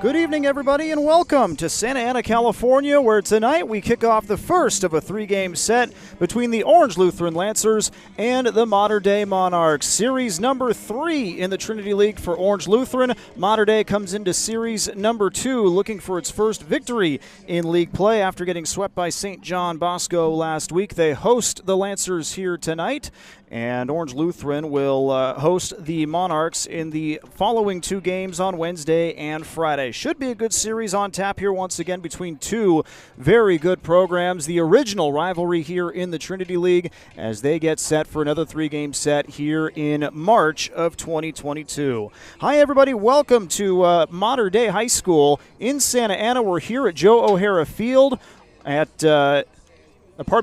Good evening, everybody, and welcome to Santa Ana, California, where tonight we kick off the first of a three-game set between the Orange Lutheran Lancers and the Mater Dei Monarchs. Series number 3 in the Trinity League for Orange Lutheran. Mater Dei comes into series number 2, looking for its first victory in league play after getting swept by St. John Bosco last week. They host the Lancers here tonight, and Orange Lutheran will host the Monarchs in the following 2 games on Wednesday and Friday. Should be a good series on tap here once again between 2 very good programs. The original rivalry here in the Trinity League as they get set for another 3-game set here in March of 2022. Hi, everybody. Welcome to Mater Dei High School in Santa Ana. We're here at Joe O'Hara Field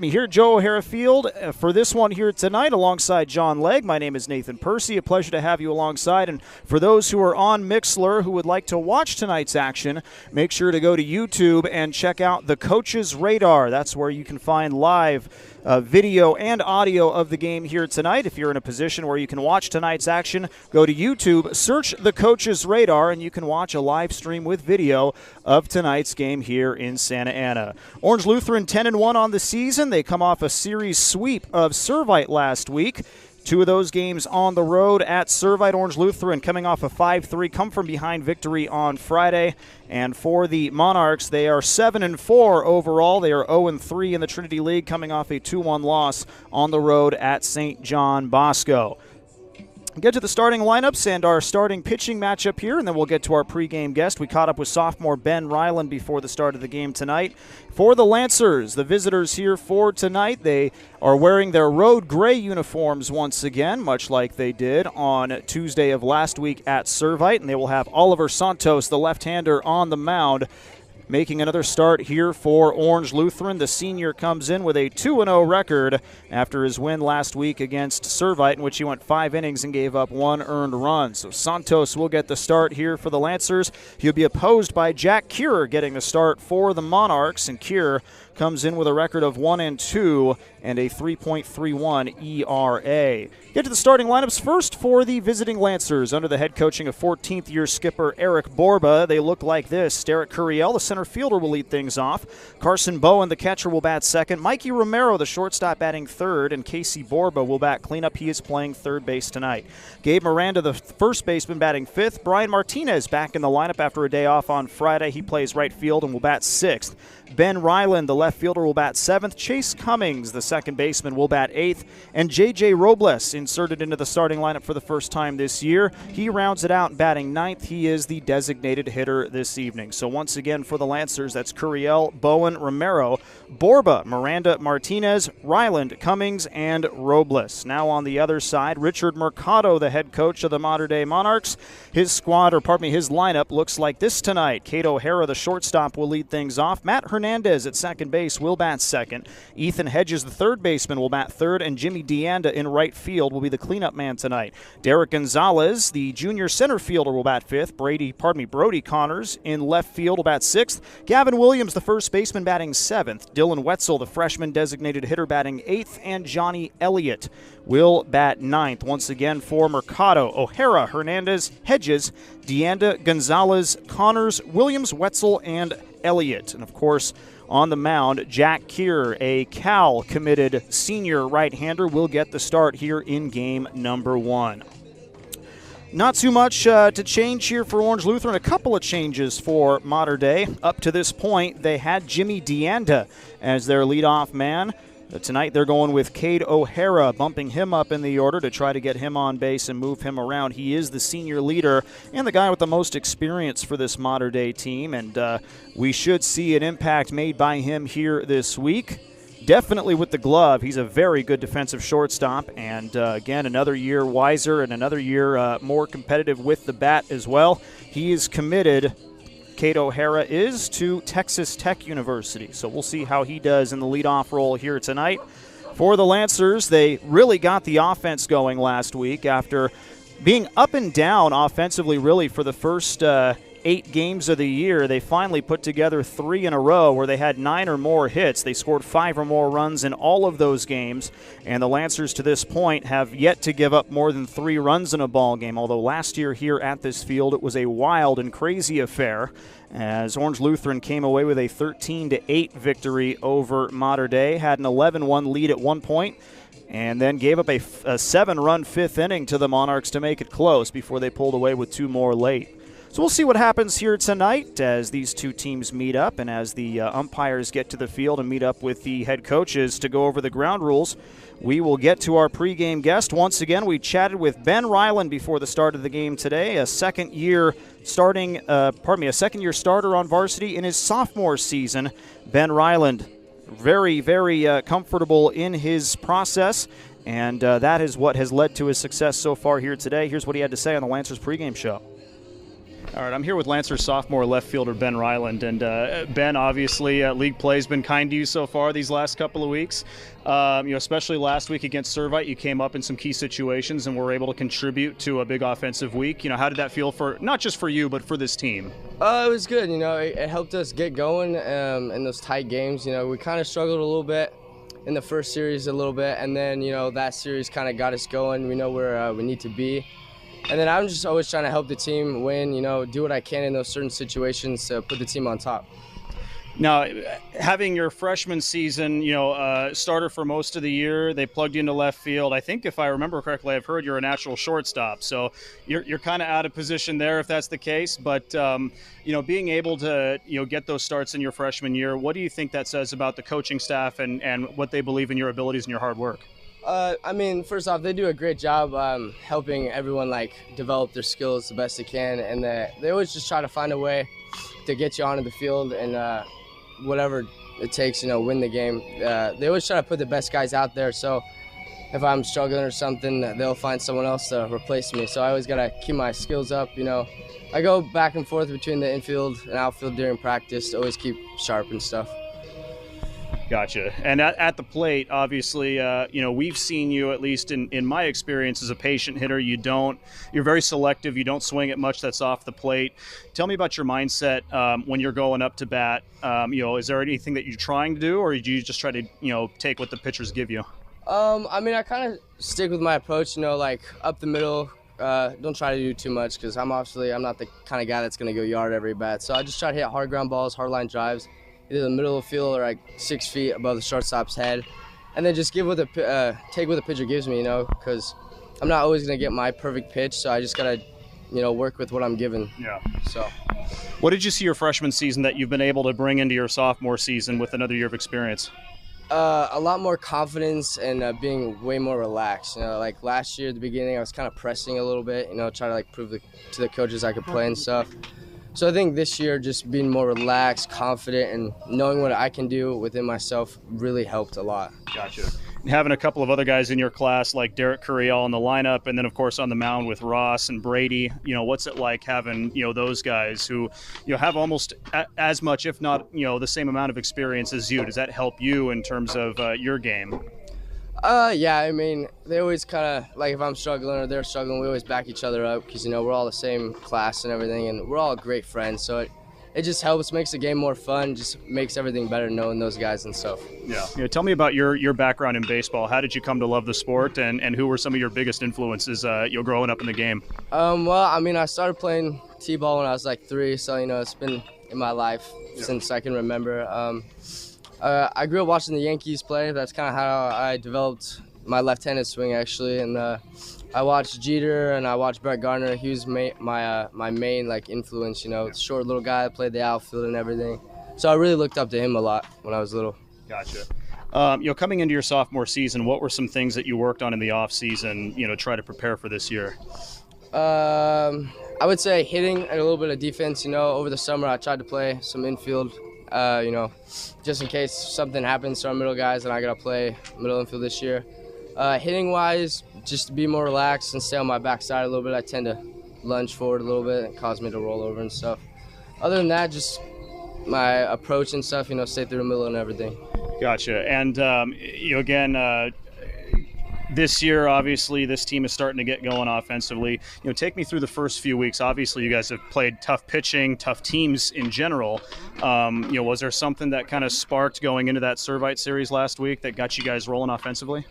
here at Joe O'Hara Field for this one here tonight alongside John Legg. My name is Nathan Percy. A pleasure to have you alongside. And for those who are on Mixlr who would like to watch tonight's action, make sure to go to YouTube and check out the Coach's Radar. That's where you can find live video and audio of the game here tonight. If you're in a position where you can watch tonight's action, go to YouTube, search the Coach's Radar, and you can watch a live stream with video of tonight's game here in Santa Ana. Orange Lutheran 10-1 on the season. They come off a series sweep of Servite last week. 2 of those games on the road at Servite. Orange Lutheran coming off a 5-3 come-from-behind victory on Friday. And for the Monarchs, they are 7-4 overall. They are 0-3 in the Trinity League, coming off a 2-1 loss on the road at St. John Bosco. Get to the starting lineups and our starting pitching matchup here, and then we'll get to our pregame guest. We caught up with sophomore Ben Ryland before the start of the game tonight. For the Lancers, the visitors here for tonight, they are wearing their road gray uniforms once again, much like they did on Tuesday of last week at Servite, and they will have Oliver Santos, the left-hander, on the mound, making another start here for Orange Lutheran. The senior comes in with a 2-0 record after his win last week against Servite, in which he went 5 innings and gave up 1 earned run. So Santos will get the start here for the Lancers. He'll be opposed by Jack Keurer getting the start for the Monarchs, and Keurer comes in with a record of 1-2 and a 3.31 ERA. Get to the starting lineups first for the visiting Lancers. Under the head coaching of 14th-year skipper Eric Borba, they look like this. Derek Curiel, the center fielder, will lead things off. Carson Bowen, the catcher, will bat second. Mikey Romero, the shortstop, batting third. And Casey Borba will bat cleanup. He is playing third base tonight. Gabe Miranda, the first baseman, batting fifth. Brian Martinez back in the lineup after a day off on Friday. He plays right field and will bat sixth. Ben Ryland, the left fielder, will bat 7th. Chase Cummings, the second baseman, will bat 8th. And J.J. Robles inserted into the starting lineup for the first time this year. He rounds it out, batting 9th. He is the designated hitter this evening. So once again for the Lancers, that's Curiel, Bowen, Romero, Borba, Miranda, Martinez, Ryland, Cummings, and Robles. Now on the other side, Richard Mercado, the head coach of the Mater Dei Monarchs. His lineup looks like this tonight. Kate O'Hara, the shortstop, will lead things off. Matt Hernandez at second base will bat second. Ethan Hedges, the third baseman, will bat third, and Jimmy Deanda in right field will be the cleanup man tonight. Derek Gonzalez, the junior center fielder, will bat fifth. Brody Connors in left field will bat sixth. Gavin Williams, the first baseman, batting seventh. Dylan Wetzel, the freshman designated hitter, batting eighth, and Johnny Elliott will bat ninth. Once again for Mercado, O'Hara, Hernandez, Hedges, Deanda, Gonzalez, Connors, Williams, Wetzel, and Elliott. And of course, on the mound, Jack Keurer, a Cal committed senior right-hander, will get the start here in game number 1. Not too much to change here for Orange Lutheran. A couple of changes for Mater Dei. Up to this point, they had Jimmy Deanda as their leadoff man. Tonight they're going with Cade O'Hara, bumping him up in the order to try to get him on base and move him around. He is the senior leader and the guy with the most experience for this Mater Dei team, and we should see an impact made by him here this week. Definitely with the glove. He's a very good defensive shortstop, and again, another year wiser and another year more competitive with the bat as well. He is committed, Cade O'Hara is, to Texas Tech University. So we'll see how he does in the leadoff role here tonight. For the Lancers, they really got the offense going last week after being up and down offensively really for the first 8 games of the year, they finally put together 3 in a row where they had 9 or more hits. They scored 5 or more runs in all of those games, and the Lancers to this point have yet to give up more than 3 runs in a ball game, although last year here at this field it was a wild and crazy affair as Orange Lutheran came away with a 13-8 victory over Mater Dei, had an 11-1 lead at one point, and then gave up a 7-run 5th inning to the Monarchs to make it close before they pulled away with 2 more late. So we'll see what happens here tonight as these two teams meet up and as the umpires get to the field and meet up with the head coaches to go over the ground rules. We will get to our pregame guest. Once again, we chatted with Ben Ryland before the start of the game today, a second-year starter on varsity in his sophomore season. Ben Ryland, very, very comfortable in his process, and that is what has led to his success so far here today. Here's what he had to say on the Lancers pregame show. All right, I'm here with Lancers sophomore left fielder Ben Ryland, and Ben, obviously, league play has been kind to you so far these last couple of weeks. Especially last week against Servite, you came up in some key situations and were able to contribute to a big offensive week. How did that feel for not just for you but for this team? It was good. It helped us get going in those tight games. We kind of struggled a little bit in the first series and then that series kind of got us going. We know where we need to be. And then I'm just always trying to help the team win, do what I can in those certain situations to put the team on top. Now, having your freshman season, starter for most of the year, they plugged you into left field. I think if I remember correctly, I've heard you're a natural shortstop. So you're kind of out of position there if that's the case. But, being able to, get those starts in your freshman year, what do you think that says about the coaching staff and what they believe in your abilities and your hard work? First off, they do a great job helping everyone develop their skills the best they can, and they always just try to find a way to get you onto the field and whatever it takes, win the game. They always try to put the best guys out there, so if I'm struggling or something, they'll find someone else to replace me. So I always got to keep my skills up. I go back and forth between the infield and outfield during practice to always keep sharp and stuff. Gotcha. And at the plate, obviously, we've seen you, at least in my experience, as a patient hitter. You're very selective. You don't swing at much that's off the plate. Tell me about your mindset when you're going up to bat. Is there anything that you're trying to do, or do you just try to, take what the pitchers give you? I kind of stick with my approach, up the middle. Don't try to do too much because I'm not the kind of guy that's going to go yard every bat. So I just try to hit hard ground balls, hard line drives, either the middle of the field or 6 feet above the shortstop's head, and then just take what the pitcher gives me, because I'm not always going to get my perfect pitch, so I just got to, work with what I'm given. Yeah. So, what did you see your freshman season that you've been able to bring into your sophomore season with another year of experience? A lot more confidence and being way more relaxed. Last year at the beginning, I was kind of pressing a little bit, trying to prove to the coaches I could play and stuff. So I think this year just being more relaxed, confident, and knowing what I can do within myself really helped a lot. Gotcha. And having a couple of other guys in your class like Derek Curiel in the lineup and then, of course, on the mound with Ross and Brady, what's it like having, those guys who, have almost as much, if not, the same amount of experience as you? Does that help you in terms of your game? Yeah, they always kind of, if I'm struggling or they're struggling, we always back each other up because, we're all the same class and everything, and we're all great friends. So it just helps, makes the game more fun, just makes everything better knowing those guys and stuff. Yeah. Tell me about your background in baseball. How did you come to love the sport, and who were some of your biggest influences, growing up in the game? I started playing T-ball when I was 3, so, it's been in my life since I can remember. I grew up watching the Yankees play. That's kind of how I developed my left-handed swing, actually. And I watched Jeter and I watched Brett Gardner. He was my main influence. Short little guy that played the outfield and everything. So I really looked up to him a lot when I was little. Gotcha. Coming into your sophomore season, what were some things that you worked on in the off season? To try to prepare for this year. I would say hitting and a little bit of defense. Over the summer I tried to play some infield. Just in case something happens to our middle guys and I got to play middle infield this year. Hitting-wise, just to be more relaxed and stay on my backside a little bit. I tend to lunge forward a little bit and cause me to roll over and stuff. Other than that, just my approach and stuff, stay through the middle and everything. Gotcha. And, again, this year, obviously, this team is starting to get going offensively. Take me through the first few weeks. Obviously, you guys have played tough pitching, tough teams in general. Was there something that kind of sparked going into that Servite series last week that got you guys rolling offensively?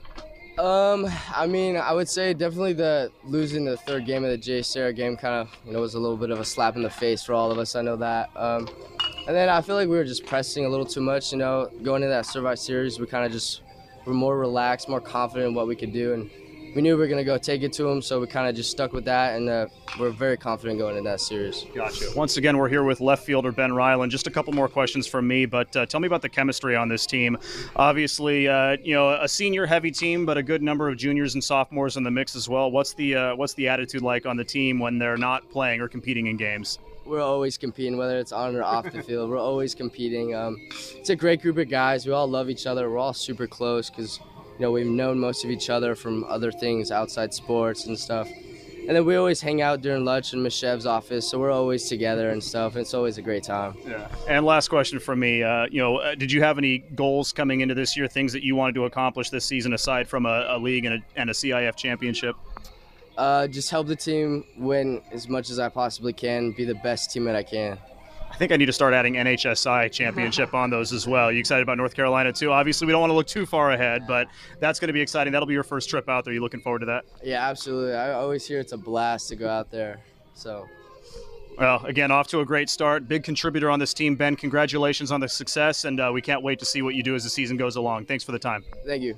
I would say definitely the losing the third game of the Jay Sarah game kind of, was a little bit of a slap in the face for all of us. I know that. And then I feel like we were just pressing a little too much, going into that Servite series. We kind of just were more relaxed, more confident in what we could do, and we knew we were going to go take it to them, so we kind of just stuck with that, and we're very confident going into that series. Gotcha. Once again, we're here with left fielder Ben Ryland. Just a couple more questions from me, but tell me about the chemistry on this team. Obviously, a senior-heavy team, but a good number of juniors and sophomores in the mix as well. What's the attitude like on the team when they're not playing or competing in games? We're always competing, whether it's on or off the field. We're always competing. It's a great group of guys. We all love each other. We're all super close because, we've known most of each other from other things outside sports and stuff. And then we always hang out during lunch in Mishev's office, so we're always together and stuff. And it's always a great time. Yeah. And last question from me. Did you have any goals coming into this year, things that you wanted to accomplish this season aside from a league and a CIF championship? Just help the team win as much as I possibly can, be the best teammate I can. I think I need to start adding NHSI championship on those as well. You excited about North Carolina too? Obviously, we don't want to look too far ahead, but that's going to be exciting. That'll be your first trip out there. You looking forward to that? Yeah, absolutely. I always hear it's a blast to go out there. So. Well, again, off to a great start. Big contributor on this team. Ben, congratulations on the success, and we can't wait to see what you do as the season goes along. Thanks for the time. Thank you.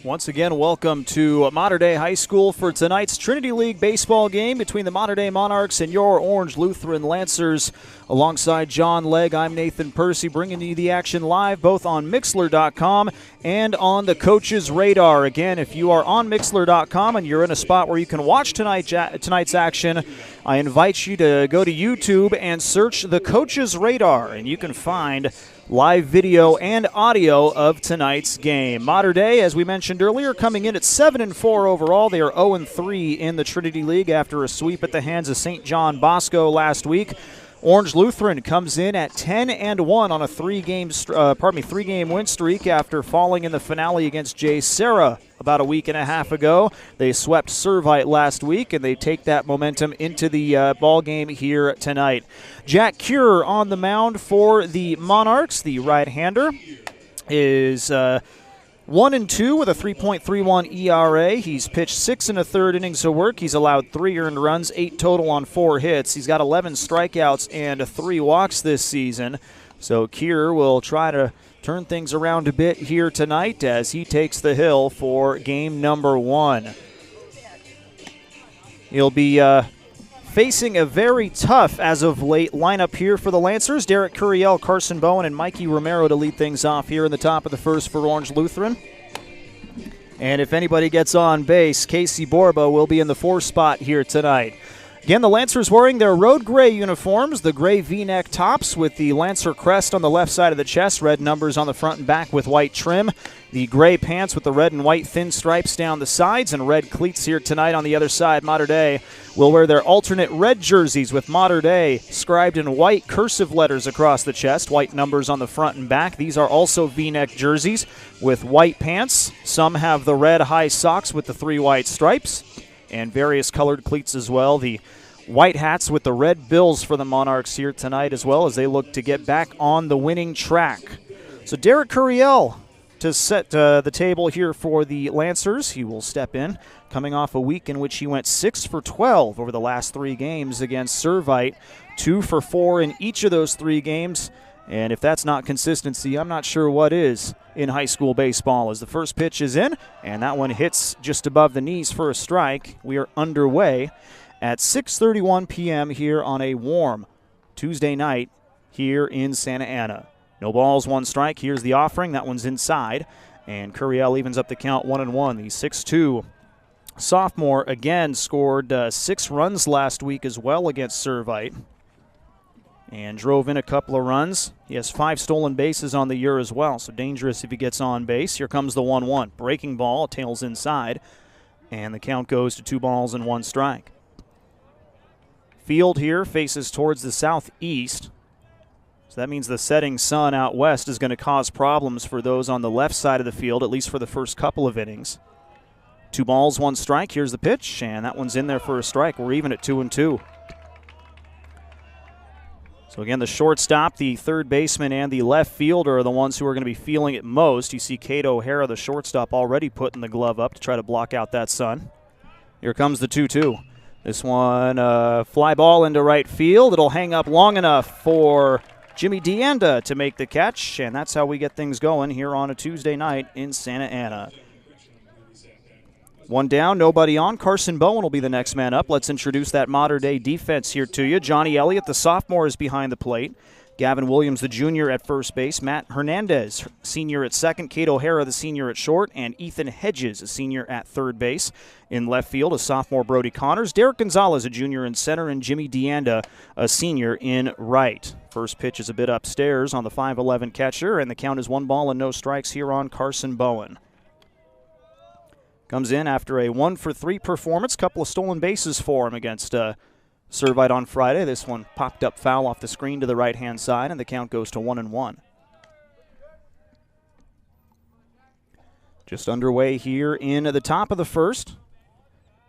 Once again, welcome to Mater Dei High School for tonight's Trinity League baseball game between the Mater Dei Monarchs and your Orange Lutheran Lancers. Alongside John Legg, I'm Nathan Percy, bringing you the action live both on Mixlr.com and on the Coach's Radar. Again, if you are on Mixlr.com and you're in a spot where you can watch tonight's action, I invite you to go to YouTube and search the Coach's Radar, and you can find live video and audio of tonight's game. Mater Dei, as we mentioned earlier, coming in at 7-4 overall. They are 0-3 in the Trinity League after a sweep at the hands of St. John Bosco last week. Orange Lutheran comes in at 10-1 on a three-game win streak after falling in the finale against Jay Sarah about a week and a half ago. They swept Servite last week, and they take that momentum into the ball game here tonight. Jack Cure on the mound for the Monarchs. The right-hander is 1-2 with a 3.31 ERA. He's pitched 6 1/3 innings of work. He's allowed 3 earned runs, 8 total on 4 hits. He's got 11 strikeouts and 3 walks this season. So Kier will try to turn things around a bit here tonight as he takes the hill for game number 1. He'll be facing a very tough, as of late, lineup here for the Lancers. Derek Curiel, Carson Bowen, and Mikey Romero to lead things off here in the top of the first for Orange Lutheran. And if anybody gets on base, Casey Borba will be in the 4 spot here tonight. Again, the Lancers wearing their road gray uniforms, the gray V-neck tops with the Lancer crest on the left side of the chest, red numbers on the front and back with white trim, the gray pants with the red and white thin stripes down the sides, and red cleats here tonight on the other side. Mater Dei will wear their alternate red jerseys with Mater Dei scribed in white cursive letters across the chest, white numbers on the front and back. These are also V-neck jerseys with white pants. Some have the red high socks with the 3 white stripes, and various colored cleats as well. The white hats with the red bills for the Monarchs here tonight as well as they look to get back on the winning track. So Derek Curiel to set the table here for the Lancers. He will step in coming off a week in which he went 6 for 12 over the last 3 games against Servite, 2 for 4 in each of those 3 games. And if that's not consistency, I'm not sure what is in high school baseball. As the first pitch is in, and that one hits just above the knees for a strike. We are underway at 6:31 p.m. here on a warm Tuesday night here in Santa Ana. No balls, 1 strike. Here's the offering. That one's inside. And Curiel evens up the count 1-1. The 6'2" sophomore again scored 6 runs last week as well against Servite, and drove in a couple of runs. He has 5 stolen bases on the year as well, so dangerous if he gets on base. Here comes the 1-1. Breaking ball, tails inside, and the count goes to 2 balls and 1 strike. Field here faces towards the southeast, so that means the setting sun out west is going to cause problems for those on the left side of the field, at least for the first couple of innings. 2 balls, 1 strike. Here's the pitch, and that one's in there for a strike. We're even at 2-2. So again, the shortstop, the third baseman, and the left fielder are the ones who are going to be feeling it most. You see Kate O'Hara, the shortstop, already putting the glove up to try to block out that sun. Here comes the 2-2. This one, fly ball into right field. It'll hang up long enough for Jimmy Deanda to make the catch, and that's how we get things going here on a Tuesday night in Santa Ana. 1 down, nobody on. Carson Bowen will be the next man up. Let's introduce that Mater Dei defense here to you. Johnny Elliott, the sophomore, is behind the plate. Gavin Williams, the junior, at first base. Matt Hernandez, senior at second. Kate O'Hara, the senior, at short. And Ethan Hedges, a senior, at third base. In left field, a sophomore, Brody Connors. Derek Gonzalez, a junior, in center. And Jimmy Deanda, a senior, in right. First pitch is a bit upstairs on the 5'11" catcher, and the count is 1 ball and no strikes here on Carson Bowen. Comes in after a 1-for-3 performance. Couple of stolen bases for him against Servite on Friday. This one popped up foul off the screen to the right-hand side, and the count goes to 1-1. Just underway here in the top of the first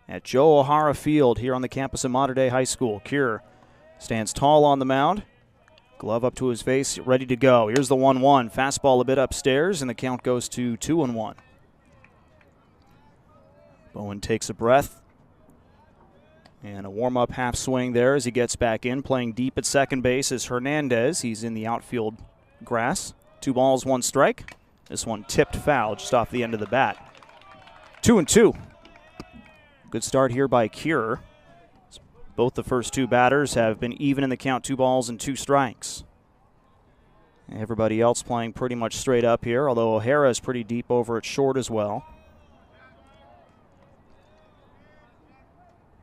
at Joe O'Hara Field here on the campus of Mater Dei High School. Cure stands tall on the mound. Glove up to his face, ready to go. Here's the 1-1. Fastball a bit upstairs, and the count goes to 2-1. Bowen takes a breath. And a warm-up half swing there as he gets back in. Playing deep at second base is Hernandez. He's in the outfield grass. 2 balls, 1 strike. This one tipped foul just off the end of the bat. 2-2. Good start here by Cure. Both the first 2 batters have been even in the count, 2 balls and 2 strikes. Everybody else playing pretty much straight up here, although O'Hara is pretty deep over at short as well.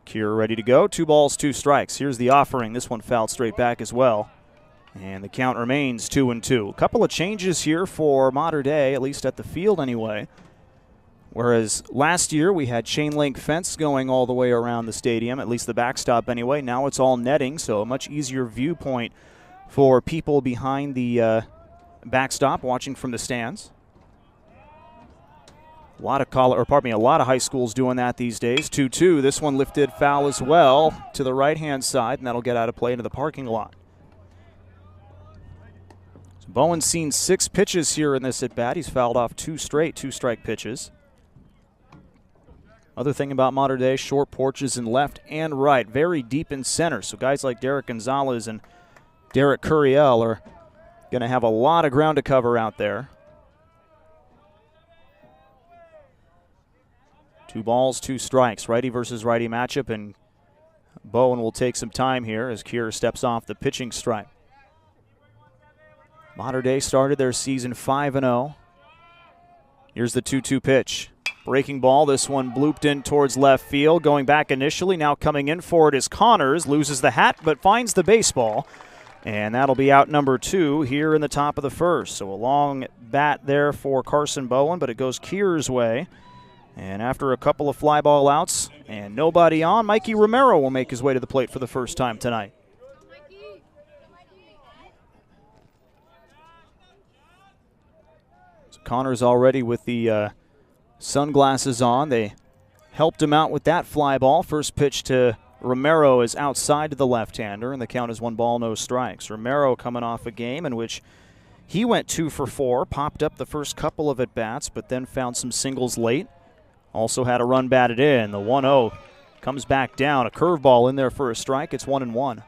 Cure ready to go. 2 balls, 2 strikes. Here's the offering. This one fouled straight back as well. And the count remains 2-2. A couple of changes here for Mater Dei, at least at the field anyway. Whereas last year we had chain link fence going all the way around the stadium, at least the backstop anyway. Now it's all netting, so a much easier viewpoint for people behind the backstop watching from the stands. A lot of high schools doing that these days. 2-2. This one lifted foul as well to the right-hand side, and that'll get out of play into the parking lot. So Bowen's seen 6 pitches here in this at-bat. He's fouled off 2 straight 2-strike pitches. Other thing about Mater Dei, short porches in left and right, very deep in center. So guys like Derek Gonzalez and Derek Curiel are going to have a lot of ground to cover out there. 2 balls, 2 strikes. Righty versus righty matchup, and Bowen will take some time here as Cure steps off the pitching stripe. Mater Dei started their season 5-0. Here's the 2-2 pitch. Breaking ball, this one blooped in towards left field. Going back initially, now coming in for it is Connors. Loses the hat, but finds the baseball. And that'll be out number 2 here in the top of the first. So a long bat there for Carson Bowen, but it goes Kier's way. And after a couple of fly ball outs and nobody on, Mikey Romero will make his way to the plate for the first time tonight. So Connors already with the sunglasses on. They helped him out with that fly ball. First pitch to Romero is outside to the left-hander, and the count is 1 ball, no strikes. Romero coming off a game in which he went 2 for 4, popped up the first couple of at-bats, but then found some singles late. Also had a run batted in. The 1-0 comes back down. A curveball in there for a strike. It's 1-1.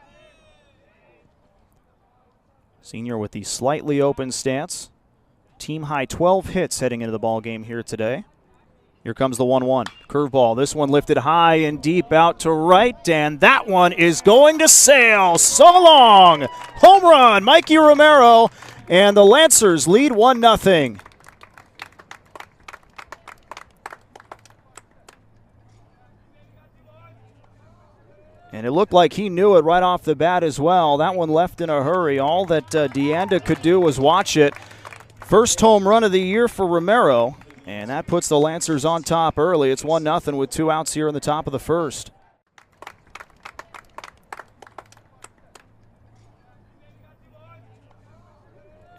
Senior with the slightly open stance. Team high 12 hits heading into the ball game here today. Here comes the 1-1. Curveball. This one lifted high and deep out to right, and that one is going to sail. So long. Home run, Mikey Romero, and the Lancers lead 1-0. And it looked like he knew it right off the bat as well. That one left in a hurry. All that Deanda could do was watch it. First home run of the year for Romero. And that puts the Lancers on top early. It's 1-0 with 2 outs here in the top of the first.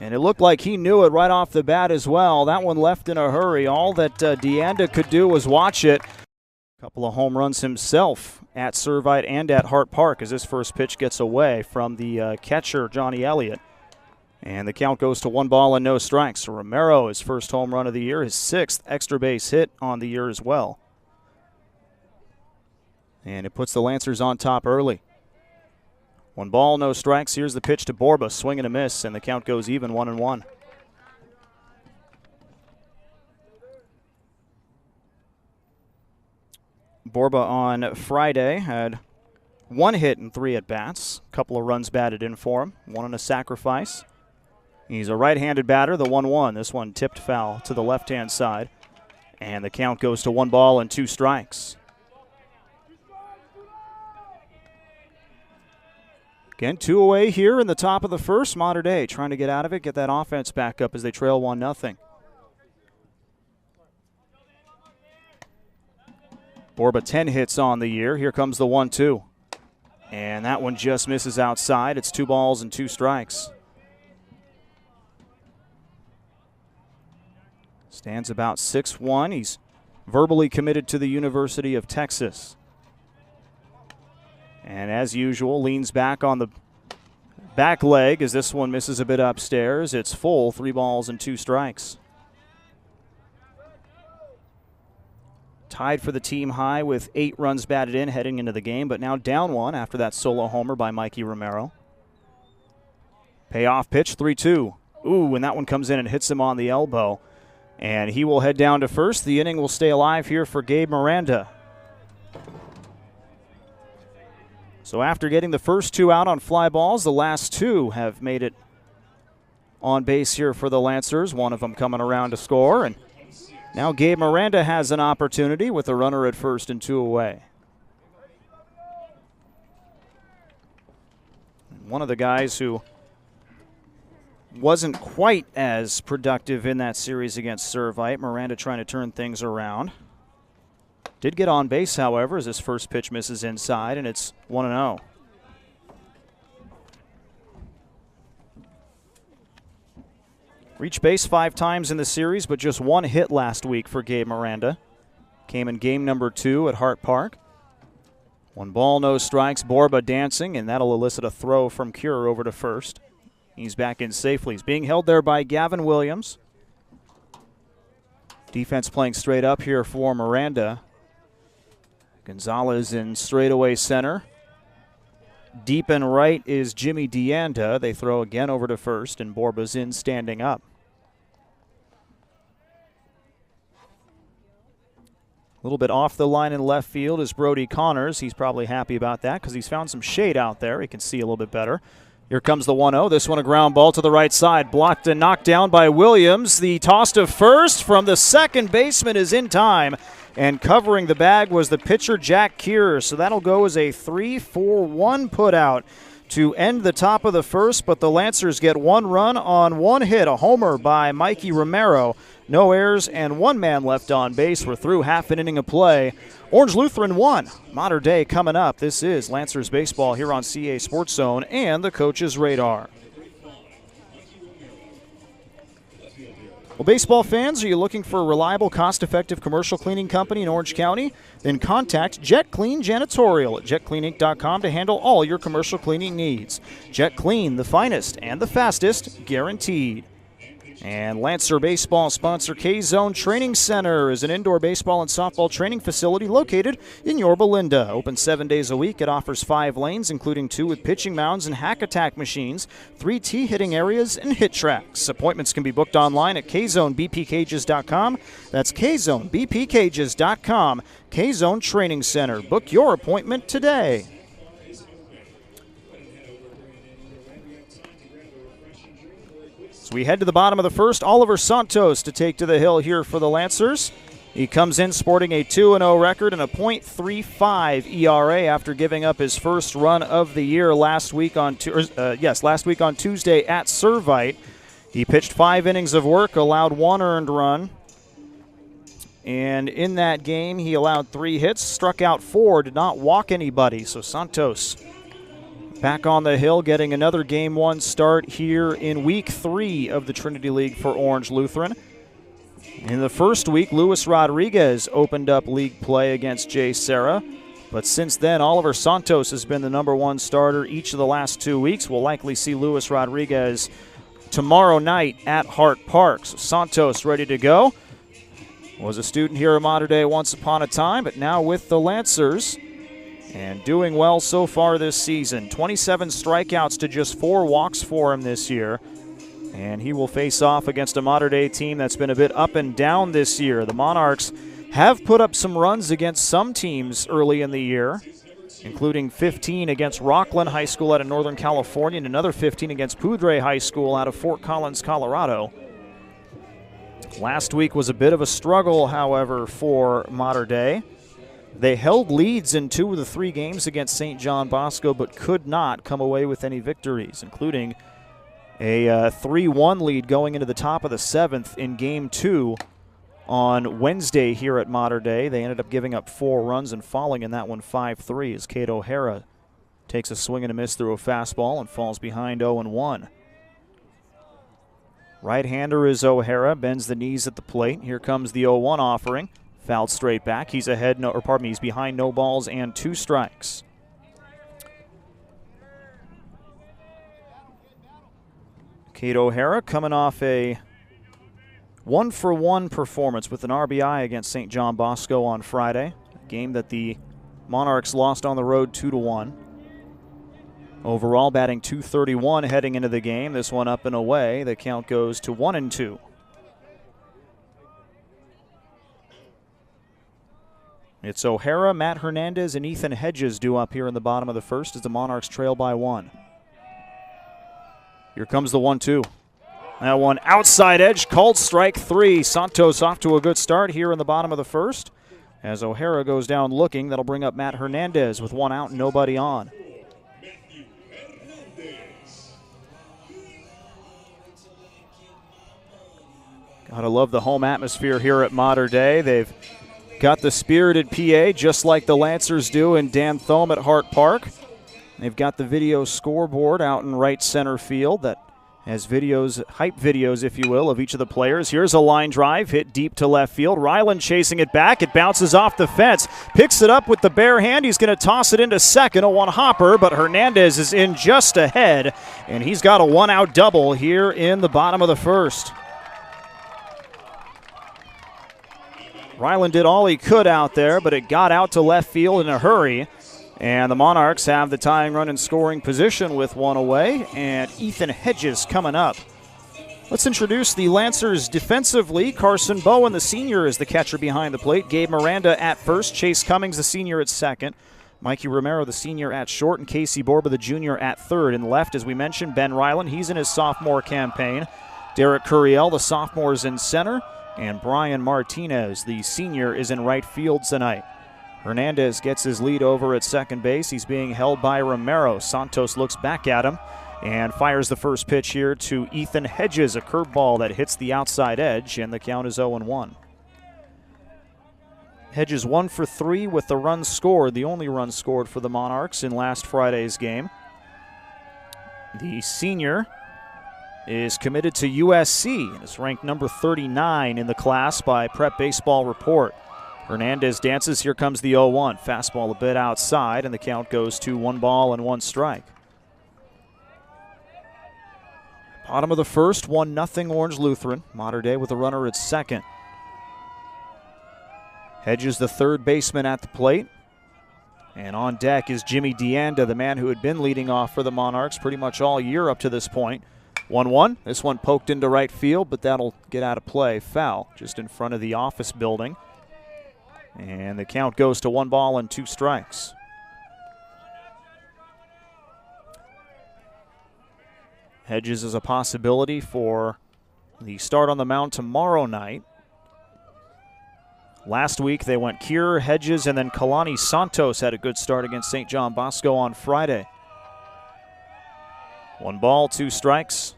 And it looked like he knew it right off the bat as well. That one left in a hurry. All that Deanda could do was watch it. A couple of home runs himself at Servite and at Hart Park as this first pitch gets away from the catcher, Johnny Elliott. And the count goes to 1 ball and no strikes. So Romero, his first home run of the year, his 6th extra base hit on the year as well. And it puts the Lancers on top early. 1 ball, no strikes. Here's the pitch to Borba, swing and a miss, and the count goes even 1-1. Borba on Friday had 1 hit and 3 at-bats. A couple of runs batted in for him, 1 on a sacrifice. He's a right-handed batter, the 1-1. This one tipped foul to the left-hand side. And the count goes to 1 ball and 2 strikes. Again, 2 away here in the top of the first. Mater Dei trying to get out of it, get that offense back up as they trail 1-0. Borba 10 hits on the year. Here comes the 1-2. And that one just misses outside. It's 2 balls and 2 strikes. Stands about 6'1". He's verbally committed to the University of Texas. And as usual, leans back on the back leg as this one misses a bit upstairs. It's full, 3 balls and 2 strikes. Tied for the team high with 8 runs batted in heading into the game, but now down 1 after that solo homer by Mikey Romero. Payoff pitch, 3-2. Ooh, and that one comes in and hits him on the elbow. And he will head down to first. The inning will stay alive here for Gabe Miranda. So after getting the first 2 out on fly balls, the last 2 have made it on base here for the Lancers. One of them coming around to score. And now Gabe Miranda has an opportunity with a runner at first and 2 away. One of the guys who wasn't quite as productive in that series against Servite. Miranda trying to turn things around. Did get on base, however, as his first pitch misses inside, and it's 1-0. Reached base 5 times in the series, but just 1 hit last week for Gabe Miranda. Came in game number 2 at Hart Park. 1 ball, no strikes. Borba dancing, and that'll elicit a throw from Cure over to first. He's back in safely. He's being held there by Gavin Williams. Defense playing straight up here for Miranda. Gonzalez in straightaway center. Deep and right is Jimmy Deanda. They throw again over to first, and Borba's in standing up. A little bit off the line in left field is Brody Connors. He's probably happy about that because he's found some shade out there. He can see a little bit better. Here comes the 1-0. This one a ground ball to the right side. Blocked and knocked down by Williams. The toss to first from the second baseman is in time. And covering the bag was the pitcher, Jack Keir. So that'll go as a 3-4-1 put out to end the top of the first. But the Lancers get one run on one hit. A homer by Mikey Romero. No errors and one man left on base. We're through half an inning of play. Orange Lutheran 1. Mater Dei coming up. This is Lancers Baseball here on CA Sports Zone and the Coach's Radar. Well, baseball fans, are you looking for a reliable, cost-effective commercial cleaning company in Orange County? Then contact Jet Clean Janitorial at jetcleaninc.com to handle all your commercial cleaning needs. Jet Clean, the finest and the fastest, guaranteed. And Lancer Baseball sponsor K-Zone Training Center is an indoor baseball and softball training facility located in Yorba Linda. Open 7 days a week. It offers 5 lanes, including 2 with pitching mounds and hack attack machines, 3 tee hitting areas, and hit tracks. Appointments can be booked online at kzonebpcages.com. That's kzonebpcages.com. K-Zone Training Center. Book your appointment today. So we head to the bottom of the first. Oliver Santos to take to the hill here for the Lancers. He comes in sporting a 2-0 record and a .35 ERA after giving up his first run of the year last week on Tuesday at Servite. He pitched 5 innings of work, allowed 1 earned run. And in that game, he allowed 3 hits, struck out 4, did not walk anybody. So Santos back on the hill, getting another Game 1 start here in Week 3 of the Trinity League for Orange Lutheran. In the first week, Luis Rodriguez opened up league play against Jay Serra. But since then, Oliver Santos has been the #1 starter each of the last 2 weeks. We'll likely see Luis Rodriguez tomorrow night at Hart Park. So Santos ready to go. Was a student here at Mater Dei once upon a time, but now with the Lancers. And doing well so far this season. 27 strikeouts to just 4 walks for him this year. And he will face off against a Mater Dei team that's been a bit up and down this year. The Monarchs have put up some runs against some teams early in the year, including 15 against Rockland High School out of Northern California and another 15 against Poudre High School out of Fort Collins, Colorado. Last week was a bit of a struggle, however, for Mater Dei. They held leads in 2 of the 3 games against St. John Bosco, but could not come away with any victories, including a 3-1 lead going into the top of the 7th in Game 2 on Wednesday here at Mater Dei. They ended up giving up 4 runs and falling in that one 5-3 as Kate O'Hara takes a swing and a miss through a fastball and falls behind 0-1. Right-hander is O'Hara, bends the knees at the plate. Here comes the 0-1 offering. Fouled straight back. He's ahead, he's behind, no balls and 2 strikes. Kate O'Hara coming off a 1-for-1 performance with an RBI against St. John Bosco on Friday, a game that the Monarchs lost on the road 2-1. Overall, batting .231 heading into the game. This one up and away. The count goes to 1-2. It's O'Hara, Matt Hernandez, and Ethan Hedges due up here in the bottom of the first as the Monarchs trail by 1. Here comes the 1-2. That one outside edge, called strike 3. Santos off to a good start here in the bottom of the first. As O'Hara goes down looking, that'll bring up Matt Hernandez with 1 out and nobody on. Gotta love the home atmosphere here at Mater Dei. They've got the spirited PA just like the Lancers do in Dan Thome at Hart Park. They've got the video scoreboard out in right center field that has videos, hype videos, if you will, of each of the players. Here's a line drive hit deep to left field. Ryland chasing it back. It bounces off the fence. Picks it up with the bare hand. He's going to toss it into second. A 1 hopper, but Hernandez is in just ahead, and he's got a 1-out double here in the bottom of the first. Ryland did all he could out there, but it got out to left field in a hurry. And the Monarchs have the tying run in scoring position with 1 away, and Ethan Hedges coming up. Let's introduce the Lancers defensively. Carson Bowen, the senior, is the catcher behind the plate. Gabe Miranda at first. Chase Cummings, the senior, at second. Mikey Romero, the senior, at short, and Casey Borba, the junior, at third. In left, as we mentioned, Ben Ryland. He's in his sophomore campaign. Derek Curiel, the sophomore, is in center. And Brian Martinez, the senior, is in right field tonight. Hernandez gets his lead over at second base. He's being held by Romero. Santos looks back at him and fires the first pitch here to Ethan Hedges, a curveball that hits the outside edge, and the count is 0-1. Hedges 1 for 3 with the run scored, the only run scored for the Monarchs in last Friday's game. The senior is committed to USC and is ranked number 39 in the class by Prep Baseball Report. Hernandez dances. Here comes the 0-1. Fastball a bit outside, and the count goes to 1 strike. Bottom of the first, 1-0 Orange Lutheran. Mater Dei with a runner at second. Hedges, the third baseman, at the plate. And on deck is Jimmy DeAnda, the man who had been leading off for the Monarchs pretty much all year up to this point. 1-1. This one poked into right field, but that'll get out of play. Foul just in front of the office building. And the count goes to 1 strikes. Hedges is a possibility for the start on the mound tomorrow night. Last week they went Kier, Hedges, and then Kalani Santos had a good start against St. John Bosco on Friday. 1 strikes.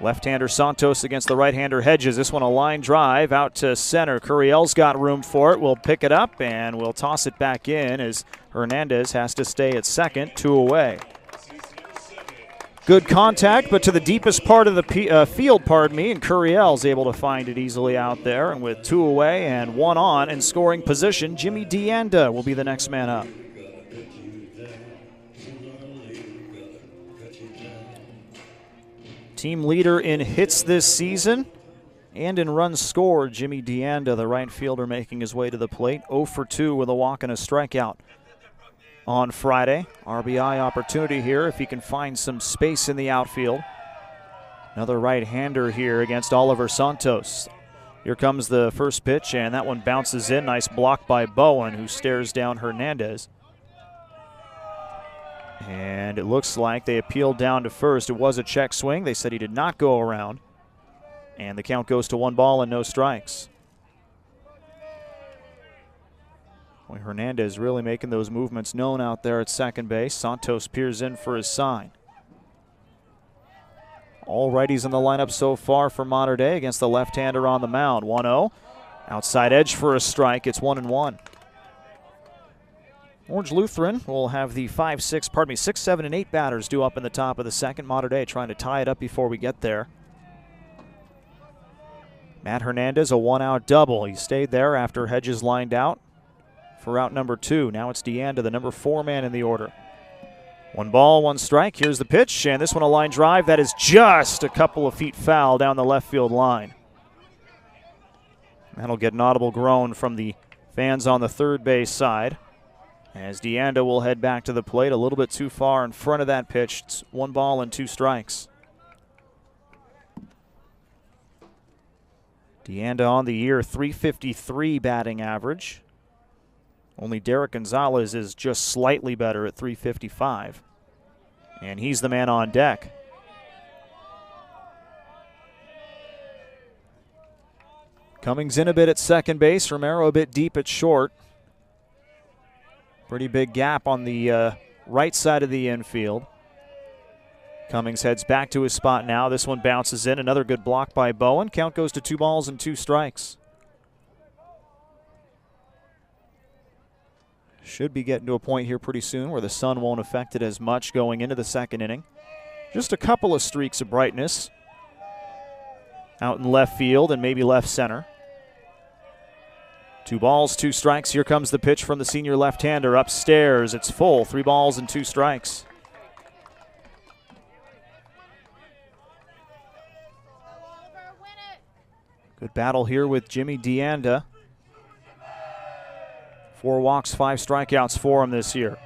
Left-hander Santos against the right-hander Hedges. This one a line drive out to center. Curiel's got room for it. We'll pick it up and we'll toss it back in as Hernandez has to stay at second, 2 away. Good contact, but to the deepest part of the field, and Curiel's able to find it easily out there. And with 2 away and 1 on in scoring position, Jimmy DeAnda will be the next man up. Team leader in hits this season and in runs scored, Jimmy DeAnda, the right fielder, making his way to the plate. 0 for 2 with a walk and a strikeout on Friday. RBI opportunity here if he can find some space in the outfield. Another right-hander here against Oliver Santos. Here comes the first pitch, and that one bounces in. Nice block by Bowen, who stares down Hernandez. And it looks like they appealed down to first. It was a check swing. They said he did not go around. And the count goes to 1 no strikes. Boy, Hernandez really making those movements known out there at second base. Santos peers in for his sign. All righties in the lineup so far for Mater Dei against the left-hander on the mound. 1-0. Outside edge for a strike. It's 1-1. Orange Lutheran will have the 6, 7, and 8 batters due up in the top of the second. Mater Dei trying to tie it up before we get there. Matt Hernandez, a 1-out double. He stayed there after Hedges lined out for out number 2. Now it's DeAnda, the number 4 man in the order. 1 strike. Here's the pitch, and this one a line drive that is just a couple of feet foul down the left field line. That'll get an audible groan from the fans on the third base side, as DeAnda will head back to the plate a little bit too far in front of that pitch. It's 1 strikes. DeAnda on the year, .353 batting average. Only Derek Gonzalez is just slightly better at .355. And he's the man on deck. Cummings in a bit at second base. Romero a bit deep at short. Pretty big gap on the right side of the infield. Cummings heads back to his spot now. This one bounces in. Another good block by Bowen. Count goes to 2 strikes. Should be getting to a point here pretty soon where the sun won't affect it as much going into the second inning. Just a couple of streaks of brightness out in left field and maybe left center. 2 strikes. Here comes the pitch from the senior left-hander upstairs. It's full. 3 strikes. Good battle here with Jimmy DeAnda. 4 walks, 5 strikeouts for him this year.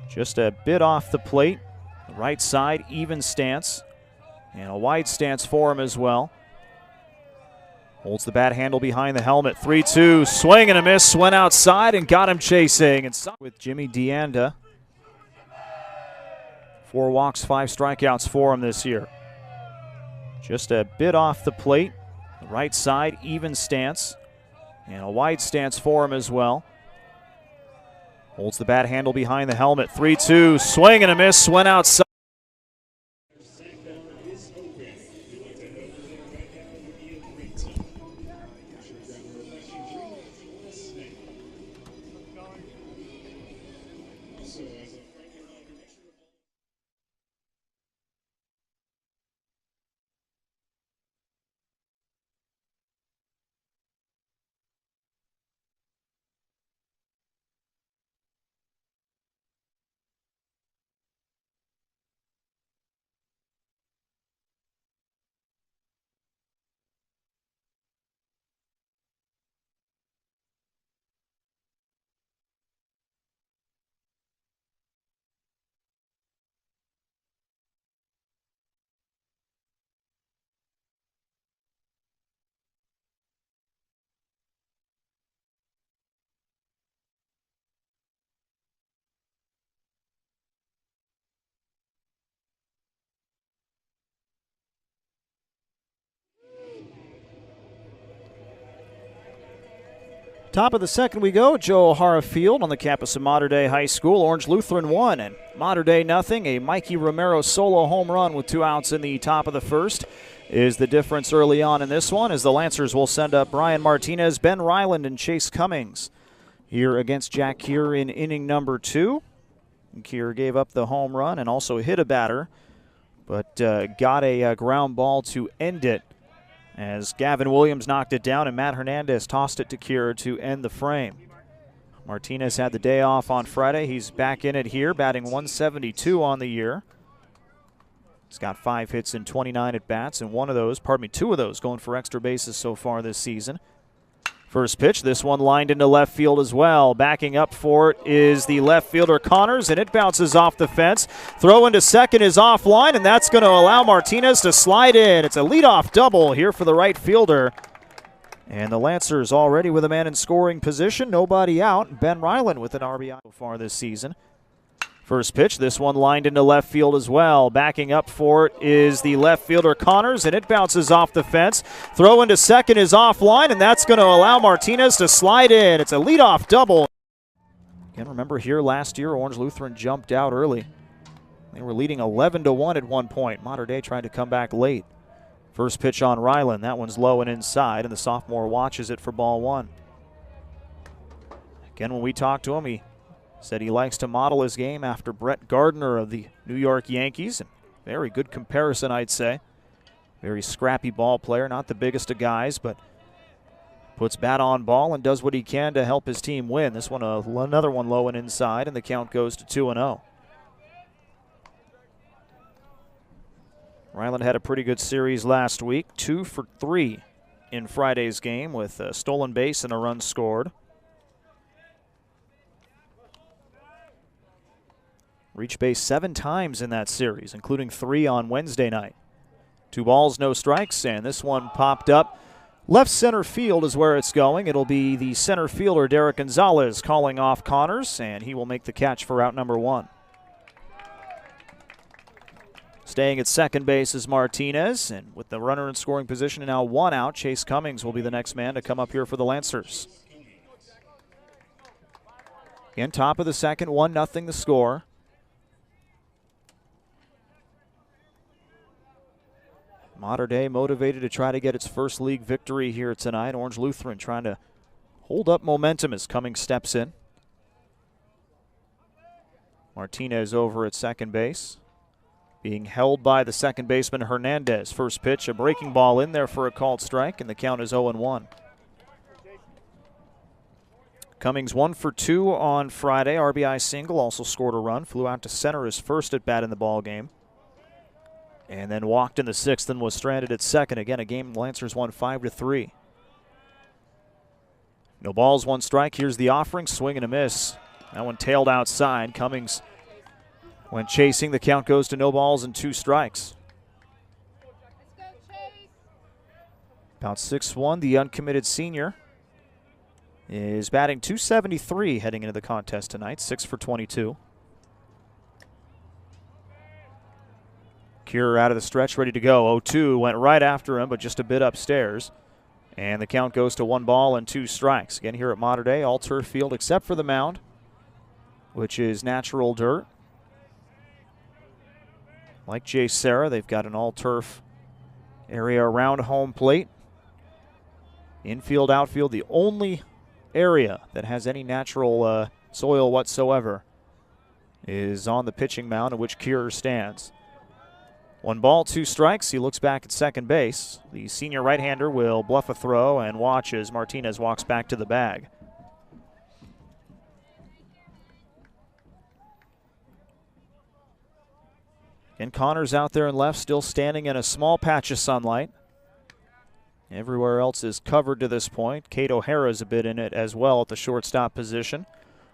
Just a bit off the plate. The right side, even stance. And a wide stance for him as well. Holds the bat handle behind the helmet. 3-2, swing and a miss, went outside and got him chasing. And with Jimmy Deanda. 4 walks, 5 strikeouts for him this year. Just a bit off the plate. Right side, even stance. And a wide stance for him as well. Holds the bat handle behind the helmet. 3-2, swing and a miss, went outside. Top of the second we go, Joe O'Hara Field on the campus of Mater Dei High School. Orange Lutheran 1 and Mater Dei nothing. A Mikey Romero solo home run with 2 outs in the top of the first is the difference early on in this one, as the Lancers will send up Brian Martinez, Ben Ryland, and Chase Cummings here against Jack Keir in inning number 2. Keir gave up the home run and also hit a batter, but got a ground ball to end it, as Gavin Williams knocked it down and Matt Hernandez tossed it to Keir to end the frame. Martinez had the day off on Friday. He's back in it here, batting 172 on the year. He's got 5 hits in 29 at-bats, and 2 of those going for extra bases so far this season. First pitch, this one lined into left field as well. Backing up for it is the left fielder Connors, and it bounces off the fence. Throw into second is offline, and that's going to allow Martinez to slide in. It's a leadoff double here for the right fielder. And the Lancers already with a man in scoring position, nobody out. Ben Ryland with an RBI so far this season. First pitch, this one lined into left field as well. Backing up for it is the left fielder Connors, and it bounces off the fence. Throw into second is offline, and that's going to allow Martinez to slide in. It's a leadoff double. Again, remember here last year, Orange Lutheran jumped out early. They were leading 11-1 at one point. Mater Dei tried to come back late. First pitch on Ryland. That one's low and inside, and the sophomore watches it for ball 1. Again, when we talked to him, he said he likes to model his game after Brett Gardner of the New York Yankees. Very good comparison, I'd say. Very scrappy ball player, not the biggest of guys, but puts bat on ball and does what he can to help his team win. This one, another one low and inside, and the count goes to 2-0. Ryland had a pretty good series last week, 2 for 3 in Friday's game with a stolen base and a run scored. Reached base 7 times in that series, including 3 on Wednesday night. 2 balls, no strikes, and this one popped up. Left center field is where it's going. It'll be the center fielder, Derek Gonzalez, calling off Connors, and he will make the catch for out number 1. Staying at second base is Martinez, and with the runner in scoring position and now 1 out, Chase Cummings will be the next man to come up here for the Lancers. Again, top of the second, 1-0 the score. Mater Dei motivated to try to get its first league victory here tonight. Orange Lutheran trying to hold up momentum as Cummings steps in. Martinez over at second base, being held by the second baseman Hernandez. First pitch, a breaking ball in there for a called strike, and the count is 0-1. Cummings 1 for 2 on Friday. RBI single, also scored a run. Flew out to center his first at bat in the ball game, and then walked in the 6th and was stranded at second. Again, a game Lancers won 5-3. No balls, 1 strike. Here's the offering, swing and a miss. That one tailed outside. Cummings went chasing. The count goes to no balls and 2 strikes. About 6'1", the uncommitted senior is batting .273 heading into the contest tonight, 6 for 22. Cure out of the stretch, ready to go. 0-2, went right after him, but just a bit upstairs. And the count goes to 1 ball and 2 strikes. Again, here at Mater Dei, all turf field except for the mound, which is natural dirt. Like Jay Serra, they've got an all-turf area around home plate. Infield, outfield, the only area that has any natural soil whatsoever is on the pitching mound in which Cure stands. 1 ball, 2 strikes. He looks back at second base. The senior right-hander will bluff a throw and watch as Martinez walks back to the bag. And Connors out there in left, still standing in a small patch of sunlight. Everywhere else is covered to this point. Kate O'Hara's a bit in it as well at the shortstop position.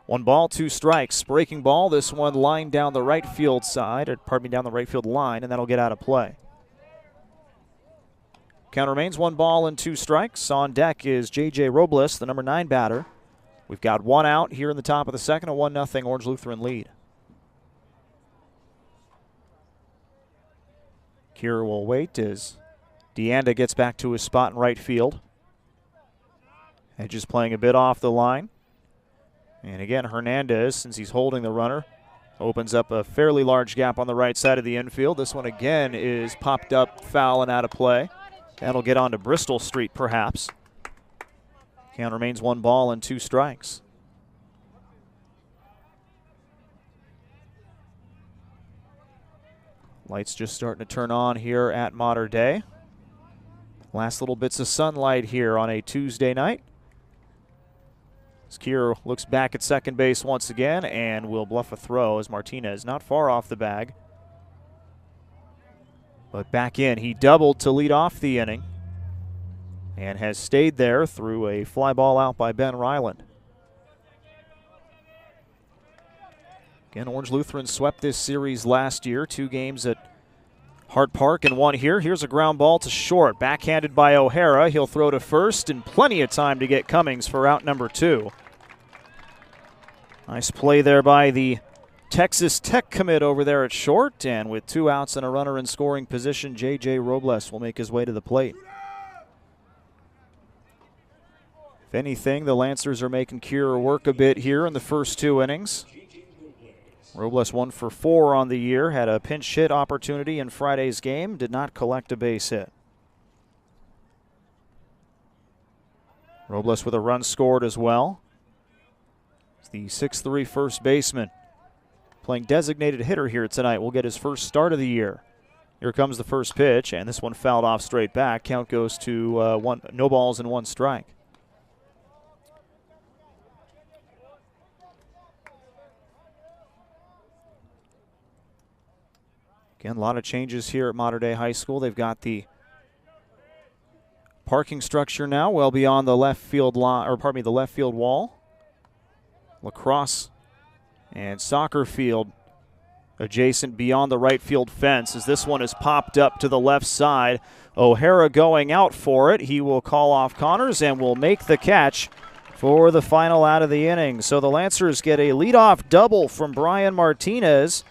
1 ball, 2 strikes. Breaking ball, this one lined down the right field side, or pardon me, down the right field line, and that'll get out of play. Count remains 1 ball and 2 strikes. On deck is J.J. Robles, the number 9 batter. We've got 1 out here in the top of the second, a 1-0 Orange Lutheran lead. Cure will wait as DeAnda gets back to his spot in right field. Hedges playing a bit off the line. And again, Hernandez, since he's holding the runner, opens up a fairly large gap on the right side of the infield. This one again is popped up, foul, and out of play. That'll get on to Bristol Street, perhaps. Count remains 1 ball and 2 strikes. Lights just starting to turn on here at Mater Dei. Last little bits of sunlight here on a Tuesday night. Cure looks back at second base once again and will bluff a throw as Martinez not far off the bag. But back in, he doubled to lead off the inning and has stayed there through a fly ball out by Ben Ryland. Again, Orange Lutheran swept this series last year, 2 games at Hart Park and 1 here. Here's a ground ball to short, backhanded by O'Hara. He'll throw to first and plenty of time to get Cummings for out number 2. Nice play there by the Texas Tech commit over there at short, and with 2 outs and a runner in scoring position, J.J. Robles will make his way to the plate. If anything, the Lancers are making Cure work a bit here in the first 2 innings. Robles 1 for 4 on the year, had a pinch hit opportunity in Friday's game, did not collect a base hit. Robles with a run scored as well. The 6'3" first baseman playing designated hitter here tonight will get his first start of the year. Here comes the first pitch, and this one fouled off straight back. Count goes to no balls and 1 strike. Again, a lot of changes here at Mater Dei High School. They've got the parking structure now well beyond the left field line, or pardon me, the left field wall. Lacrosse and soccer field adjacent beyond the right field fence as this one is popped up to the left side. O'Hara going out for it. He will call off Connors and will make the catch for the final out of the inning. So the Lancers get a leadoff double from Brian Martinez,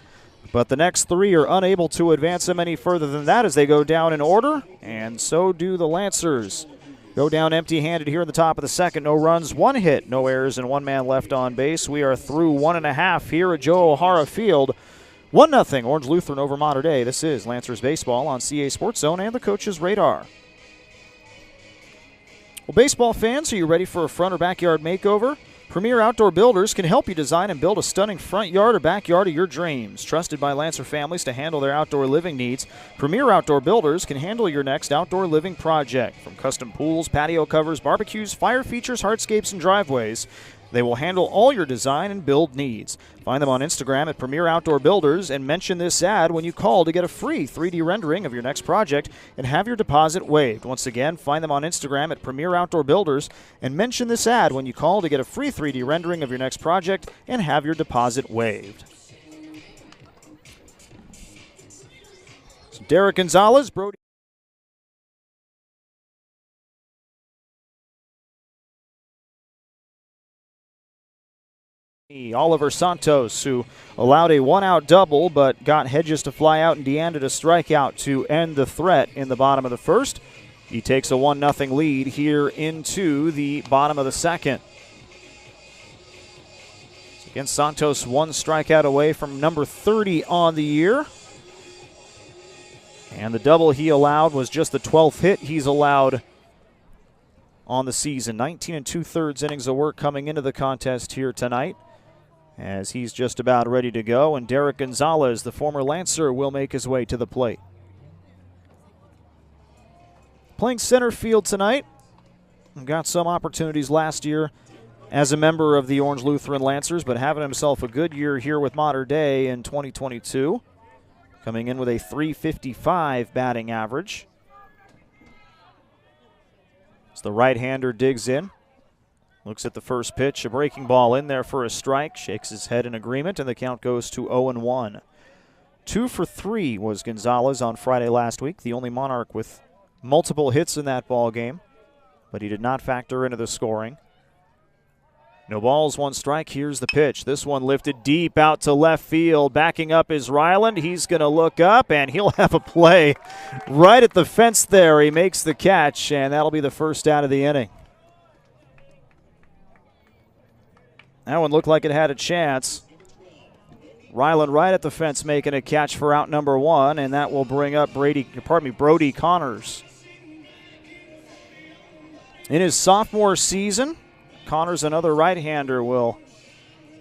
but the next 3 are unable to advance them any further than that as they go down in order, and so do the Lancers. Go down empty-handed here in the top of the second. No runs, 1 hit, no errors, and 1 man left on base. We are through 1.5 here at Joe O'Hara Field. 1-0 Orange Lutheran over Mater Dei. This is Lancers Baseball on CA Sports Zone and the Coach's Radar. Well, baseball fans, are you ready for a front or backyard makeover? Premier Outdoor Builders can help you design and build a stunning front yard or backyard of your dreams. Trusted by Lancer families to handle their outdoor living needs, Premier Outdoor Builders can handle your next outdoor living project. From custom pools, patio covers, barbecues, fire features, hardscapes, and driveways, they will handle all your design and build needs. Find them on Instagram at Premier Outdoor Builders and mention this ad when you call to get a free 3D rendering of your next project and have your deposit waived. Once again, find them on Instagram at Premier Outdoor Builders and mention this ad when you call to get a free 3D rendering of your next project and have your deposit waived. So Derek Gonzalez, Brody. Oliver Santos, who allowed a one-out double but got Hedges to fly out and DeAnda to strike out to end the threat in the bottom of the first. He takes a 1-0 lead here into the bottom of the second. So again, Santos one strikeout away from number 30 on the year. And the double he allowed was just the 12th hit he's allowed on the season. 19 2/3 innings of work coming into the contest here tonight, as he's just about ready to go. And Derek Gonzalez, the former Lancer, will make his way to the plate. Playing center field tonight. Got some opportunities last year as a member of the Orange Lutheran Lancers, but having himself a good year here with Mater Dei in 2022. Coming in with a .355 batting average. As the right-hander digs in. Looks at the first pitch, a breaking ball in there for a strike. Shakes his head in agreement, and the count goes to 0-1. 2 for 3 was Gonzalez on Friday last week, the only Monarch with multiple hits in that ball game, but he did not factor into the scoring. No balls, 1 strike. Here's the pitch. This one lifted deep out to left field. Backing up is Ryland. He's going to look up, and he'll have a play right at the fence there. He makes the catch, and that'll be the first out of the inning. That one looked like it had a chance. Ryland right at the fence making a catch for out number 1, and that will bring up Brody Connors. In his sophomore season, Connors, another right-hander, will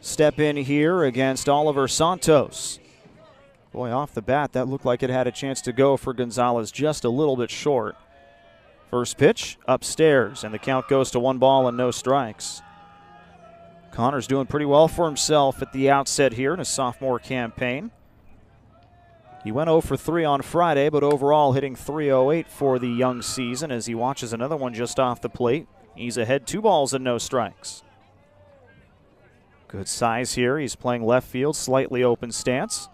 step in here against Oliver Santos. Boy, off the bat, that looked like it had a chance to go for Gonzalez, just a little bit short. First pitch, upstairs, and the count goes to 1 ball and no strikes. Connors doing pretty well for himself at the outset here in his sophomore campaign. He went 0 for 3 on Friday, but overall hitting .308 for the young season as he watches another one just off the plate. He's ahead 2 balls and no strikes. Good size here. He's playing left field, slightly open stance.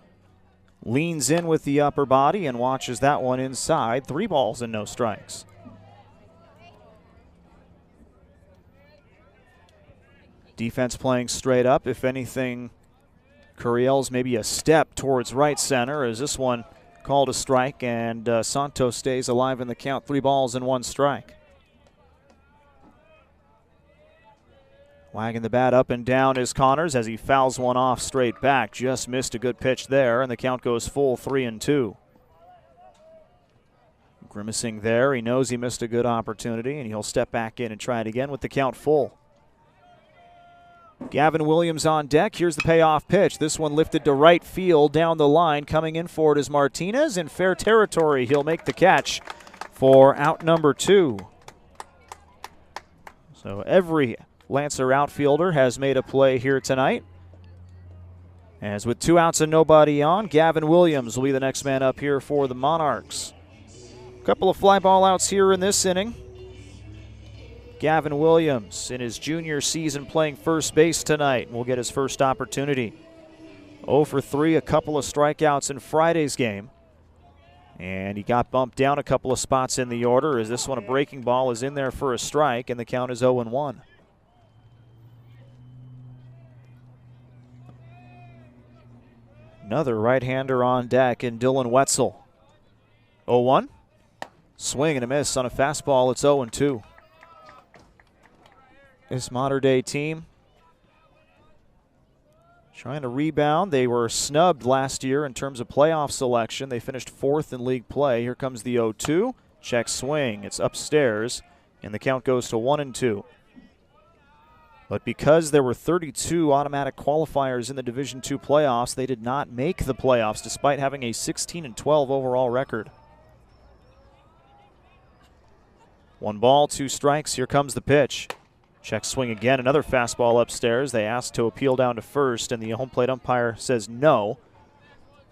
Leans in with the upper body and watches that one inside. 3 balls and no strikes. Defense playing straight up. If anything, Curiel's maybe a step towards right center, as this one called a strike, and Santos stays alive in the count. 3 balls and 1 strike. Wagging the bat up and down is Connors as he fouls one off straight back. Just missed a good pitch there, and the count goes full 3-2. Grimacing there. He knows he missed a good opportunity, and he'll step back in and try it again with the count full. Gavin Williams on deck. Here's the payoff pitch. This one lifted to right field down the line. Coming in for it is Martinez in fair territory. He'll make the catch for out number 2. So every Lancer outfielder has made a play here tonight. As with 2 outs and nobody on, Gavin Williams will be the next man up here for the Monarchs. A couple of fly ball outs here in this inning. Gavin Williams in his junior season playing first base tonight will get his first opportunity. 0 for 3, a couple of strikeouts in Friday's game. And he got bumped down a couple of spots in the order as this one, a breaking ball, is in there for a strike, and the count is 0-1. Another right-hander on deck in Dylan Wetzel. 0-1. Swing and a miss on a fastball. It's 0-2. This Mater Dei team trying to rebound. They were snubbed last year in terms of playoff selection. They finished 4th in league play. Here comes the 0-2. Check swing. It's upstairs, and the count goes to 1-2. But because there were 32 automatic qualifiers in the Division II playoffs, they did not make the playoffs despite having a 16-12 overall record. 1 ball, 2 strikes. Here comes the pitch. Check swing again. Another fastball upstairs. They asked to appeal down to first, and the home plate umpire says no.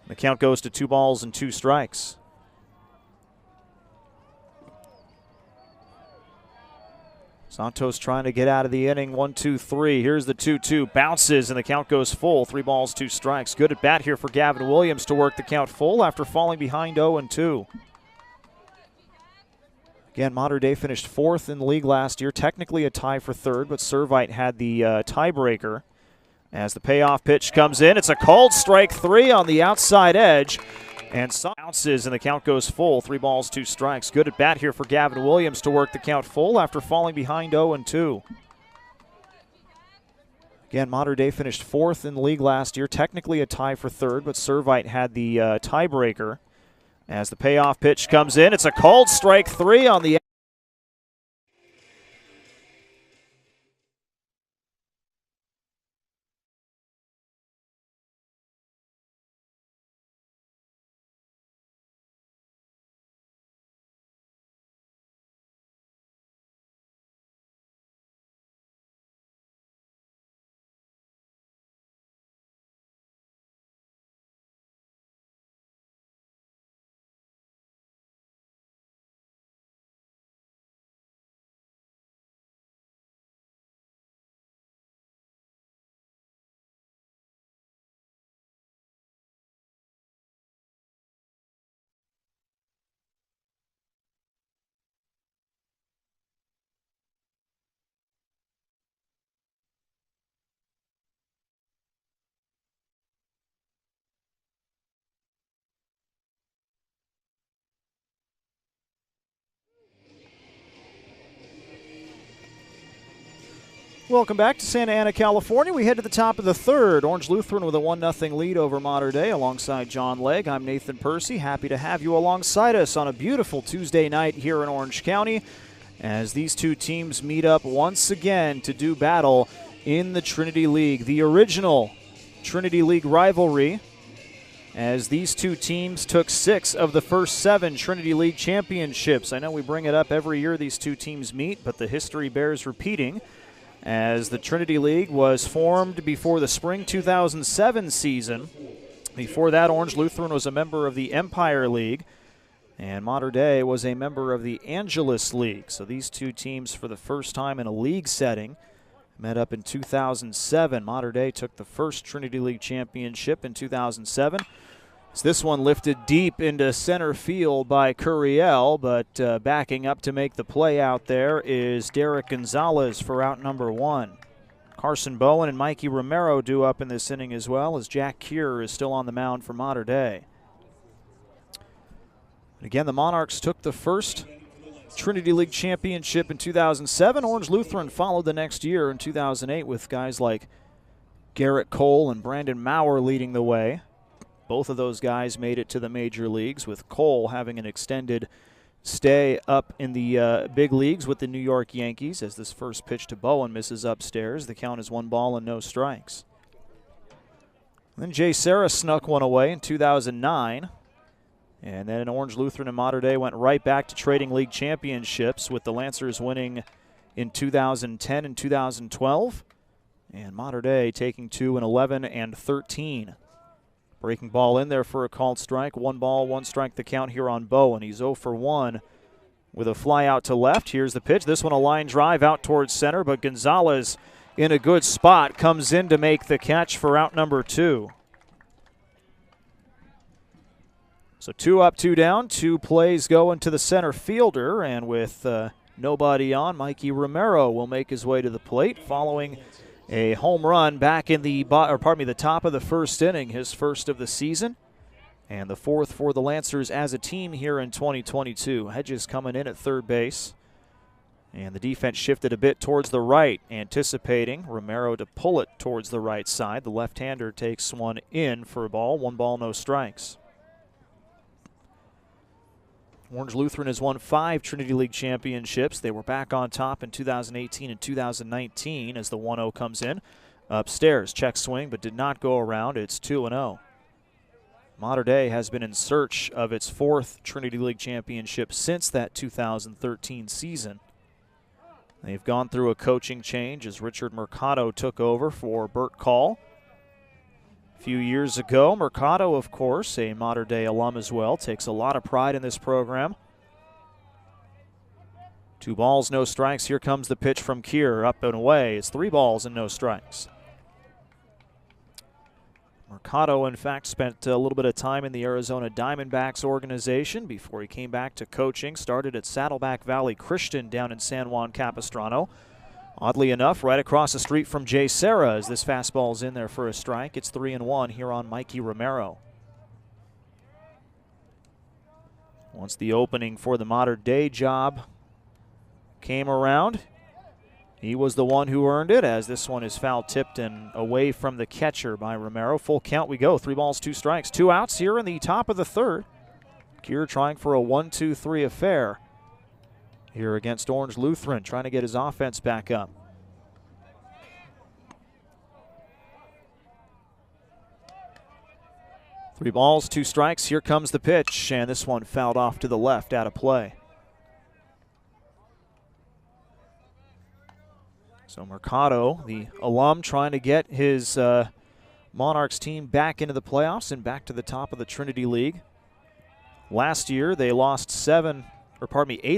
The count goes to 2 balls and 2 strikes. Santos trying to get out of the inning. 1-2-3. Here's the 2-2. Bounces, and the count goes full. 3 balls, 2 strikes. Good at bat here for Gavin Williams to work the count full after falling behind 0-2. Again, Mater Dei finished 4th in the league last year. Technically a tie for 3rd, but Servite had the tiebreaker As the payoff pitch comes in, it's a called strike 3 on the outside edge. And some bounces, and the count goes full. 3 balls, 2 strikes. Good at bat here for Gavin Williams to work the count full after falling behind 0-2. Again, Mater Dei finished 4th in the league last year, technically a tie for 3rd, but Servite had the tiebreaker. As the payoff pitch comes in, it's a called strike 3 on the Welcome back to Santa Ana, California. We head to the top of the 3rd. Orange Lutheran with a 1-0 lead over Mater Dei alongside John Legg. I'm Nathan Percy. Happy to have you alongside us on a beautiful Tuesday night here in Orange County as these two teams meet up once again to do battle in the Trinity League. The original Trinity League rivalry, as these two teams took 6 of the first 7 Trinity League championships. I know we bring it up every year these two teams meet, but the history bears repeating, as the Trinity League was formed before the spring 2007 season. Before that, Orange Lutheran was a member of the Empire League, and Mater Dei was a member of the Angelus League. So these two teams, for the first time in a league setting, met up in 2007. Mater Dei took the first Trinity League championship in 2007. This one lifted deep into center field by Curiel, but backing up to make the play out there is Derek Gonzalez for out number 1. Carson Bowen and Mikey Romero due up in this inning as well, as Jack Keir is still on the mound for Mater Dei. Again, the Monarchs took the first Trinity League championship in 2007. Orange Lutheran followed the next year in 2008 with guys like Garrett Cole and Brandon Maurer leading the way. Both of those guys made it to the major leagues, with Cole having an extended stay up in the big leagues with the New York Yankees, as this first pitch to Bowen misses upstairs. The count is 1 ball and no strikes. Then Jay Serra snuck one away in 2009. And then Orange Lutheran and Mater Dei went right back to trading league championships, with the Lancers winning in 2010 and 2012. And Mater Dei taking 2 in 11 and 13. Breaking ball in there for a called strike. 1 ball, 1 strike the count here on Bowen. He's 0 for 1 with a fly out to left. Here's the pitch. This one a line drive out towards center, but Gonzalez in a good spot comes in to make the catch for out number 2. So 2 up, 2 down. 2 plays going to the center fielder, and with nobody on, Mikey Romero will make his way to the plate following a home run back in the top of the first inning, his first of the season, and the 4th for the Lancers as a team here in 2022. Hedges coming in at third base, and the defense shifted a bit towards the right, anticipating Romero to pull it towards the right side. The left-hander takes one in for a ball. 1 ball, no strikes. Orange Lutheran has won 5 Trinity League championships. They were back on top in 2018 and 2019 as the 1-0 comes in. Upstairs, check swing, but did not go around. It's 2-0. Mater Dei has been in search of its 4th Trinity League championship since that 2013 season. They've gone through a coaching change as Richard Mercado took over for Bert Call. A few years ago, Mercado, of course, a Mater Dei alum as well, takes a lot of pride in this program. 2 balls, no strikes. Here comes the pitch from Keir, up and away. It's 3 balls and no strikes. Mercado, in fact, spent a little bit of time in the Arizona Diamondbacks organization before he came back to coaching. Started at Saddleback Valley Christian down in San Juan Capistrano. Oddly enough, right across the street from Jay Serra as this fastball's in there for a strike. It's 3-1 here on Mikey Romero. Once the opening for the Mater Dei job came around, he was the one who earned it, as this one is foul tipped and away from the catcher by Romero. Full count we go. 3 balls, 2 strikes. 2 outs here in the top of the third. Kier trying for a 1-2-3 affair here against Orange Lutheran, trying to get his offense back up. Three balls, 2 strikes. Here comes the pitch, and this one fouled off to the left, out of play. So Mercado, the alum, trying to get his Monarchs team back into the playoffs and back to the top of the Trinity League. Last year, they lost 8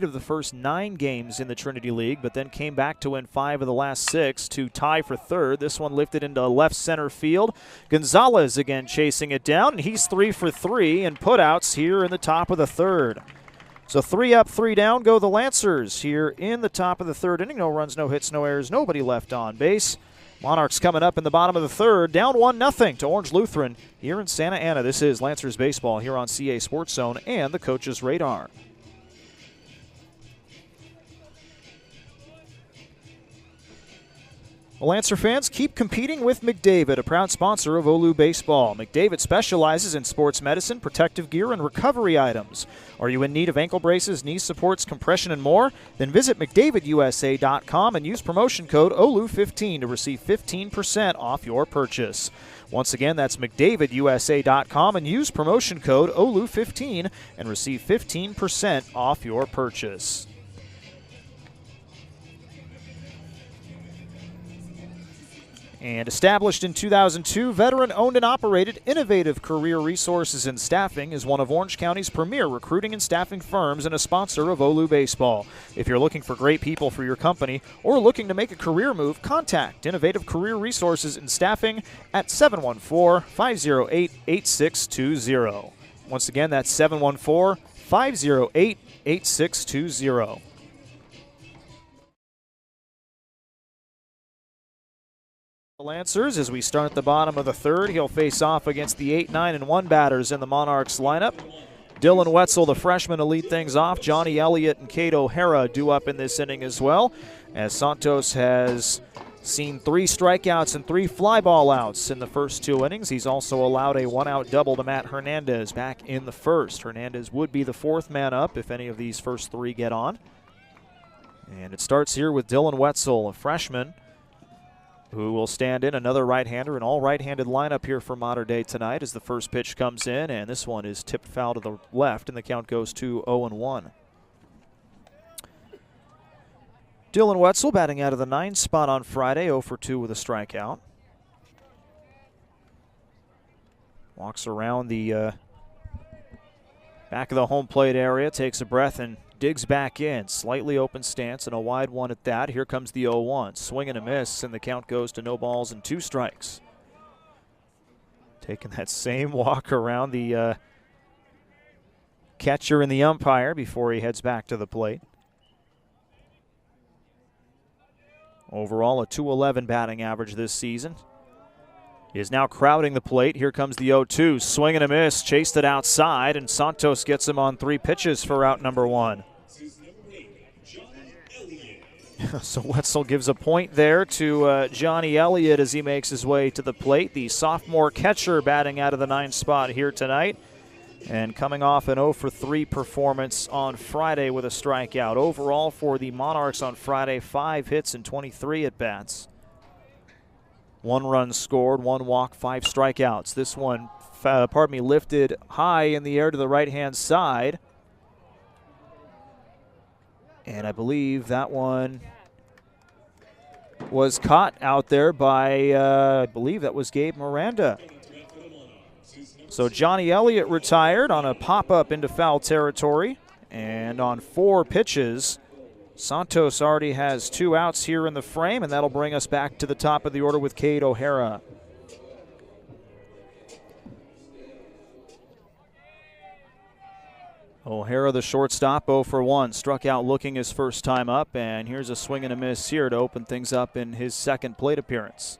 of the first 9 games in the Trinity League, but then came back to win 5 of the last 6 to tie for third. This one lifted into left center field. Gonzalez again chasing it down, and he's 3 for 3 and putouts here in the top of the third. So 3 up, 3 down go the Lancers here in the top of the third inning. No runs, no hits, no errors, nobody left on base. Monarchs coming up in the bottom of the third, down 1-0 to Orange Lutheran here in Santa Ana. This is Lancers Baseball here on CA Sports Zone and the Coach's Radar. Well, Lancer fans, keep competing with McDavid, a proud sponsor of OLU Baseball. McDavid specializes in sports medicine, protective gear, and recovery items. Are you in need of ankle braces, knee supports, compression, and more? Then visit McDavidUSA.com and use promotion code OLU15 to receive 15% off your purchase. Once again, that's McDavidUSA.com and use promotion code OLU15 and receive 15% off your purchase. And established in 2002, veteran-owned and operated Innovative Career Resources and Staffing is one of Orange County's premier recruiting and staffing firms and a sponsor of OLU Baseball. If you're looking for great people for your company or looking to make a career move, contact Innovative Career Resources and Staffing at 714-508-8620. Once again, that's 714-508-8620. Lancers, as we start the bottom of the third, he'll face off against the 8, 9, and 1 batters in the Monarchs lineup. Dylan Wetzel, the freshman, will lead things off. Johnny Elliott and Kate O'Hara due up in this inning as well, as Santos has seen 3 strikeouts and 3 fly ball outs in the first 2 innings. He's also allowed a 1-out double to Matt Hernandez back in the first. Hernandez would be the 4th man up if any of these first 3 get on. And it starts here with Dylan Wetzel, a freshman, who will stand in, another right-hander, an all-right-handed lineup here for Mater Dei tonight as the first pitch comes in, and this one is tipped foul to the left, and the count goes to 0-1. Dylan Wetzel batting out of the 9 spot on Friday, 0 for 2 with a strikeout. Walks around the back of the home plate area, takes a breath, and digs back in. Slightly open stance and a wide one at that. Here comes the 0-1. Swing and a miss, and the count goes to no balls and 2 strikes. Taking that same walk around the catcher and the umpire before he heads back to the plate. Overall, a .211 batting average this season. He is now crowding the plate. Here comes the 0-2. Swing and a miss. Chased it outside, and Santos gets him on 3 pitches for out number 1. So Wetzel gives a point there to Johnny Elliott as he makes his way to the plate. The sophomore catcher batting out of the 9 spot here tonight, and coming off an 0 for 3 performance on Friday with a strikeout. Overall for the Monarchs on Friday, 5 hits and 23 at-bats. 1 run scored, 1 walk, 5 strikeouts. This one, lifted high in the air to the right-hand side. And I believe that one was caught out there by, I believe that was Gabe Miranda. So Johnny Elliott retired on a pop-up into foul territory. And on 4 pitches, Santos already has 2 outs here in the frame, and that'll bring us back to the top of the order with Kate O'Hara. O'Hara, the shortstop, 0 for 1. Struck out looking his first time up, and here's a swing and a miss here to open things up in his second plate appearance.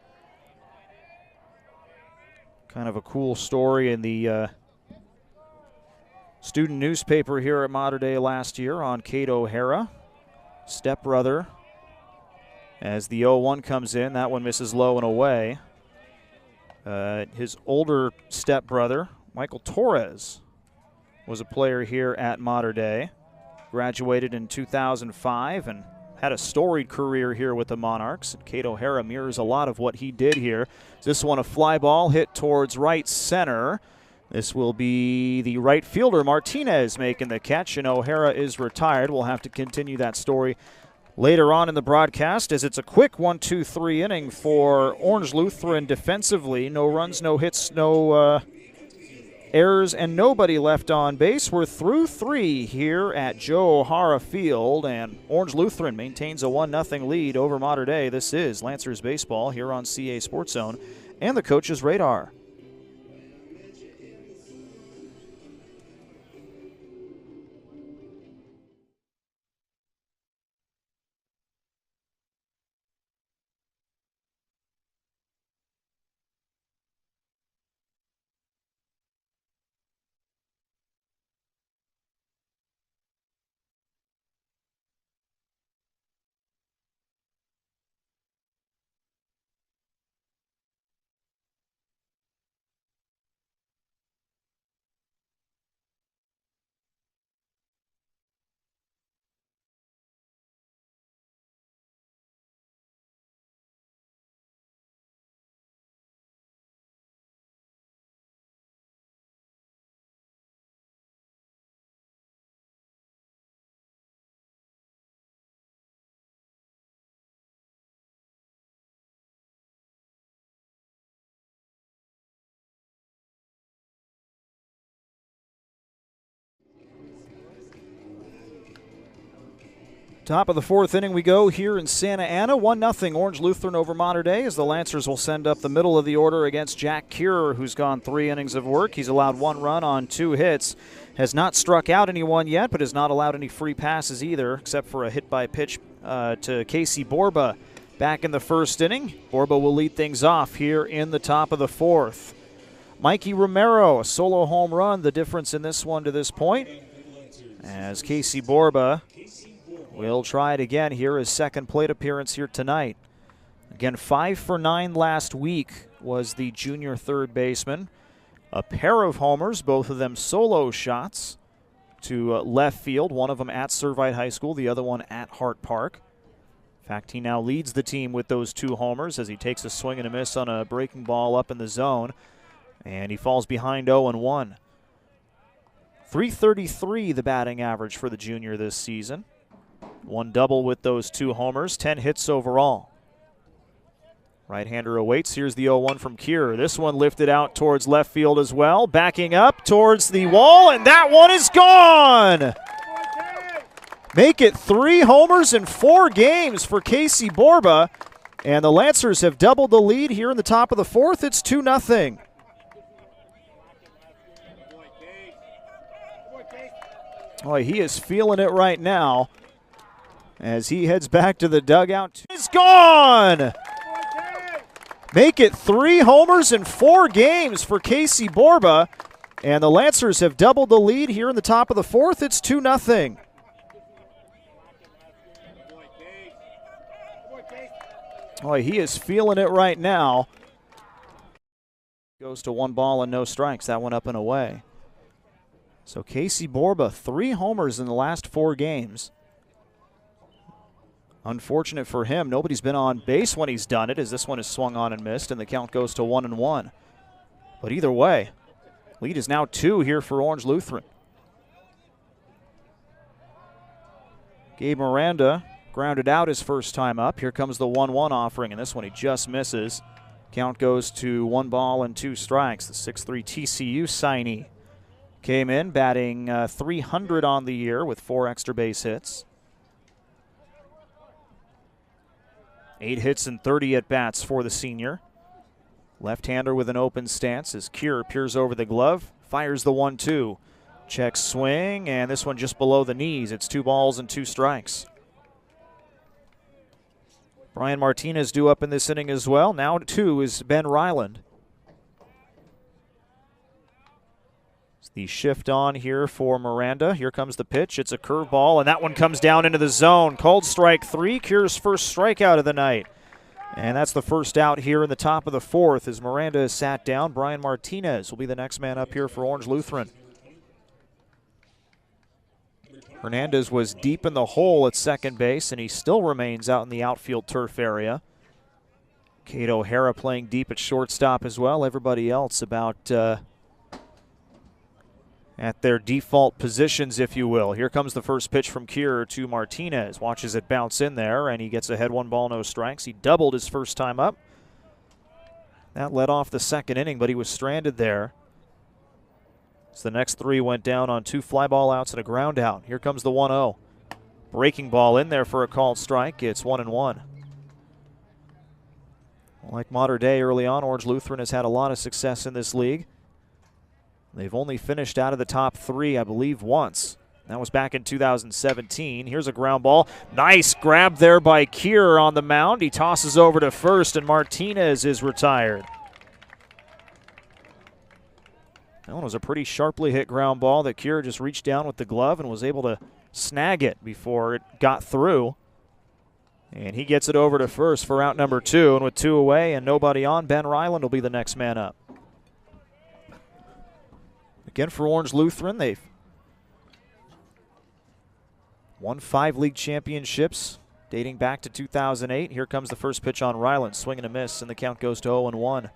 Kind of a cool story in the student newspaper here at Mater Dei last year on Kate O'Hara. Stepbrother, as the 0-1 comes in, that one misses low and away. His older stepbrother, Michael Torres, was a player here at Mater Dei. Graduated in 2005 and had a storied career here with the Monarchs. And Kate O'Hara mirrors a lot of what he did here. This one a fly ball hit towards right center. This will be the right fielder, Martinez, making the catch, and O'Hara is retired. We'll have to continue that story later on in the broadcast, as it's a quick 1-2-3 inning for Orange Lutheran defensively. No runs, no hits, no errors, and nobody left on base. We're through 3 here at Joe O'Hara Field, and Orange Lutheran maintains a 1-0 lead over Mater Dei. This is Lancers Baseball here on CA Sports Zone and the Coach's Radar. Top of the 4th inning we go here in Santa Ana. 1-0 Orange Lutheran over Mater Dei, as the Lancers will send up the middle of the order against Jack Keurer, who's gone 3 innings of work. He's allowed 1 run on 2 hits. Has not struck out anyone yet, but has not allowed any free passes either, except for a hit by pitch to Casey Borba back in the 1st inning. Borba will lead things off here in the top of the 4th. Mikey Romero, a solo home run, the difference in this one to this point, as Casey Borba will try it again here, his second plate appearance here tonight. Again, 5 for 9 last week was the junior third baseman. A pair of homers, both of them solo shots to left field, one of them at Servite High School, the other one at Hart Park. In fact, he now leads the team with those 2 homers as he takes a swing and a miss on a breaking ball up in the zone, and he falls behind 0-1. 333 the batting average for the junior this season. 1 double with those 2 homers, 10 hits overall. Right-hander awaits. Here's the 0-1 from Keurer. This one lifted out towards left field as well. Backing up towards the wall, and that one is gone! Make it 3 homers in 4 games for Casey Borba, and the Lancers have doubled the lead here in the top of the 4th. It's 2-0. Boy, he is feeling it right now as he heads back to the dugout. He's gone! Make it 3 homers in 4 games for Casey Borba, and the Lancers have doubled the lead here in the top of the 4th. It's 2-0. Boy, he is feeling it right now. Goes to 1 ball and no strikes. That one up and away. So Casey Borba, 3 homers in the last 4 games. Unfortunate for him, nobody's been on base when he's done it, as this one is swung on and missed, and the count goes to 1-1. But either way, lead is now 2 here for Orange Lutheran. Gabe Miranda grounded out his first time up. Here comes the 1-1 offering, and this one he just misses. Count goes to 1 ball and 2 strikes. The 6'3" TCU signee came in batting .300 on the year with 4 extra base hits. 8 hits and 30 at-bats for the senior. Left-hander with an open stance as Keurer peers over the glove, fires the 1-2. Check swing, and this one just below the knees. It's 2 balls and 2 strikes. Brian Martinez due up in this inning as well. Now 2 is Ben Ryland. The shift on here for Miranda. Here comes the pitch. It's a curveball, and that one comes down into the zone. Called strike 3, Cure's first strikeout of the night. And that's the first out here in the top of the 4th as Miranda is sat down. Brian Martinez will be the next man up here for Orange Lutheran. Hernandez was deep in the hole at second base, and he still remains out in the outfield turf area. Kate O'Hara playing deep at shortstop as well. Everybody else about at their default positions, if you will. Here comes the first pitch from Kier to Martinez. Watches it bounce in there, and he gets ahead 1 ball, no strikes. He doubled his first time up. That led off the second inning, but he was stranded there. So the next 3 went down on 2 fly ball outs and a ground out. Here comes the 1-0. Breaking ball in there for a called strike. It's 1-1. Like Mater Dei early on, Orange Lutheran has had a lot of success in this league. They've only finished out of the top 3, I believe, once. That was back in 2017. Here's a ground ball. Nice grab there by Kier on the mound. He tosses over to first, and Martinez is retired. That one was a pretty sharply hit ground ball that Kier just reached down with the glove and was able to snag it before it got through. And he gets it over to first for out number 2. And with 2 away and nobody on, Ben Ryland will be the next man up. Again, for Orange Lutheran, they've won 5 league championships dating back to 2008. Here comes the first pitch on Ryland. Swing and a miss, and the count goes to 0-1.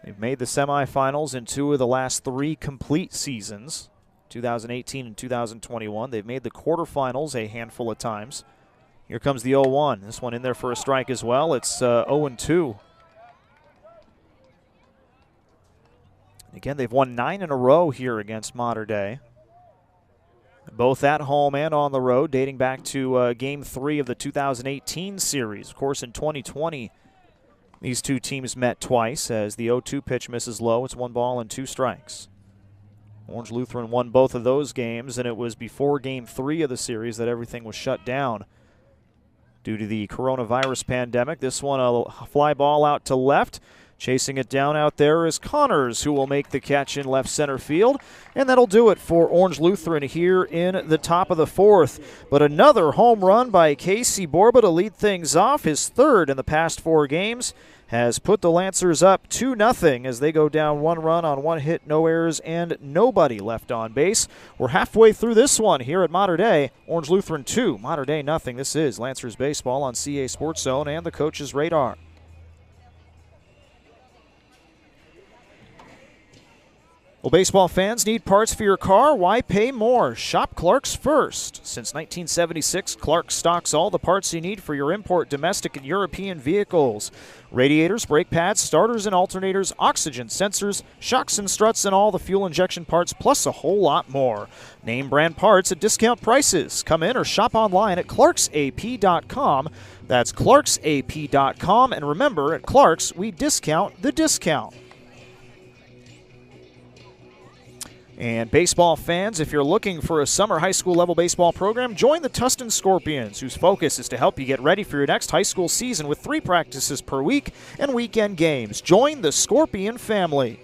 They've made the semifinals in 2 of the last 3 complete seasons, 2018 and 2021. They've made the quarterfinals a handful of times. Here comes the 0-1. This one in there for a strike as well. It's 0-2. Again, they've won 9 in a row here against Mater Dei. Both at home and on the road, dating back to Game 3 of the 2018 series. Of course, in 2020, these 2 teams met twice as the 0-2 pitch misses low. It's 1 ball and 2 strikes. Orange Lutheran won both of those games, and it was before Game 3 of the series that everything was shut down due to the coronavirus pandemic. This one, a fly ball out to left. Chasing it down out there is Connors, who will make the catch in left center field. And that'll do it for Orange Lutheran here in the top of the 4th. But another home run by Casey Borba to lead things off. His 3rd in the past 4 games has put the Lancers up 2-0 as they go down 1 run on 1 hit, no errors, and nobody left on base. We're halfway through this one here at Mater Dei. Orange Lutheran 2, Mater Dei nothing. This is Lancers Baseball on CA Sports Zone and the Coach's Radar. Well, baseball fans need parts for your car. Why pay more? Shop Clark's first. Since 1976, Clark stocks all the parts you need for your import, domestic, and European vehicles. Radiators, brake pads, starters and alternators, oxygen sensors, shocks and struts, and all the fuel injection parts, plus a whole lot more. Name brand parts at discount prices. Come in or shop online at clarksap.com. That's clarksap.com. And remember, at Clark's, we discount the discount. And baseball fans, if you're looking for a summer high school level baseball program, join the Tustin Scorpions, whose focus is to help you get ready for your next high school season with 3 practices per week and weekend games. Join the Scorpion family.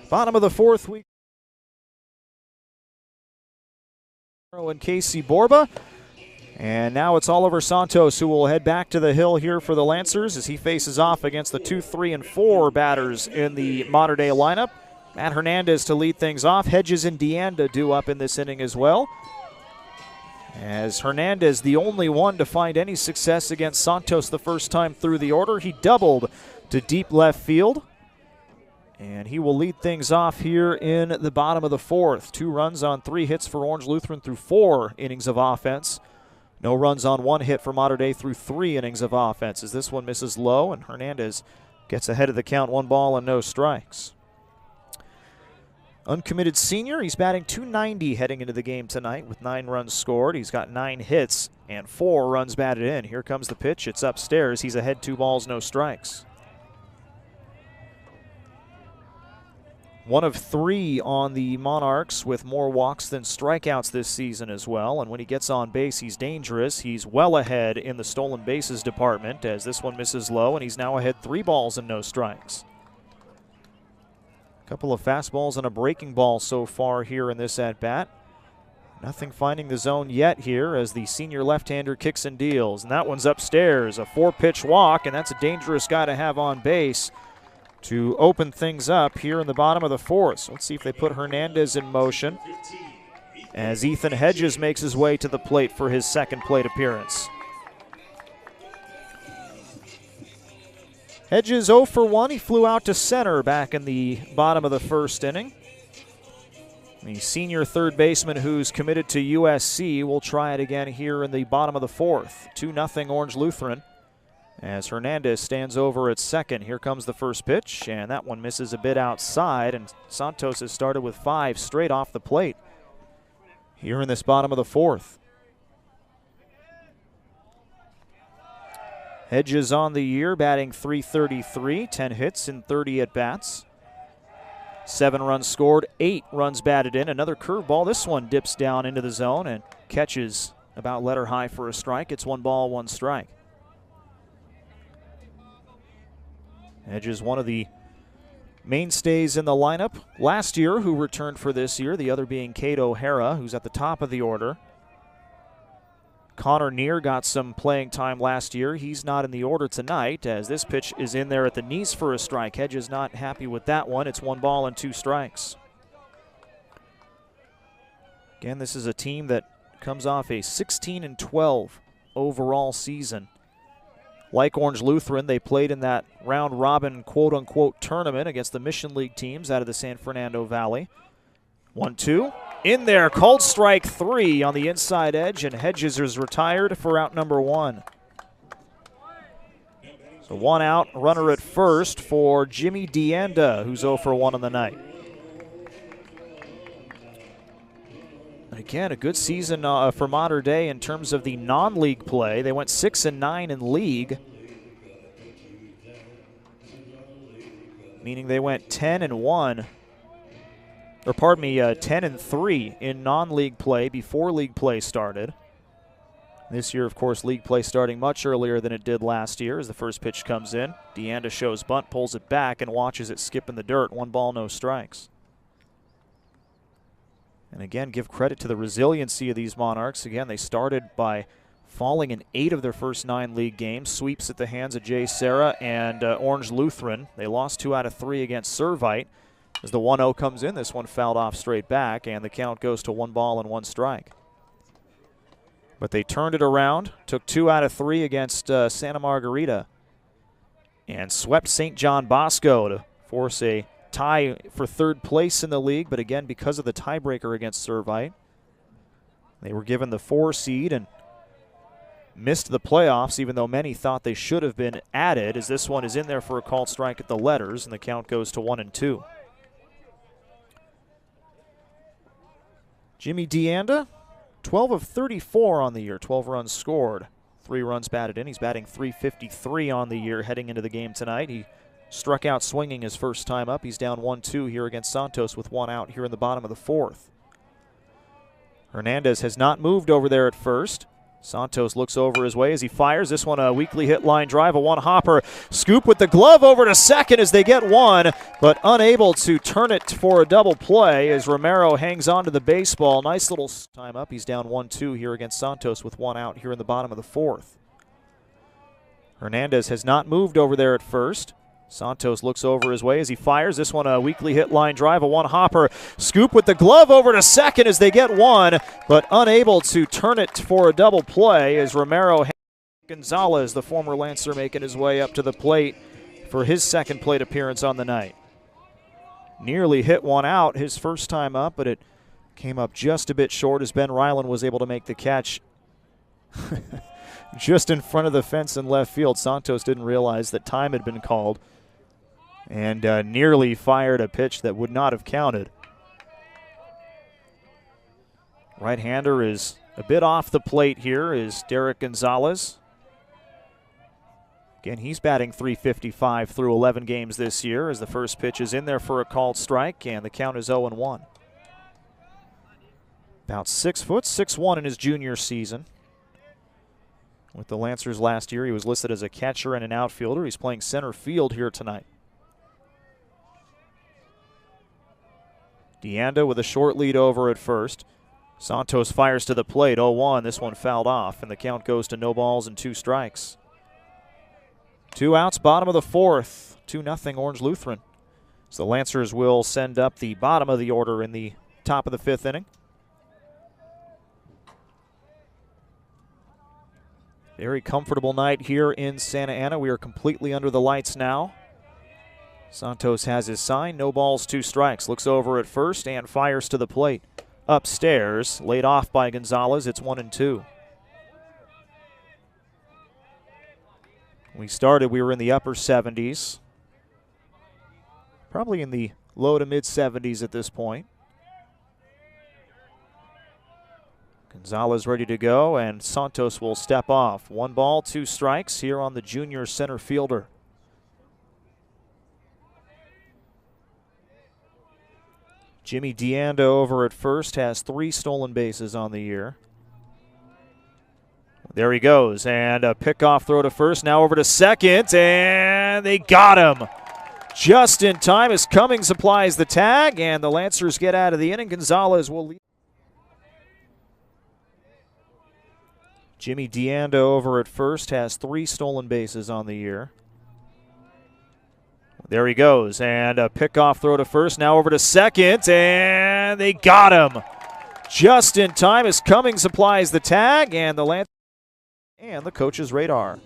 Bottom of the 4th week. And Casey Borba. And now it's Oliver Santos who will head back to the hill here for the Lancers as he faces off against the 2, 3, and 4 batters in the Mater Dei lineup. Matt Hernandez to lead things off. Hedges and Deanda due up in this inning as well. As Hernandez, the only one to find any success against Santos the first time through the order. He doubled to deep left field. And he will lead things off here in the bottom of the 4th. 2 runs on 3 hits for Orange Lutheran through 4 innings of offense. No runs on 1 hit for Mater Dei through 3 innings of offense as this one misses low, and Hernandez gets ahead of the count, 1 ball and no strikes. Uncommitted senior, he's batting .290 heading into the game tonight with 9 runs scored. He's got 9 hits and 4 runs batted in. Here comes the pitch. It's upstairs. He's ahead 2 balls, no strikes. 1 of 3 on the Monarchs with more walks than strikeouts this season as well. And when he gets on base, he's dangerous. He's well ahead in the stolen bases department as this one misses low, and he's now ahead 3 balls and no strikes. Couple of fastballs and a breaking ball so far here in this at-bat. Nothing finding the zone yet here as the senior left-hander kicks and deals. And that one's upstairs, a 4-pitch walk, and that's a dangerous guy to have on base to open things up here in the bottom of the 4th. So let's see if they put Hernandez in motion as Ethan Hedges makes his way to the plate for his second plate appearance. Hedges 0 for 1. He flew out to center back in the bottom of the 1st inning. The senior third baseman who's committed to USC will try it again here in the bottom of the 4th. 2-0 Orange Lutheran as Hernandez stands over at second. Here comes the first pitch, and that one misses a bit outside, and Santos has started with 5 straight off the plate here in this bottom of the 4th. Hedges on the year, batting .333, 10 hits in 30 at-bats. 7 runs scored, 8 runs batted in. Another curveball. This one dips down into the zone and catches about letter high for a strike. It's 1 ball, 1 strike. Hedges, one of the mainstays in the lineup last year who returned for this year, the other being Cade O'Hara, who's at the top of the order. Connor Neer got some playing time last year. He's not in the order tonight as this pitch is in there at the knees for a strike. Hedges not happy with that one. It's 1 ball and 2 strikes. Again, this is a team that comes off a 16-12 overall season. Like Orange Lutheran, they played in that round-robin quote-unquote tournament against the Mission League teams out of the San Fernando Valley. 1-2. In there, called strike 3 on the inside edge, and Hedges is retired for out number 1. So 1 out, runner at first for Jimmy Deanda, who's 0 for 1 on the night. And again, a good season for Mater Dei in terms of the non-league play. They went 6-9 in league, meaning they went 10-1. Or pardon me, 10-3 in non-league play before league play started. This year, of course, league play starting much earlier than it did last year as the first pitch comes in. Deanda shows bunt, pulls it back, and watches it skip in the dirt. 1 ball, no strikes. And again, give credit to the resiliency of these Monarchs. Again, they started by falling in 8 of their first 9 league games. Sweeps at the hands of Jay Serra and Orange Lutheran. They lost 2 out of 3 against Servite. As the 1-0 comes in, this one fouled off straight back, and the count goes to 1 ball and 1 strike. But they turned it around, took 2 out of 3 against Santa Margarita, and swept St. John Bosco to force a tie for 3rd place in the league. But again, because of the tiebreaker against Servite, they were given the 4 seed and missed the playoffs, even though many thought they should have been added, as this one is in there for a called strike at the letters, and the count goes to 1-2. Jimmy Deanda, 12 of 34 on the year, 12 runs scored, 3 runs batted in. He's batting .353 on the year heading into the game tonight. He struck out swinging his first time up. He's down 1-2 here against Santos with 1 out here in the bottom of the 4th. Hernandez has not moved over there at first. Santos looks over his way as he fires. This one a weakly hit line drive, a 1-hopper. Scoop with the glove over to second as they get 1, but unable to turn it for a double play as Romero hangs on to the baseball. Nice little time up. He's down 1-2 here against Santos with 1 out here in the bottom of the 4th. Hernandez has not moved over there at first. Santos looks over his way as he fires. This one a weakly hit line drive, a 1-hopper. Scoop with the glove over to second as they get 1, but unable to turn it for a double play as Romero Gonzalez, the former Lancer, making his way up to the plate for his second plate appearance on the night. Nearly hit 1 out his first time up, but it came up just a bit short as Ben Ryland was able to make the catch just in front of the fence in left field. Santos didn't realize that time had been called and nearly fired a pitch that would not have counted. Right-hander is a bit off the plate here is Derek Gonzalez. Again, he's batting .355 through 11 games this year as the first pitch is in there for a called strike, and the count is 0-1. About 6 foot, 6'1" in his junior season. With the Lancers last year, he was listed as a catcher and an outfielder. He's playing center field here tonight. Deanda with a short lead over at first. Santos fires to the plate, 0-1. This one fouled off, and the count goes to no balls and 2 strikes. 2 outs, bottom of the 4th. 2-0 Orange Lutheran. So the Lancers will send up the bottom of the order in the top of the 5th inning. Very comfortable night here in Santa Ana. We are completely under the lights now. Santos has his sign, no balls, 2 strikes. Looks over at first and fires to the plate. Upstairs, laid off by Gonzalez. It's 1-2. We were in the upper 70s. Probably in the low to mid 70s at this point. Gonzalez ready to go, and Santos will step off. 1 ball, 2 strikes here on the junior center fielder. Jimmy Deanda over at first has 3 stolen bases on the year. There he goes, and a pickoff throw to first, now over to second, and they got him. Just in time as Cummings applies the tag, and the Lancers get out of the inning. Gonzalez will lead. Jimmy Deanda over at first has 3 stolen bases on the year. There he goes, and a pickoff throw to first, now over to second, and they got him. Just in time as Cummings applies the tag, and the Lancers and the coach's radar.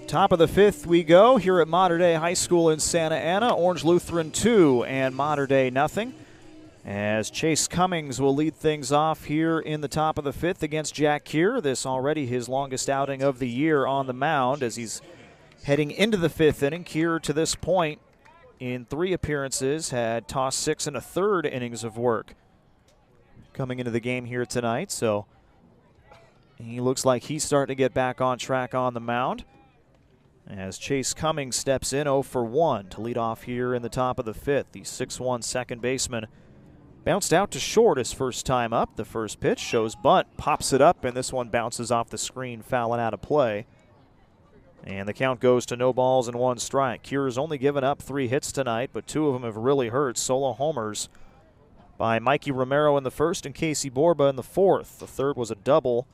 Top of the 5th we go here at Mater Dei High School in Santa Ana. Orange Lutheran 2 and Mater Dei nothing. As Chase Cummings will lead things off here in the top of the 5th against Jack Keir. This already his longest outing of the year on the mound as he's heading into the 5th inning. Keir to this point in 3 appearances had tossed 6 1/3 innings of work coming into the game here tonight. So he looks like he's starting to get back on track on the mound. As Chase Cummings steps in 0 for 1 to lead off here in the top of the 5th. The 6'1" second baseman bounced out to short his first time up. The first pitch shows bunt, pops it up, and this one bounces off the screen, fouling out of play. And the count goes to no balls and 1 strike. Keir's only given up 3 hits tonight, but 2 of them have really hurt. Solo homers by Mikey Romero in the first and Casey Borba in the 4th. The third was a double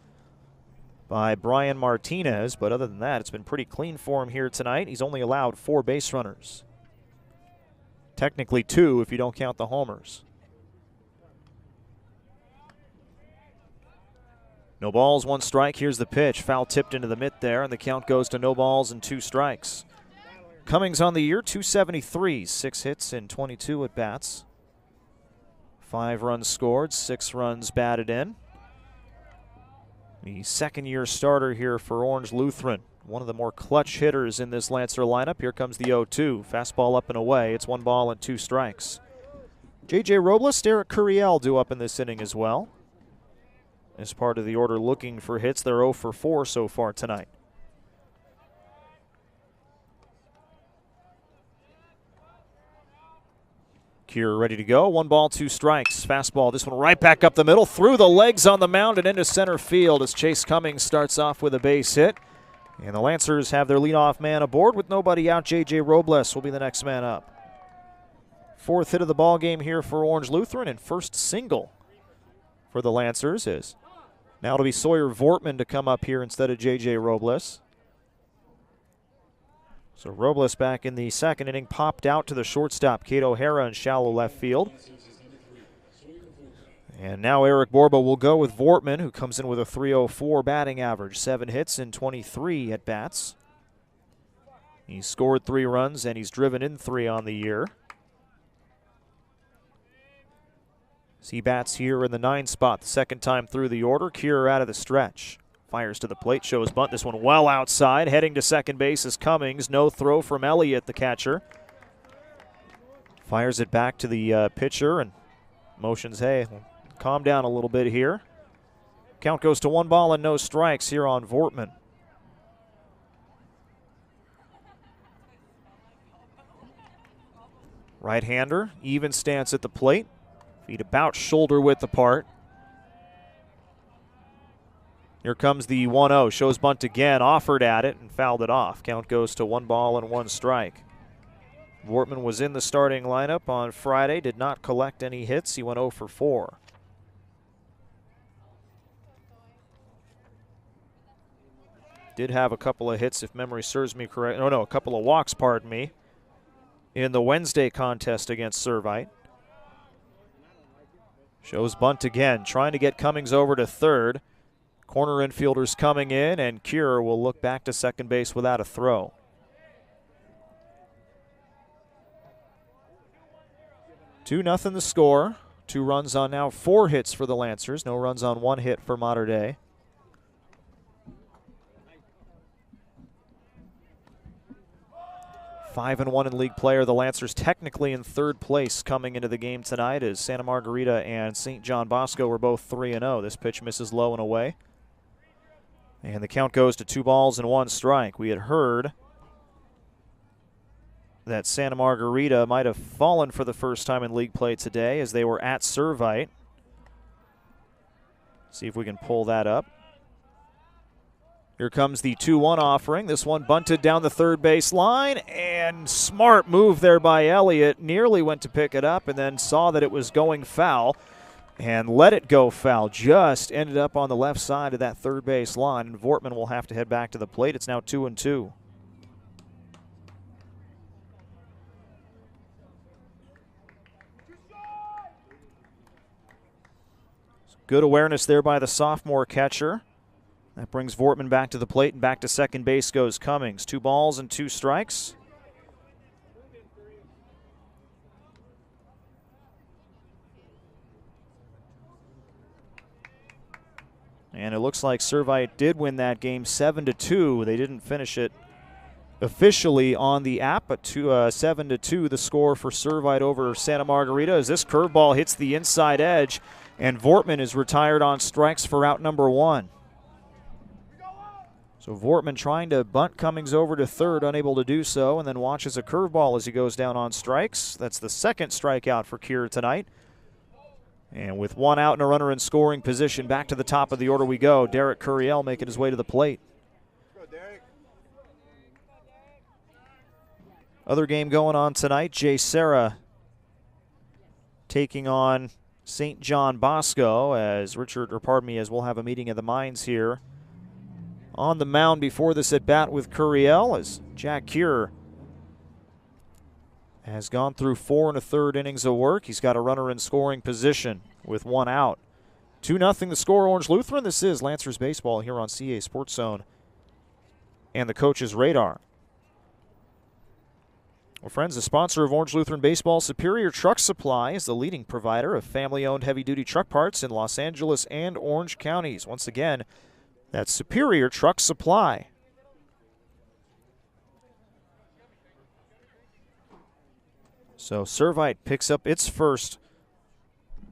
by Brian Martinez, but other than that, it's been pretty clean for him here tonight. He's only allowed 4 base runners. Technically 2 if you don't count the homers. No balls, 1 strike. Here's the pitch. Foul tipped into the mitt there, and the count goes to no balls and 2 strikes. Cummings on the year, 273, 6 hits in 22 at-bats. 5 runs scored, 6 runs batted in. The second-year starter here for Orange Lutheran. One of the more clutch hitters in this Lancer lineup. Here comes the 0-2. Fastball up and away. It's 1 ball and 2 strikes. J.J. Robles, Derek Curiel due up in this inning as well. As part of the order looking for hits, they're 0 for 4 so far tonight. Cure ready to go. 1 ball, 2 strikes. Fastball, this one right back up the middle, through the legs on the mound and into center field as Chase Cummings starts off with a base hit. And the Lancers have their leadoff man aboard with nobody out. J.J. Robles will be the next man up. 4th hit of the ball game here for Orange Lutheran, and first single for the Lancers is now it'll be Sawyer Vortman to come up here instead of J.J. Robles. So Robles back in the second inning, popped out to the shortstop, Kate O'Hara, in shallow left field. And now Eric Borba will go with Vortman, who comes in with a .304 batting average, 7 hits in 23 at-bats. He's scored 3 runs, and he's driven in 3 on the year. As he bats here in the 9 spot, the second time through the order. Cure out of the stretch. Fires to the plate, shows bunt. This one well outside. Heading to second base is Cummings. No throw from Elliott, the catcher. Fires it back to the pitcher and motions, hey, calm down a little bit here. Count goes to 1 ball and no strikes here on Vortman. Right-hander, even stance at the plate. Feet about shoulder width apart. Here comes the 1-0. Shows bunt again, offered at it, and fouled it off. Count goes to 1 ball and 1 strike. Vortman was in the starting lineup on Friday, did not collect any hits. He went 0 for 4. Did have a couple of hits, if memory serves me correct. A couple of walks, pardon me, in the Wednesday contest against Servite. Shows bunt again, trying to get Cummings over to third. Corner infielders coming in, and Cure will look back to second base without a throw. Two nothing the score. 2 runs on now 4 hits for the Lancers. No runs on 1 hit for Mater Dei. Five and 1 in league play. The Lancers technically in 3rd place coming into the game tonight, as Santa Margarita and St. John Bosco were both 3-0. This pitch misses low and away. And the count goes to 2 balls and 1 strike. We had heard that Santa Margarita might have fallen for the first time in league play today as they were at Servite. See if we can pull that up. Here comes the 2-1 offering. This one bunted down the third base line, and smart move there by Elliott. Nearly went to pick it up and then saw that it was going foul and let it go foul. Just ended up on the left side of that third base line, and Vortman will have to head back to the plate. It's now 2-2. Good awareness there by the sophomore catcher. That brings Vortman back to the plate, and back to second base goes Cummings. 2 balls and 2 strikes. And it looks like Servite did win that game 7-2. They didn't finish it officially on the app, but 7-2 the score for Servite over Santa Margarita as this curveball hits the inside edge, and Vortman is retired on strikes for out number 1. So Vortman trying to bunt Cummings over to third, unable to do so, and then watches a curveball as he goes down on strikes. That's the 2nd strikeout for Cure tonight. And with 1 out and a runner in scoring position, back to the top of the order we go. Derek Curiel making his way to the plate. Other game going on tonight, Jay Serra taking on St. John Bosco as we'll have a meeting of the minds here on the mound before this at bat with Curiel, as Jack Cure has gone through 4 1/3 innings of work. He's got a runner in scoring position with 1 out. 2-0 the score, Orange Lutheran. This is Lancers Baseball here on CA Sports Zone and the Coach's Radar. Well, friends, the sponsor of Orange Lutheran Baseball, Superior Truck Supply, is the leading provider of family-owned heavy-duty truck parts in Los Angeles and Orange counties. Once again, that's Superior Truck Supply. So Servite picks up its first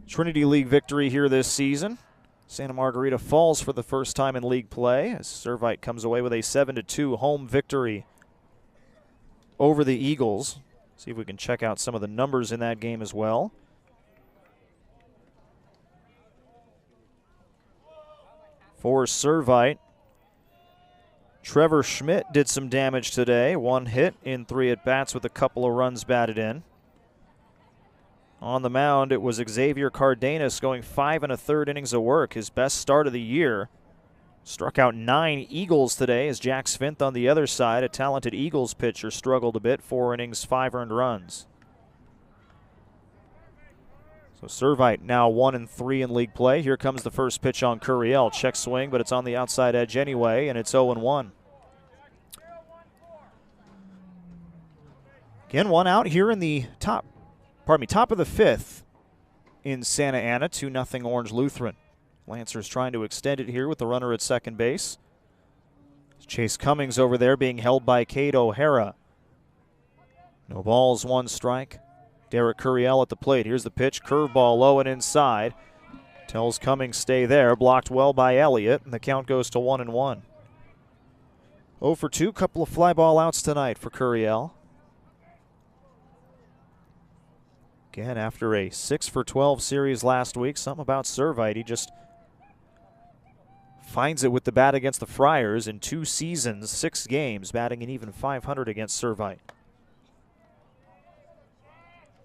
Trinity League victory here this season. Santa Margarita falls for the first time in league play as Servite comes away with a 7-2 home victory over the Eagles. See if we can check out some of the numbers in that game as well. For Servite, Trevor Schmidt did some damage today. 1 hit in 3 at-bats with a couple of runs batted in. On the mound, it was Xavier Cardenas going 5 1/3 innings of work, his best start of the year. Struck out 9 Eagles today as Jack Svinth on the other side, a talented Eagles pitcher, struggled a bit. 4 innings, 5 earned runs. So Servite now 1-3 in league play. Here comes the first pitch on Curiel. Check swing, but it's on the outside edge anyway, and it's 0-1. Again, 1 out here in the top of the 5th in Santa Ana, 2-0 Orange Lutheran. Lancers trying to extend it here with the runner at second base. Chase Cummings over there being held by Cade O'Hara. No balls, 1 strike. Derek Curiel at the plate. Here's the pitch, curveball low and inside. Tells Cummings stay there, blocked well by Elliott, and the count goes to 1-1. 0 for 2, couple of fly ball outs tonight for Curiel. Again, after a 6 for 12 series last week, something about Servite, he just finds it with the bat against the Friars in 2 seasons, 6 games, batting an even .500 against Servite.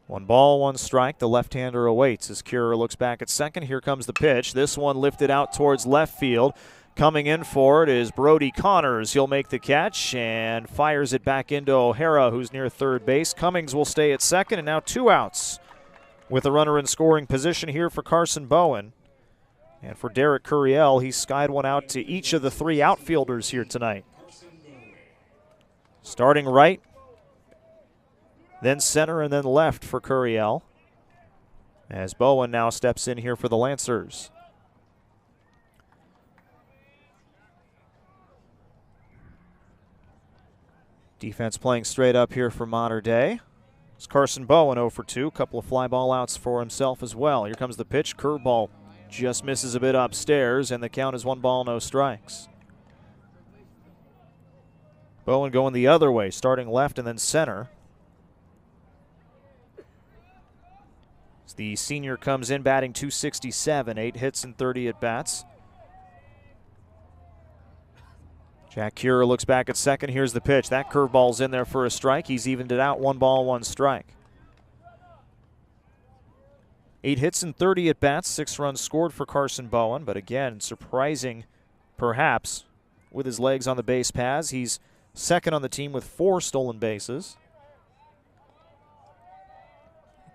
1 ball, 1 strike. The left-hander awaits as Curer looks back at second. Here comes the pitch. This one lifted out towards left field. Coming in for it is Brody Connors. He'll make the catch and fires it back into O'Hara, who's near third base. Cummings will stay at second, and now 2 outs with a runner in scoring position here for Carson Bowen. And for Derek Curiel, he skied one out to each of the 3 outfielders here tonight. Starting right, then center, and then left for Curiel, as Bowen now steps in here for the Lancers. Defense playing straight up here for Mater Dei. It's Carson Bowen 0 for 2, couple of fly ball outs for himself as well. Here comes the pitch, curveball just misses a bit upstairs, and the count is 1 ball, no strikes. Bowen going the other way, starting left and then center. The senior comes in batting .267, 8 hits and 30 at-bats. Jack Curer looks back at second. Here's the pitch. That curveball's in there for a strike. He's evened it out, 1 ball, 1 strike. 8 hits and 30 at-bats, 6 runs scored for Carson Bowen, but again, surprising perhaps with his legs on the base paths. He's second on the team with 4 stolen bases.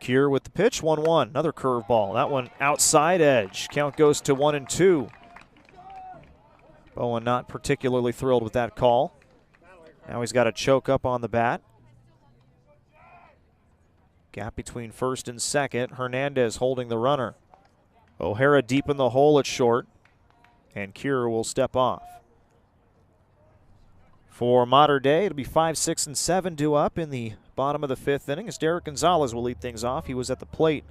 Kier with the pitch, 1-1. Another curveball. That one outside edge. Count goes to 1-2. Bowen not particularly thrilled with that call. Now he's got a choke up on the bat. Gap between first and second. Hernandez holding the runner. O'Hara deep in the hole at short. And Kier will step off. For Mater Dei, it'll be 5, 6, and 7 due up in the bottom of the 5th inning as Derek Gonzalez will lead things off. He was at the plate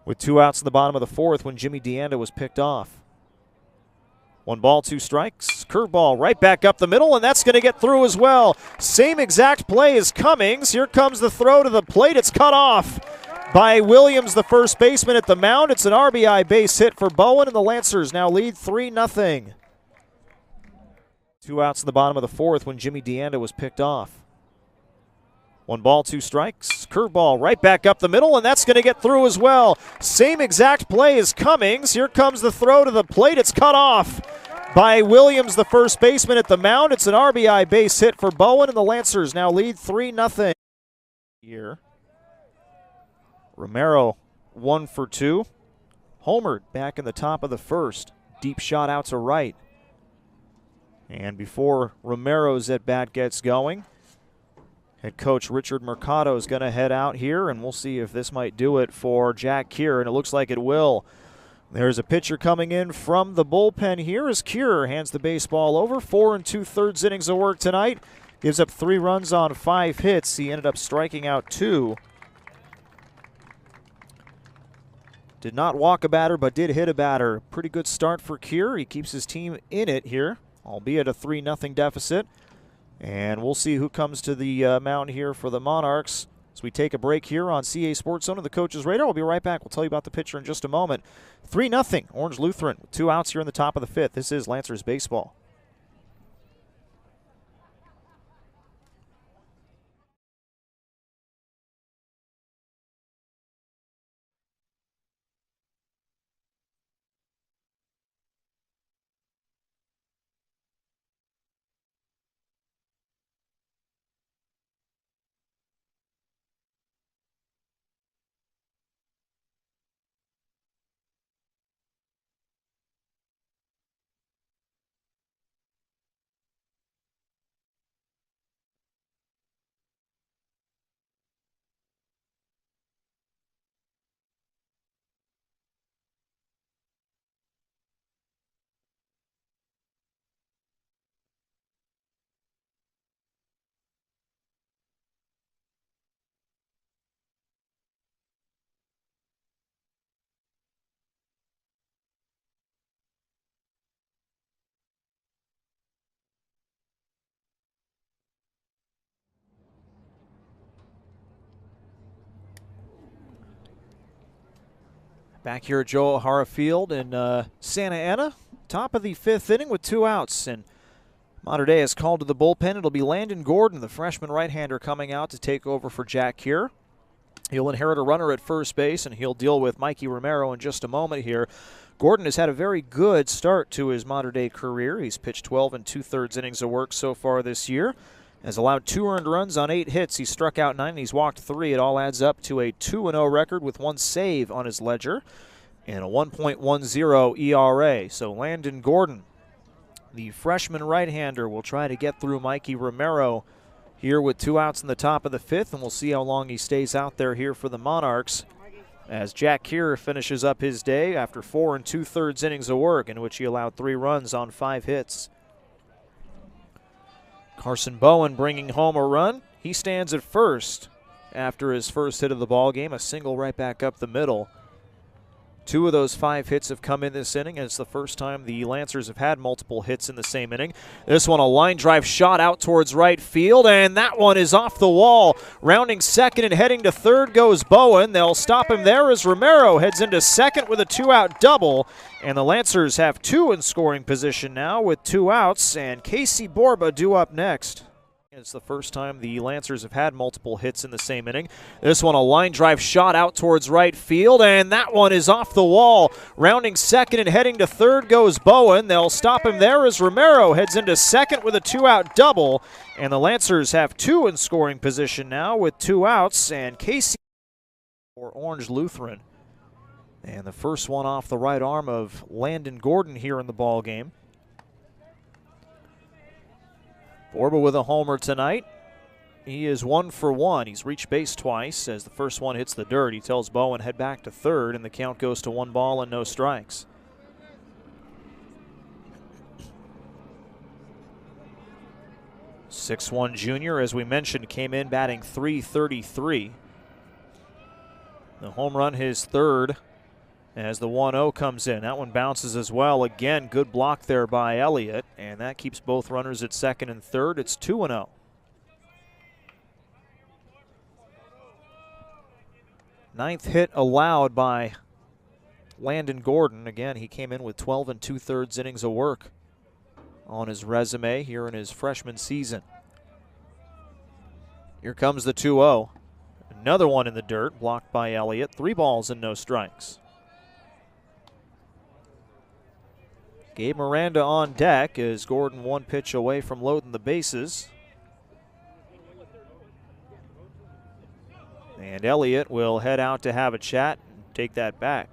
with 2 outs in the bottom of the 4th when Jimmy DeAnda was picked off. 1 ball, 2 strikes. Curveball right back up the middle, and that's going to get through as well. Same exact play as Cummings. Here comes the throw to the plate. It's cut off by Williams, the first baseman at the mound. It's an RBI base hit for Bowen, and the Lancers now lead 3-0. 2 outs in the bottom of the 4th when Jimmy DeAnda was picked off. 1 ball, 2 strikes. Curveball right back up the middle, and that's going to get through as well. Same exact play as Cummings. Here comes the throw to the plate. It's cut off by Williams, the first baseman at the mound. It's an RBI base hit for Bowen, and the Lancers now lead 3-0. Here, Romero 1 for 2. Homered back in the top of the 1st. Deep shot out to right. And before Romero's at-bat gets going, head coach Richard Mercado is going to head out here, and we'll see if this might do it for Jack Kier, and it looks like it will. There's a pitcher coming in from the bullpen here as Kier hands the baseball over. 4 2/3 innings of work tonight. Gives up 3 runs on 5 hits. He ended up striking out 2. Did not walk a batter, but did hit a batter. Pretty good start for Kier. He keeps his team in it here, albeit a 3-0 deficit. And we'll see who comes to the mound here for the Monarchs as we take a break here on CA Sports Zone and the Coach's Radar. We'll be right back. We'll tell you about the pitcher in just a moment. 3-0 Orange Lutheran with 2 outs here in the top of the 5th. This is Lancers Baseball. Back here at Joe O'Hara Field in Santa Ana, top of the 5th inning with 2 outs. And Mater Dei is called to the bullpen. It'll be Landon Gordon, the freshman right-hander, coming out to take over for Jack Kier. He'll inherit a runner at first base, and he'll deal with Mikey Romero in just a moment here. Gordon has had a very good start to his Mater Dei career. He's pitched 12 2/3 innings of work so far this year. Has allowed 2 earned runs on 8 hits. He struck out 9 and he's walked 3. It all adds up to a 2-0 record with 1 save on his ledger and a 1.10 ERA. So Landon Gordon, the freshman right-hander, will try to get through Mikey Romero here with 2 outs in the top of the 5th, and we'll see how long he stays out there here for the Monarchs as Jack Kier finishes up his day after 4 2/3 innings of work, in which he allowed 3 runs on 5 hits. Carson Bowen bringing home a run. He stands at first after his first hit of the ball game, a single right back up the middle. 2 of those 5 hits have come in this inning, and it's the first time the Lancers have had multiple hits in the same inning. This one, a line drive shot out towards right field, and that one is off the wall. Rounding second and heading to third goes Bowen. They'll stop him there as Romero heads into second with a 2-out double, and the Lancers have 2 in scoring position now with 2 outs, and Casey Borba due up next. It's the first time the Lancers have had multiple hits in the same inning. This one, a line drive shot out towards right field, and that one is off the wall. Rounding second and heading to third goes Bowen. They'll stop him there as Romero heads into second with a 2-out double, and the Lancers have 2 in scoring position now with 2 outs, and Casey for Orange Lutheran. And the first one off the right arm of Landon Gordon here in the ball game. Borba with a homer tonight. He is 1 for 1. He's reached base twice. As the first one hits the dirt, he tells Bowen head back to third, and the count goes to 1 ball and no strikes. .61 junior, as we mentioned, came in batting .333. The home run, his 3rd, as the 1-0 comes in. That one bounces as well. Again, good block there by Elliott, and that keeps both runners at second and third. It's 2-0. Ninth hit allowed by Landon Gordon. Again, he came in with 12 2/3 innings of work on his resume here in his freshman season. Here comes the 2-0. Another one in the dirt, blocked by Elliott. 3 balls and no strikes. Gabe Miranda on deck as Gordon 1 pitch away from loading the bases. And Elliott will head out to have a chat and take that back.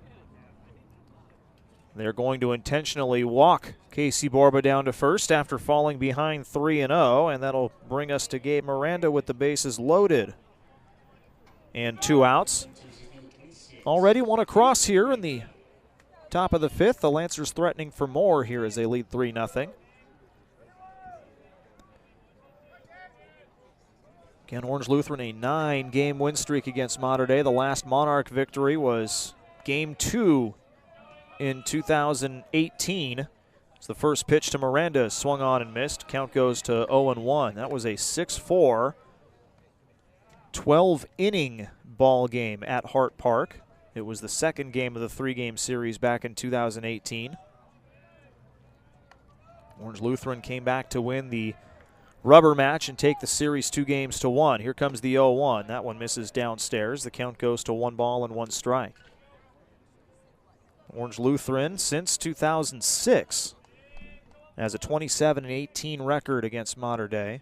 They're going to intentionally walk Casey Borba down to first after falling behind 3-0, and that'll bring us to Gabe Miranda with the bases loaded. And 2 outs. Already 1 across here in the top of the 5th. The Lancers threatening for more here as they lead 3-0. Again, Orange Lutheran a 9-game win streak against Mater Dei. The last Monarch victory was Game 2 in 2018. So the first pitch to Miranda is swung on and missed. Count goes to 0-1. That was a 6-4, 12-inning ball game at Hart Park. It was the second game of the 3-game series back in 2018. Orange Lutheran came back to win the rubber match and take the series 2-1. Here comes the 0-1. That one misses downstairs. The count goes to 1 ball and 1 strike. Orange Lutheran since 2006 has a 27-18 record against Mater Dei.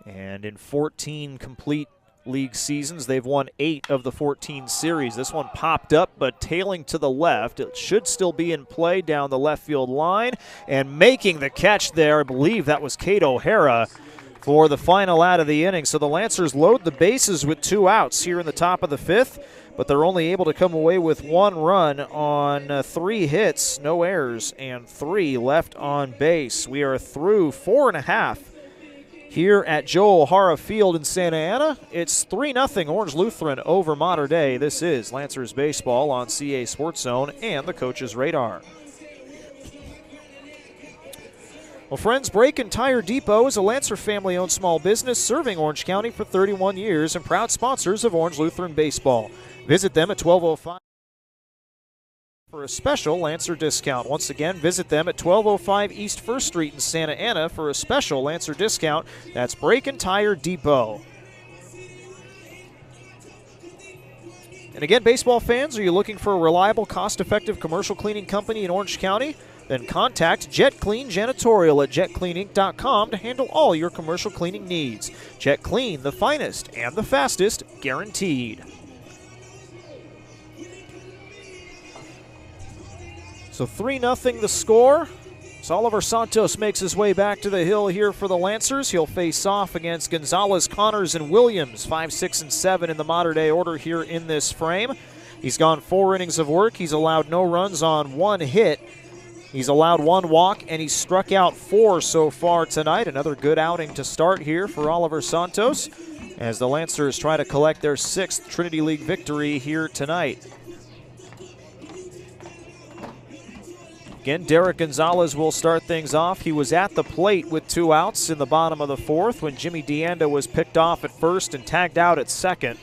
And in 14 complete league seasons, they've won 8 of the 14 series. This one popped up, but tailing to the left. It should still be in play down the left field line. And making the catch there, I believe that was Kate O'Hara for the final out of the inning. So the Lancers load the bases with 2 outs here in the top of the 5th, but they're only able to come away with 1 run on 3 hits, no errors, and 3 left on base. We are through 4.5 here at Joe O'Hara Field in Santa Ana. It's 3-0 Orange Lutheran over Mater Dei. This is Lancers Baseball on CA Sports Zone and the Coach's Radar. Well, friends, Brake and Tire Depot is a Lancer family-owned small business serving Orange County for 31 years and proud sponsors of Orange Lutheran Baseball. Visit them at 1205 for a special Lancer discount. Once again, visit them at 1205 East 1st Street in Santa Ana for a special Lancer discount. That's Brake and Tire Depot. And again, baseball fans, are you looking for a reliable, cost-effective commercial cleaning company in Orange County? Then contact Jet Clean Janitorial at jetcleaninc.com to handle all your commercial cleaning needs. Jet Clean, the finest and the fastest, guaranteed. So 3-0 the score. So Oliver Santos makes his way back to the hill here for the Lancers. He'll face off against Gonzalez, Connors, and Williams, 5, 6, and 7 in the Mater Dei order here in this frame. He's gone 4 innings of work. He's allowed no runs on 1 hit. He's allowed 1 walk, and he's struck out 4 so far tonight. Another good outing to start here for Oliver Santos as the Lancers try to collect their 6th Trinity League victory here tonight. Again, Derek Gonzalez will start things off. He was at the plate with 2 outs in the bottom of the 4th when Jimmy DeAnda was picked off at first and tagged out at second.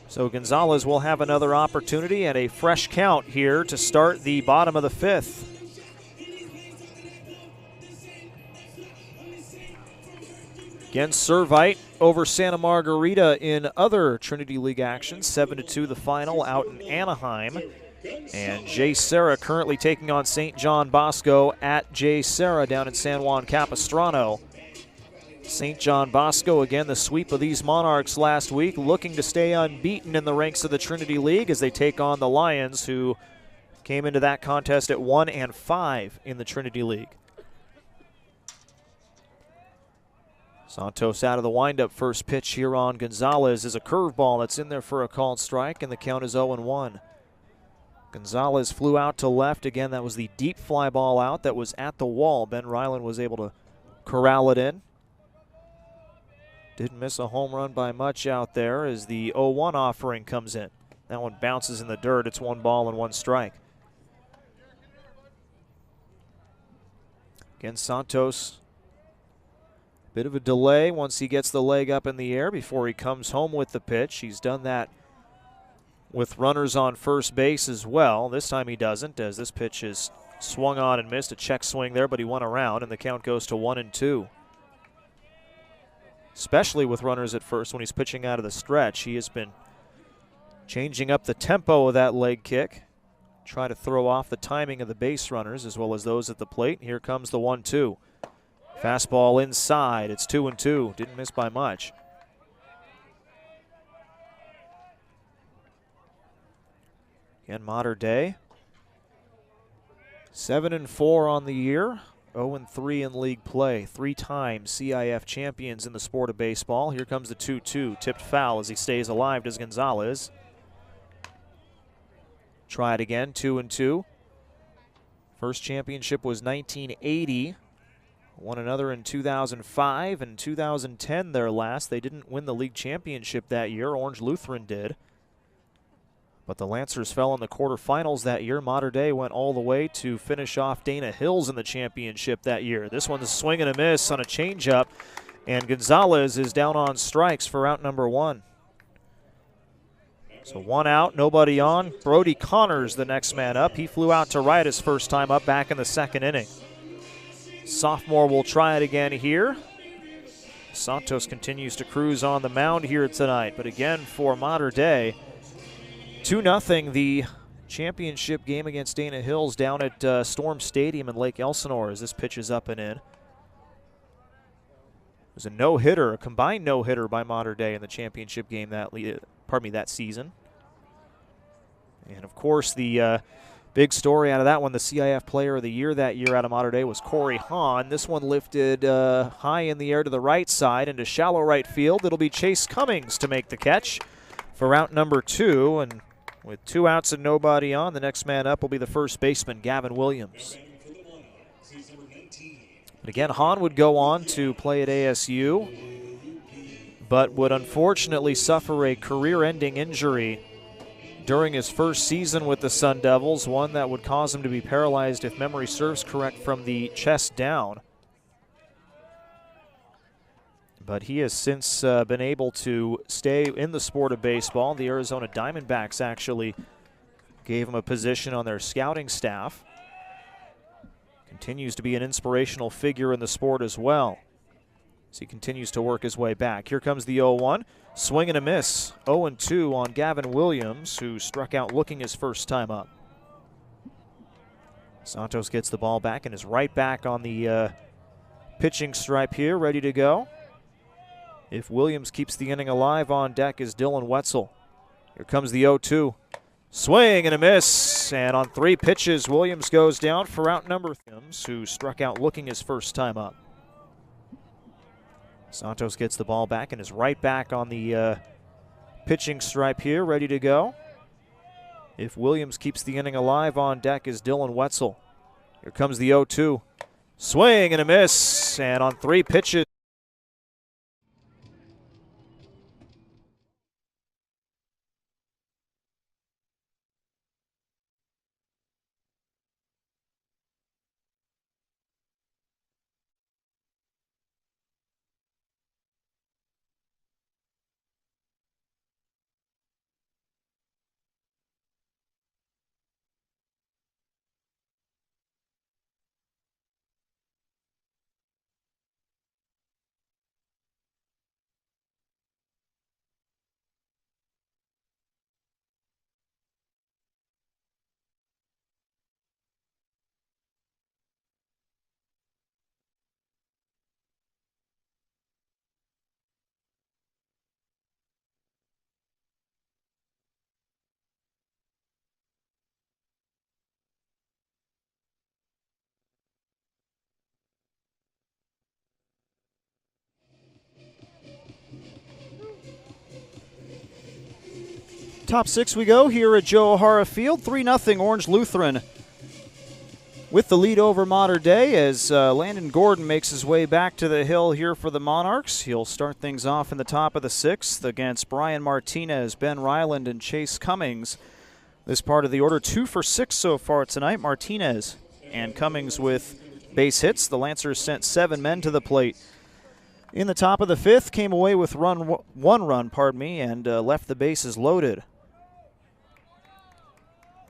So Gonzalez will have another opportunity and a fresh count here to start the bottom of the 5th. Again, Servite over Santa Margarita in other Trinity League action. 7-2 the final out in Anaheim. And Jay Serra currently taking on St. John Bosco at Jay Serra down in San Juan Capistrano. St. John Bosco, again, the sweep of these Monarchs last week, looking to stay unbeaten in the ranks of the Trinity League as they take on the Lions, who came into that contest at 1-5 in the Trinity League. Santos out of the windup. First pitch here on Gonzalez is a curveball that's in there for a called strike, and the count is 0-1. Gonzalez flew out to left. Again, that was the deep fly ball out that was at the wall. Ben Ryland was able to corral it in. Didn't miss a home run by much out there as the 0-1 offering comes in. That one bounces in the dirt. It's 1 ball and 1 strike. Again, Santos, bit of a delay once he gets the leg up in the air before he comes home with the pitch. He's done that with runners on first base as well. This time he doesn't, as this pitch is swung on and missed. A check swing there, but he went around, and the count goes to 1-2. Especially with runners at first when he's pitching out of the stretch. He has been changing up the tempo of that leg kick, try to throw off the timing of the base runners as well as those at the plate. Here comes the 1-2. Fastball inside. It's 2-2. Didn't miss by much. Again, Mater Dei, 7-4 on the year, 0-3 in league play. 3-time CIF champions in the sport of baseball. Here comes the 2-2, tipped foul as he stays alive, does Gonzalez. Try it again, 2-2. First championship was 1980. Won another in 2005 and 2010 their last. They didn't win the league championship that year. Orange Lutheran did. But the Lancers fell in the quarterfinals that year. Mater Dei went all the way to finish off Dana Hills in the championship that year. This one's a swing and a miss on a changeup, and Gonzalez is down on strikes for out number 1. So 1 out, nobody on. Brody Connors, the next man up. He flew out to right his first time up back in the 2nd inning. Sophomore will try it again here. Santos continues to cruise on the mound here tonight. But again, for Mater Dei, 2-0 the championship game against Dana Hills down at Storm Stadium in Lake Elsinore as this pitch is up and in. It was a no-hitter, a combined no-hitter by Mater Dei in the championship game that season. And of course, the big story out of that one, the CIF Player of the Year that year out of Mater Dei was Corey Hahn. This one lifted high in the air to the right side into shallow right field. It'll be Chase Cummings to make the catch for out number 2. And with 2 outs and nobody on, the next man up will be the first baseman, Gavin Williams. But again, Hahn would go on to play at ASU, but would unfortunately suffer a career-ending injury during his first season with the Sun Devils, one that would cause him to be paralyzed, if memory serves correct, from the chest down. But he has since been able to stay in the sport of baseball. The Arizona Diamondbacks actually gave him a position on their scouting staff. Continues to be an inspirational figure in the sport as well, as he continues to work his way back. Here comes the 0-1. Swing and a miss. 0-2 on Gavin Williams, who struck out looking his first time up. Santos gets the ball back and is right back on the pitching stripe here, ready to go. If Williams keeps the inning alive, on deck is Dylan Wetzel. Here comes the 0-2. Swing and a miss. And on 3 pitches, Williams goes down for out number 3, who struck out looking his first time up. Santos gets the ball back and is right back on the pitching stripe here, ready to go. If Williams keeps the inning alive, on deck is Dylan Wetzel. Here comes the 0-2. Swing and a miss. And on 3 pitches. Top 6 we go here at Joe O'Hara Field. 3-0 Orange Lutheran with the lead over Mater Dei as Landon Gordon makes his way back to the hill here for the Monarchs. He'll start things off in the top of the 6th against Brian Martinez, Ben Ryland, and Chase Cummings. This part of the order 2 for 6 so far tonight. Martinez and Cummings with base hits. The Lancers sent 7 men to the plate. In the top of the 5th, came away with one run, and left the bases loaded.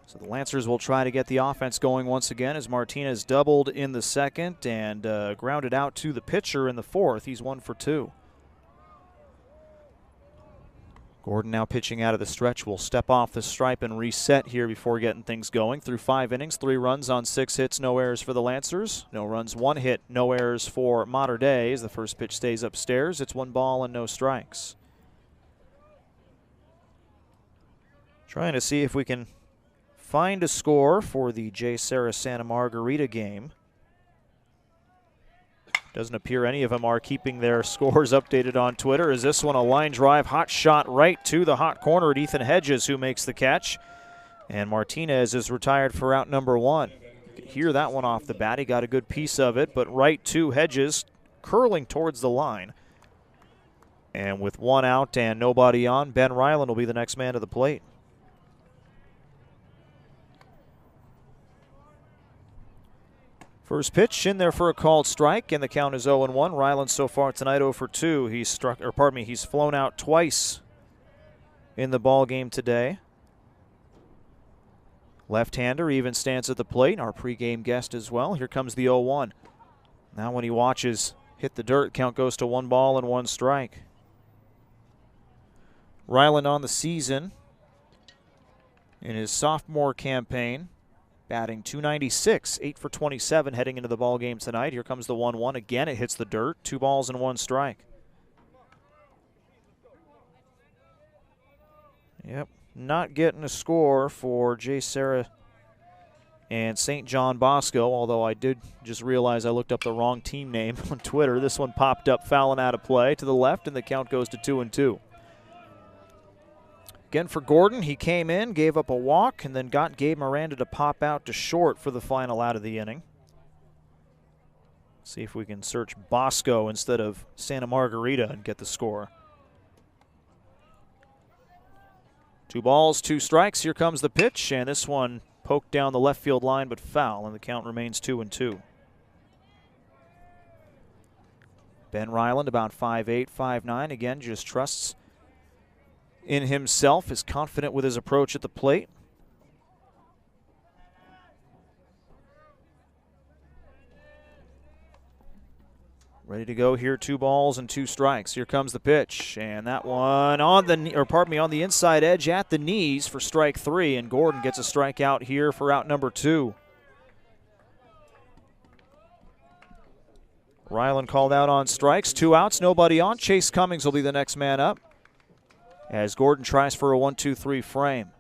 So the Lancers will try to get the offense going once again as Martinez doubled in the 2nd and grounded out to the pitcher in the 4th. He's 1 for 2. Gordon now pitching out of the stretch will step off the stripe and reset here before getting things going. Through 5 innings, 3 runs on 6 hits, no errors for the Lancers. No runs, 1 hit, no errors for Mater Dei as the first pitch stays upstairs. It's 1 ball and no strikes. Trying to see if we can find a score for the J. Sarah Santa Margarita game. Doesn't appear any of them are keeping their scores updated on Twitter. Is this one a line drive, hot shot right to the hot corner at Ethan Hedges, who makes the catch. And Martinez is retired for out number 1. You can hear that one off the bat. He got a good piece of it, but right to Hedges, curling towards the line. And with 1 out and nobody on, Ben Ryland will be the next man to the plate. First pitch in there for a called strike, and the count is 0-1. Ryland so far tonight 0 for 2. He's flown out twice in the ball game today. Left-hander, even stance at the plate. Our pregame guest as well. Here comes the 0-1. Now when he watches hit the dirt, count goes to 1 ball and 1 strike. Ryland on the season in his sophomore campaign, batting .296, 8 for 27 heading into the ball game tonight. Here comes the 1-1. Again, it hits the dirt. 2 balls and 1 strike. Yep, not getting a score for Jay Serra and St. John Bosco, although I did just realize I looked up the wrong team name on Twitter. This one popped up fouling out of play to the left, and the count goes to 2-2. Again for Gordon, he came in, gave up a walk, and then got Gabe Miranda to pop out to short for the final out of the inning. See if we can search Bosco instead of Santa Margarita and get the score. 2 balls, 2 strikes. Here comes the pitch, and this one poked down the left field line but foul, and the count remains 2-2. Ben Ryland, about 5'8", 5'9", again just trusts in himself, is confident with his approach at the plate. Ready to go here, 2 balls and 2 strikes. Here comes the pitch, and that one on the inside edge at the knees for strike 3, and Gordon gets a strikeout here for out number 2. Ryland called out on strikes, 2 outs, nobody on. Chase Cummings will be the next man up as Gordon tries for a 1-2-3 frame.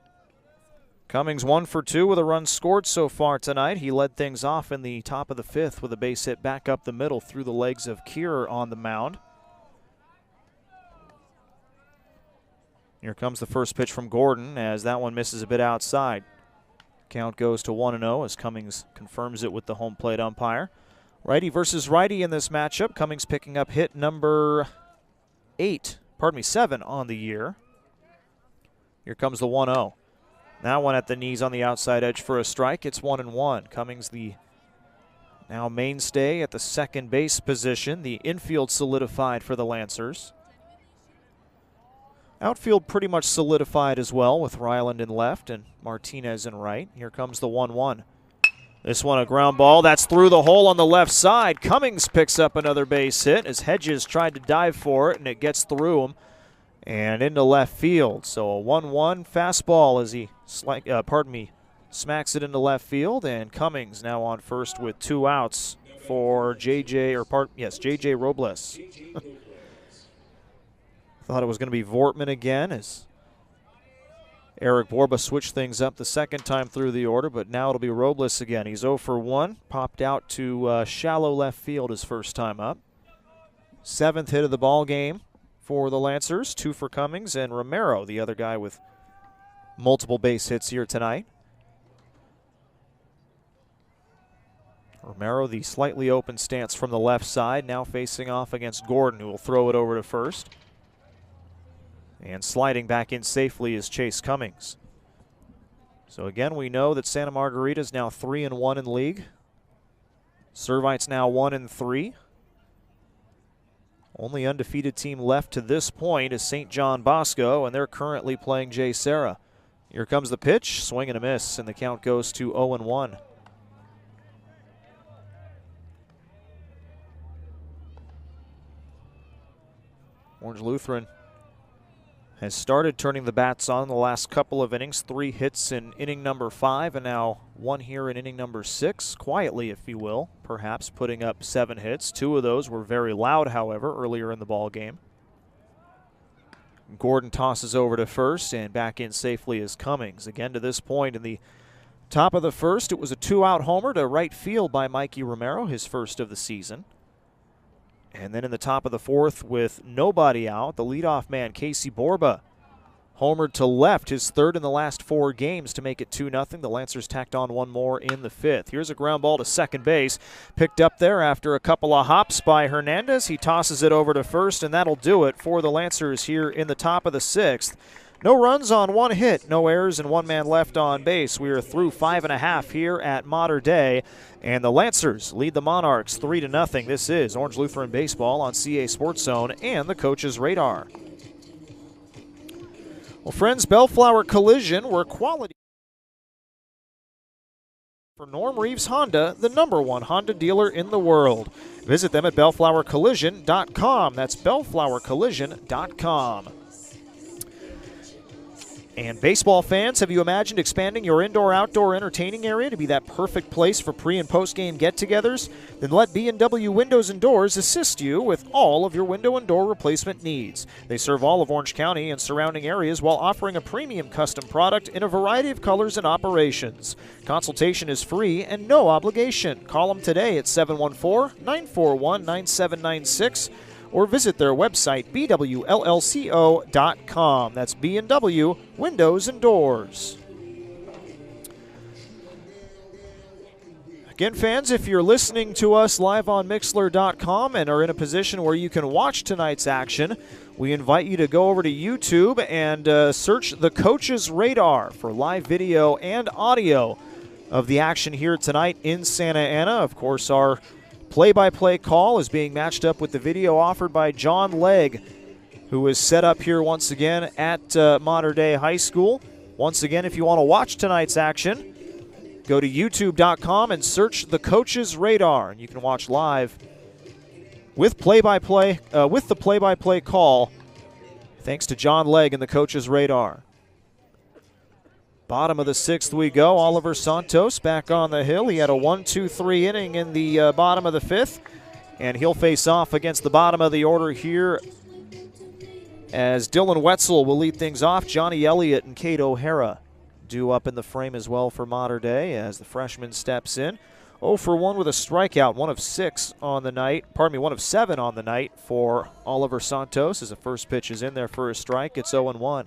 Cummings 1 for 2 with a run scored so far tonight. He led things off in the top of the 5th with a base hit back up the middle through the legs of Kierer on the mound. Here comes the first pitch from Gordon as that one misses a bit outside. Count goes to 1-0 as Cummings confirms it with the home plate umpire. Righty versus righty in this matchup. Cummings picking up hit number 7 on the year. Here comes the 1-0. That one at the knees on the outside edge for a strike. It's 1-1. Cummings, the now mainstay at the second base position. The infield solidified for the Lancers. Outfield pretty much solidified as well with Ryland in left and Martinez in right. Here comes the 1-1. This one a ground ball. That's through the hole on the left side. Cummings picks up another base hit as Hedges tried to dive for it, and it gets through him and into left field. So a 1-1 fastball as he smacks it into left field, and Cummings now on first with 2 outs for JJ Robles. Thought it was going to be Vortman again as Eric Borba switched things up the second time through the order, but now it'll be Robles again. He's 0 for 1, popped out to shallow left field his first time up. 7th hit of the ball game for the Lancers, 2 for Cummings, and Romero, the other guy with multiple base hits here tonight. Romero, the slightly open stance from the left side, now facing off against Gordon, who will throw it over to first. And sliding back in safely is Chase Cummings. So again, we know that Santa Margarita is now 3-1 in league. Servite's now 1-3. Only undefeated team left to this point is St. John Bosco, and they're currently playing Jay Serra. Here comes the pitch, swing and a miss, and the count goes to 0-1. Orange Lutheran has started turning the bats on the last couple of innings. 3 hits in inning number 5, and now 1 here in inning number 6. Quietly, if you will, perhaps putting up 7 hits. 2 of those were very loud, however, earlier in the ball game. Gordon tosses over to first, and back in safely is Cummings. Again, to this point in the top of the first, it was a 2-out homer to right field by Mikey Romero, his first of the season. And then in the top of the 4th with nobody out, the leadoff man, Casey Borba, homered to left, his 3rd in the last 4 games to make it 2-0. The Lancers tacked on 1 more in the 5th. Here's a ground ball to second base. Picked up there after a couple of hops by Hernandez. He tosses it over to first, and that'll do it for the Lancers here in the top of the 6th. No runs on 1 hit, no errors, and 1 man left on base. We are through 5.5 here at Mater Dei, and the Lancers lead the Monarchs 3-0. This is Orange Lutheran Baseball on CA Sports Zone and the Coach's Radar. Well, friends, Bellflower Collision, where quality for Norm Reeves Honda, the #1 Honda dealer in the world. Visit them at bellflowercollision.com. That's bellflowercollision.com. And baseball fans, have you imagined expanding your indoor-outdoor entertaining area to be that perfect place for pre- and post-game get-togethers? Then let B&W Windows and Doors assist you with all of your window and door replacement needs. They serve all of Orange County and surrounding areas while offering a premium custom product in a variety of colors and operations. Consultation is free and no obligation. Call them today at 714-941-9796. or visit their website, bwllco.com. That's B&W Windows and Doors. Again, fans, if you're listening to us live on Mixlr.com and are in a position where you can watch tonight's action, we invite you to go over to YouTube and search the Coach's Radar for live video and audio of the action here tonight in Santa Ana. Of course, our play-by-play call is being matched up with the video offered by John Legg, who is set up here once again at Mater Dei High School. Once again, if you want to watch tonight's action, go to youtube.com and search the Coach's Radar, and you can watch live with the play-by-play call, thanks to John Legg and the Coach's Radar. Bottom of the 6th we go. Oliver Santos back on the hill. He had a 1-2-3 inning in the bottom of the 5th, and he'll face off against the bottom of the order here as Dylan Wetzel will lead things off. Johnny Elliott and Kate O'Hara due up in the frame as well for Mater Dei as the freshman steps in. 0 for 1 with a strikeout, 1 of 7 on the night for Oliver Santos as the first pitch is in there for a strike. It's 0-1.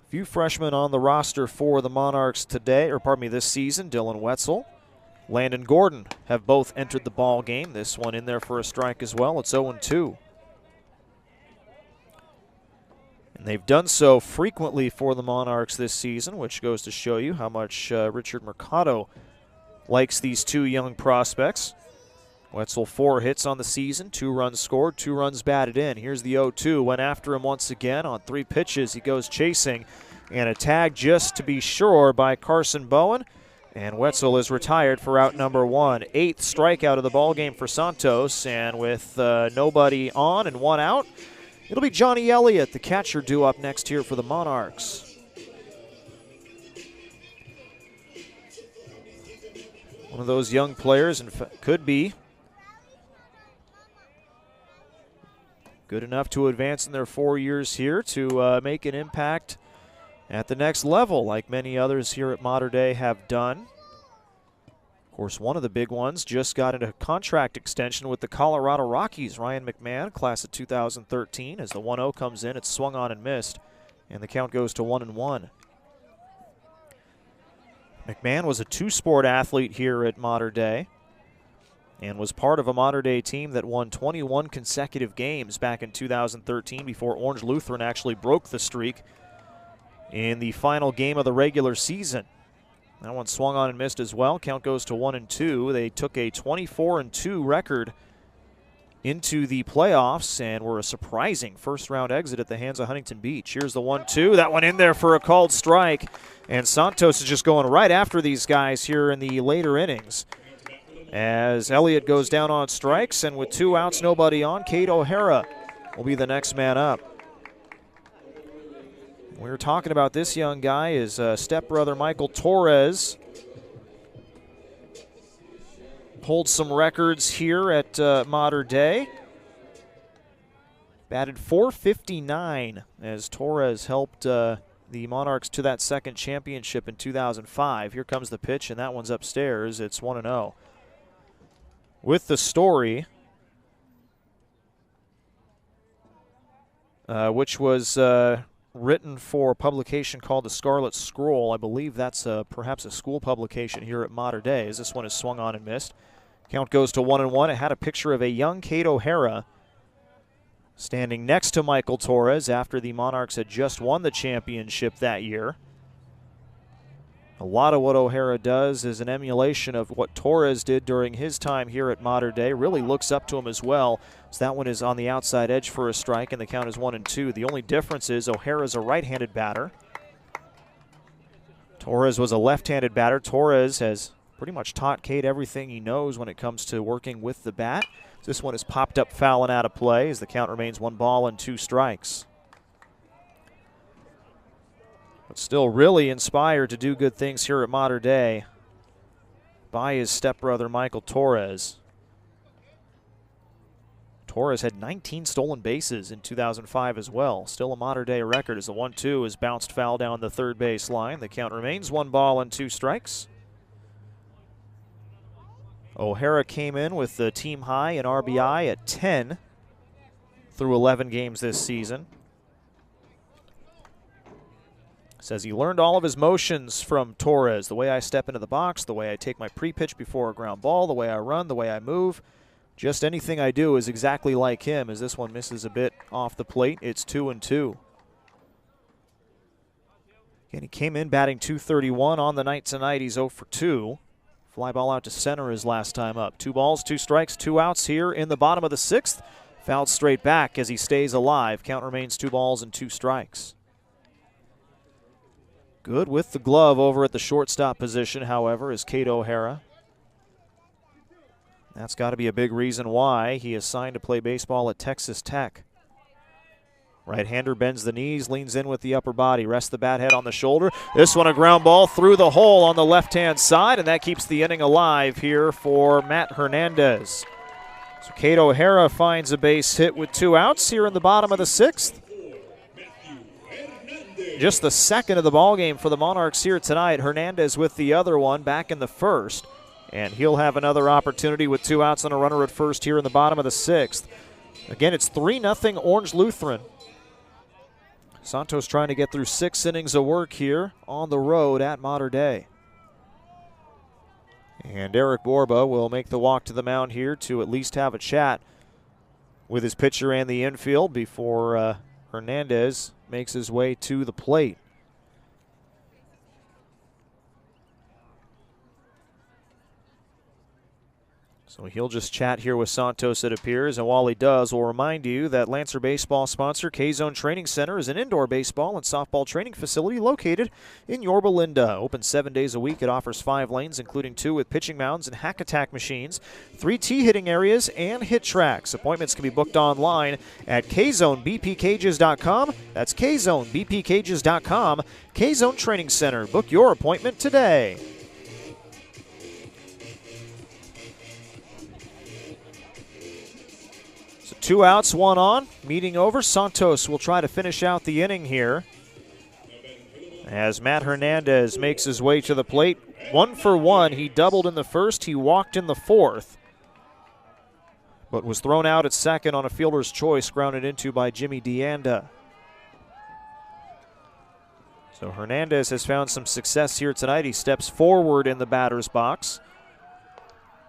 Few freshmen on the roster for the Monarchs this season. Dylan Wetzel, Landon Gordon have both entered the ball game. This one in there for a strike as well. It's 0-2. And they've done so frequently for the Monarchs this season, which goes to show you how much Richard Mercado likes these two young prospects. Wetzel 4 hits on the season, 2 runs scored, 2 runs batted in. Here's the 0-2, went after him once again on 3 pitches. He goes chasing, and a tag just to be sure by Carson Bowen. And Wetzel is retired for out number 1. 8th strikeout of the ballgame for Santos, and with nobody on and 1 out, it'll be Johnny Elliott, the catcher, due up next here for the Monarchs. One of those young players, and could be good enough to advance in their 4 years here to make an impact at the next level, like many others here at Mater Dei have done. Of course, one of the big ones just got into a contract extension with the Colorado Rockies. Ryan McMahon, class of 2013. As the 1-0 comes in, it's swung on and missed, and the count goes to 1-1. McMahon was a 2-sport athlete here at Mater Dei and was part of a Mater Dei team that won 21 consecutive games back in 2013 before Orange Lutheran actually broke the streak in the final game of the regular season. That one swung on and missed as well. Count goes to 1-2. They took a 24-2 record into the playoffs and were a surprising first-round exit at the hands of Huntington Beach. Here's the 1-2. That one in there for a called strike. And Santos is just going right after these guys here in the later innings. As Elliott goes down on strikes, and with 2 outs, nobody on, Kate O'Hara will be the next man up. We were talking about this young guy, his stepbrother Michael Torres. Pulled some records here at Mater Dei. Batted .459 as Torres helped the Monarchs to that second championship in 2005. Here comes the pitch, and that one's upstairs. It's 1-0. With the story, which was written for a publication called the Scarlet Scroll. I believe that's perhaps a school publication here at Mater Dei, as this one is swung on and missed. Count goes to 1-1. It had a picture of a young Kate O'Hara standing next to Michael Torres after the Monarchs had just won the championship that year. A lot of what O'Hara does is an emulation of what Torres did during his time here at Mater Dei. Really looks up to him as well. So that one is on the outside edge for a strike, and the count is 1-2. The only difference is O'Hara's a right-handed batter. Torres was a left-handed batter. Torres has pretty much taught Cade everything he knows when it comes to working with the bat. This one is popped up foul and out of play as the count remains 1-2 strikes. But still really inspired to do good things here at Mater Dei by his stepbrother Michael Torres. Torres had 19 stolen bases in 2005 as well. Still a Mater Dei record as the 1-2 is bounced foul down the third base line. The count remains 1-2 strikes. O'Hara came in with the team high in RBI at 10 through 11 games this season. Says he learned all of his motions from Torres. The way I step into the box, the way I take my pre-pitch before a ground ball, the way I run, the way I move. Just anything I do is exactly like him, as this one misses a bit off the plate. It's 2-2. Again, he came in batting .231 on the night tonight. He's 0 for 2. Fly ball out to center his last time up. 2 balls, 2 strikes, 2 outs here in the bottom of the 6th. Fouled straight back as he stays alive. Count remains 2 balls and 2 strikes. Good with the glove over at the shortstop position, however, is Cade O'Hara. That's got to be a big reason why he is signed to play baseball at Texas Tech. Right-hander bends the knees, leans in with the upper body, rests the bat head on the shoulder. This one a ground ball through the hole on the left-hand side, and that keeps the inning alive here for Matt Hernandez. So Cade O'Hara finds a base hit with 2 outs here in the bottom of the 6th. Just the second of the ballgame for the Monarchs here tonight. Hernandez with the other one back in the 1st. And he'll have another opportunity with 2 outs and a runner at first here in the bottom of the 6th. Again, it's 3-0 Orange Lutheran. Santos trying to get through 6 innings of work here on the road at Mater Dei. And Eric Borba will make the walk to the mound here to at least have a chat with his pitcher and the infield before Hernandez makes his way to the plate. So he'll just chat here with Santos, it appears, and while he does, we'll remind you that Lancer Baseball sponsor K-Zone Training Center is an indoor baseball and softball training facility located in Yorba Linda. Open 7 days a week. It offers 5 lanes, including 2 with pitching mounds and hack attack machines, 3 tee hitting areas, and hit tracks. Appointments can be booked online at kzonebpcages.com. That's kzonebpcages.com. K-Zone Training Center. Book your appointment today. So 2 outs, 1 on. Meeting over. Santos will try to finish out the inning here as Matt Hernandez makes his way to the plate. 1 for 1. He doubled in the 1st. He walked in the 4th, but was thrown out at second on a fielder's choice, grounded into by Jimmy Deanda. So Hernandez has found some success here tonight. He steps forward in the batter's box.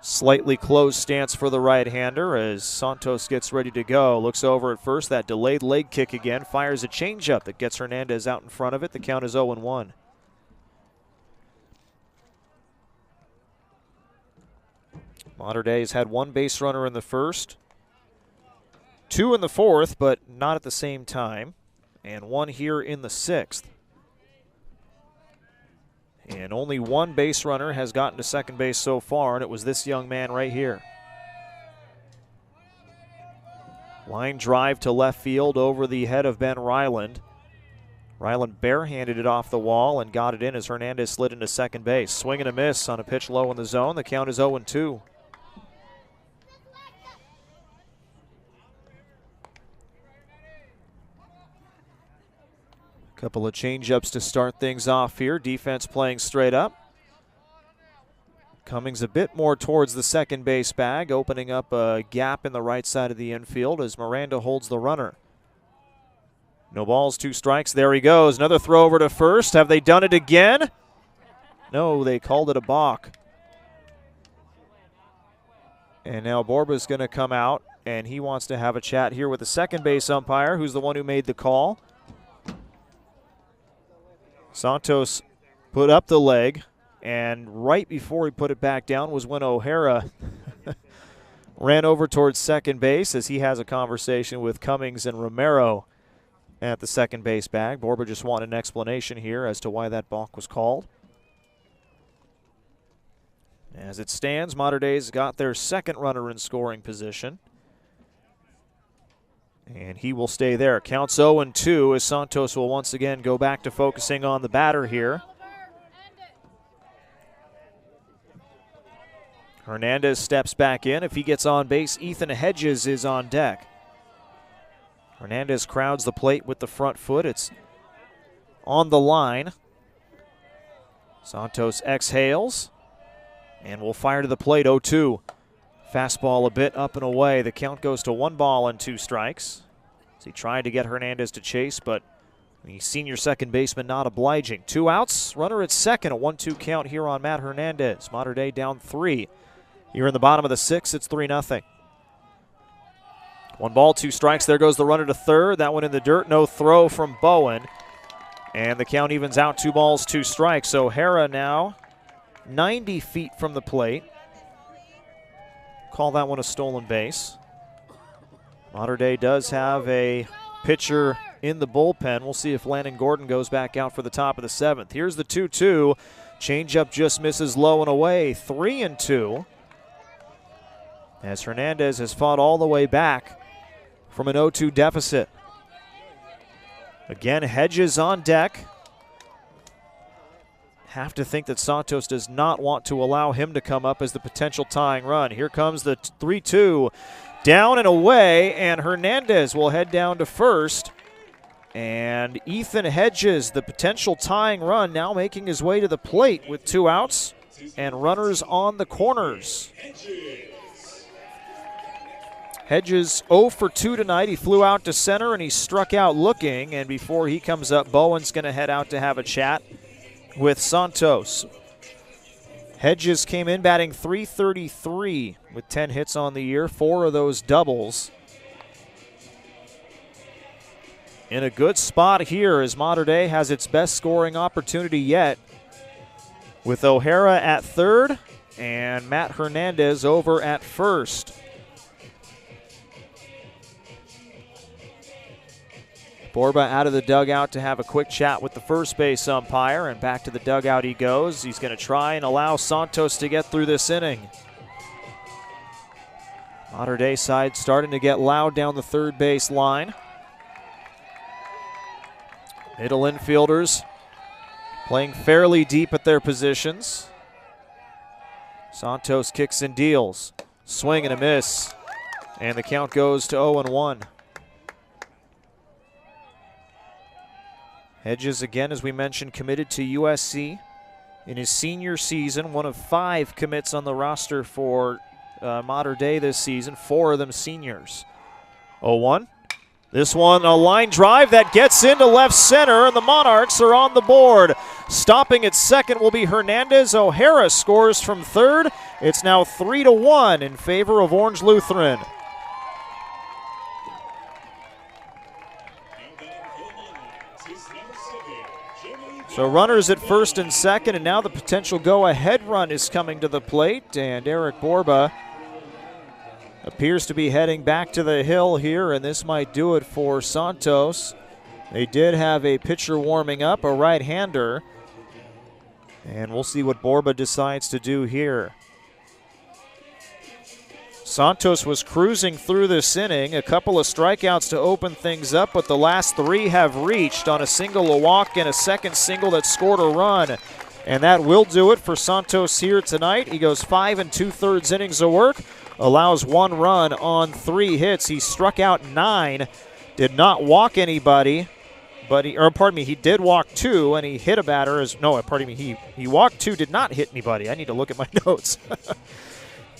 Slightly closed stance for the right-hander as Santos gets ready to go. Looks over at first, that delayed leg kick again. Fires a changeup that gets Hernandez out in front of it. The count is 0-1. Mater Dei has had 1 base runner in the 1st, 2 in the 4th, but not at the same time, and 1 here in the 6th. And only 1 base runner has gotten to second base so far, and it was this young man right here. Line drive to left field over the head of Ben Ryland. Ryland barehanded it off the wall and got it in as Hernandez slid into second base. Swing and a miss on a pitch low in the zone. The count is 0-2. Couple of changeups to start things off here. Defense playing straight up. Cummings a bit more towards the second base bag, opening up a gap in the right side of the infield as Miranda holds the runner. No balls, 2 strikes. There he goes. Another throw over to first. Have they done it again? No, they called it a balk. And now Borba's going to come out and he wants to have a chat here with the second base umpire, who's the one who made the call. Santos put up the leg, and right before he put it back down was when O'Hara ran over towards second base as he has a conversation with Cummings and Romero at the second base bag. Borba just wanted an explanation here as to why that balk was called. As it stands, Mater Dei's got their second runner in scoring position, and he will stay there. Counts 0-2 as Santos will once again go back to focusing on the batter here. Hernandez steps back in. If he gets on base, Ethan Hedges is on deck. Hernandez crowds the plate with the front foot. It's on the line. Santos exhales and will fire to the plate. 0-2. Fastball a bit up and away. The count goes to 1 ball and 2 strikes. As he tried to get Hernandez to chase, but the senior second baseman not obliging. 2 outs, runner at second. A 1-2 count here on Matt Hernandez. Mater Dei down 3. Here in the bottom of the 6th, it's 3-0. 1 ball, 2 strikes. There goes the runner to third. That one in the dirt. No throw from Bowen. And the count evens out. 2 balls, 2 strikes. O'Hara now 90 feet from the plate. Call that one a stolen base. Mater Dei does have a pitcher in the bullpen. We'll see if Landon Gordon goes back out for the top of the 7th. Here's the 2-2. Changeup just misses low and away. 3-2. As Hernandez has fought all the way back from an 0-2 deficit. Again, Hedges on deck. Have to think that Santos does not want to allow him to come up as the potential tying run. Here comes the 3-2. Down and away, and Hernandez will head down to first. And Ethan Hedges, the potential tying run, now making his way to the plate with 2 outs and runners on the corners. Hedges 0 for 2 tonight. He flew out to center and he struck out looking. And before he comes up, Bowen's going to head out to have a chat with Santos. Hedges came in batting .333 with 10 hits on the year, 4 of those doubles. In a good spot here as Mater Dei has its best scoring opportunity yet, with O'Hara at third and Matt Hernandez over at first. Borba out of the dugout to have a quick chat with the first base umpire, and back to the dugout he goes. He's going to try and allow Santos to get through this inning. Mater Dei side starting to get loud down the third base line. Middle infielders playing fairly deep at their positions. Santos kicks and deals. Swing and a miss. And the count goes to 0-1. Hedges, again, as we mentioned, committed to USC in his senior season. One of 5 commits on the roster for Mater Dei this season, 4 of them seniors. 0-1. This one, a line drive that gets into left center, and the Monarchs are on the board. Stopping at second will be Hernandez. O'Hara scores from third. It's now 3-1 in favor of Orange Lutheran. So runners at first and second, and now the potential go-ahead run is coming to the plate, and Eric Borba appears to be heading back to the hill here, and this might do it for Santos. They did have a pitcher warming up, a right-hander, and we'll see what Borba decides to do here. Santos was cruising through this inning, a couple of strikeouts to open things up, but the last 3 have reached on a single, a walk, and a second single that scored a run. And that will do it for Santos here tonight. He goes 5 2/3 innings of work, allows 1 run on 3 hits. He struck out 9, did not walk anybody, but he did walk 2, and he hit a batter. He walked 2, did not hit anybody. I need to look at my notes.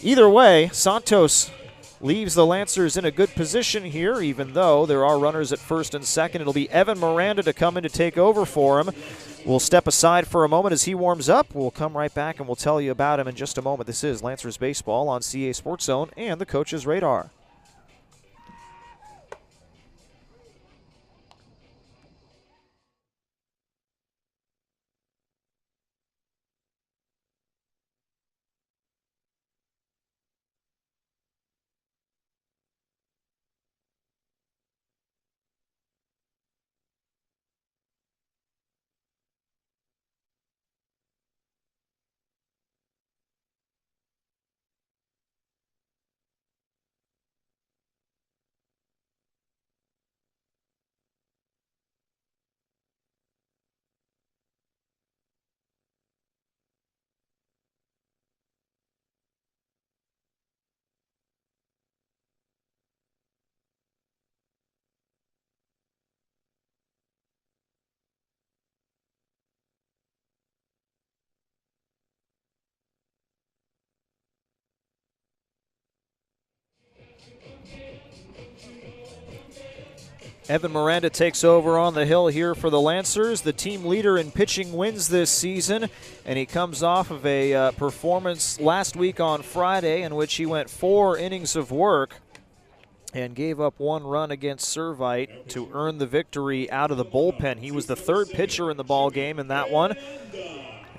Either way, Santos leaves the Lancers in a good position here, even though there are runners at first and second. It'll be Evan Miranda to come in to take over for him. We'll step aside for a moment as he warms up. We'll come right back and we'll tell you about him in just a moment. This is Lancers Baseball on CA Sports Zone and the Coach's Radar. Evan Miranda takes over on the hill here for the Lancers. The team leader in pitching wins this season, and he comes off of a performance last week on Friday in which he went 4 innings of work and gave up 1 run against Servite to earn the victory out of the bullpen. He was the 3rd pitcher in the ball game in that one,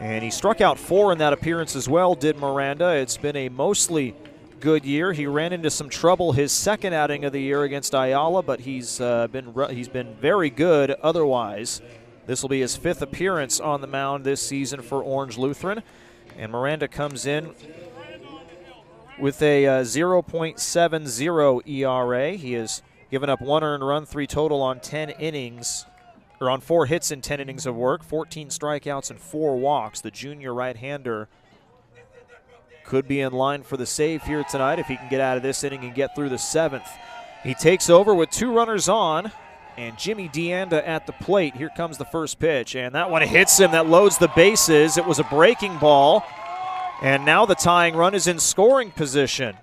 and he struck out 4 in that appearance as well, did Miranda. It's been a mostly good year. He ran into some trouble his second outing of the year against Ayala, but he's been very good otherwise. This will be his 5th appearance on the mound this season for Orange Lutheran, and Miranda comes in with a 0.70 ERA. He has given up 1 earned run, 3 total on 10 innings, or on 4 hits in 10 innings of work, 14 strikeouts and 4 walks. The junior right-hander could be in line for the save here tonight if he can get out of this inning and get through the 7th. He takes over with 2 runners on, and Jimmy Deanda at the plate. Here comes the first pitch, and that one hits him. That loads the bases. It was a breaking ball, and now the tying run is in scoring position.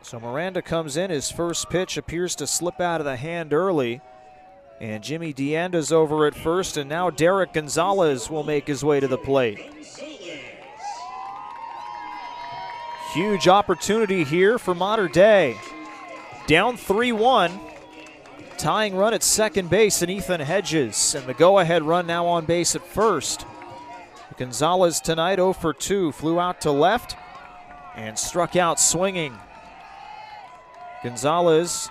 So Miranda comes in. His first pitch appears to slip out of the hand early. And Jimmy Deanda's over at first, and now Derek Gonzalez will make his way to the plate. Huge opportunity here for Mater Dei. Down 3-1, tying run at second base and Ethan Hedges, and the go-ahead run now on base at first. Gonzalez tonight 0 for 2, flew out to left and struck out swinging. Gonzalez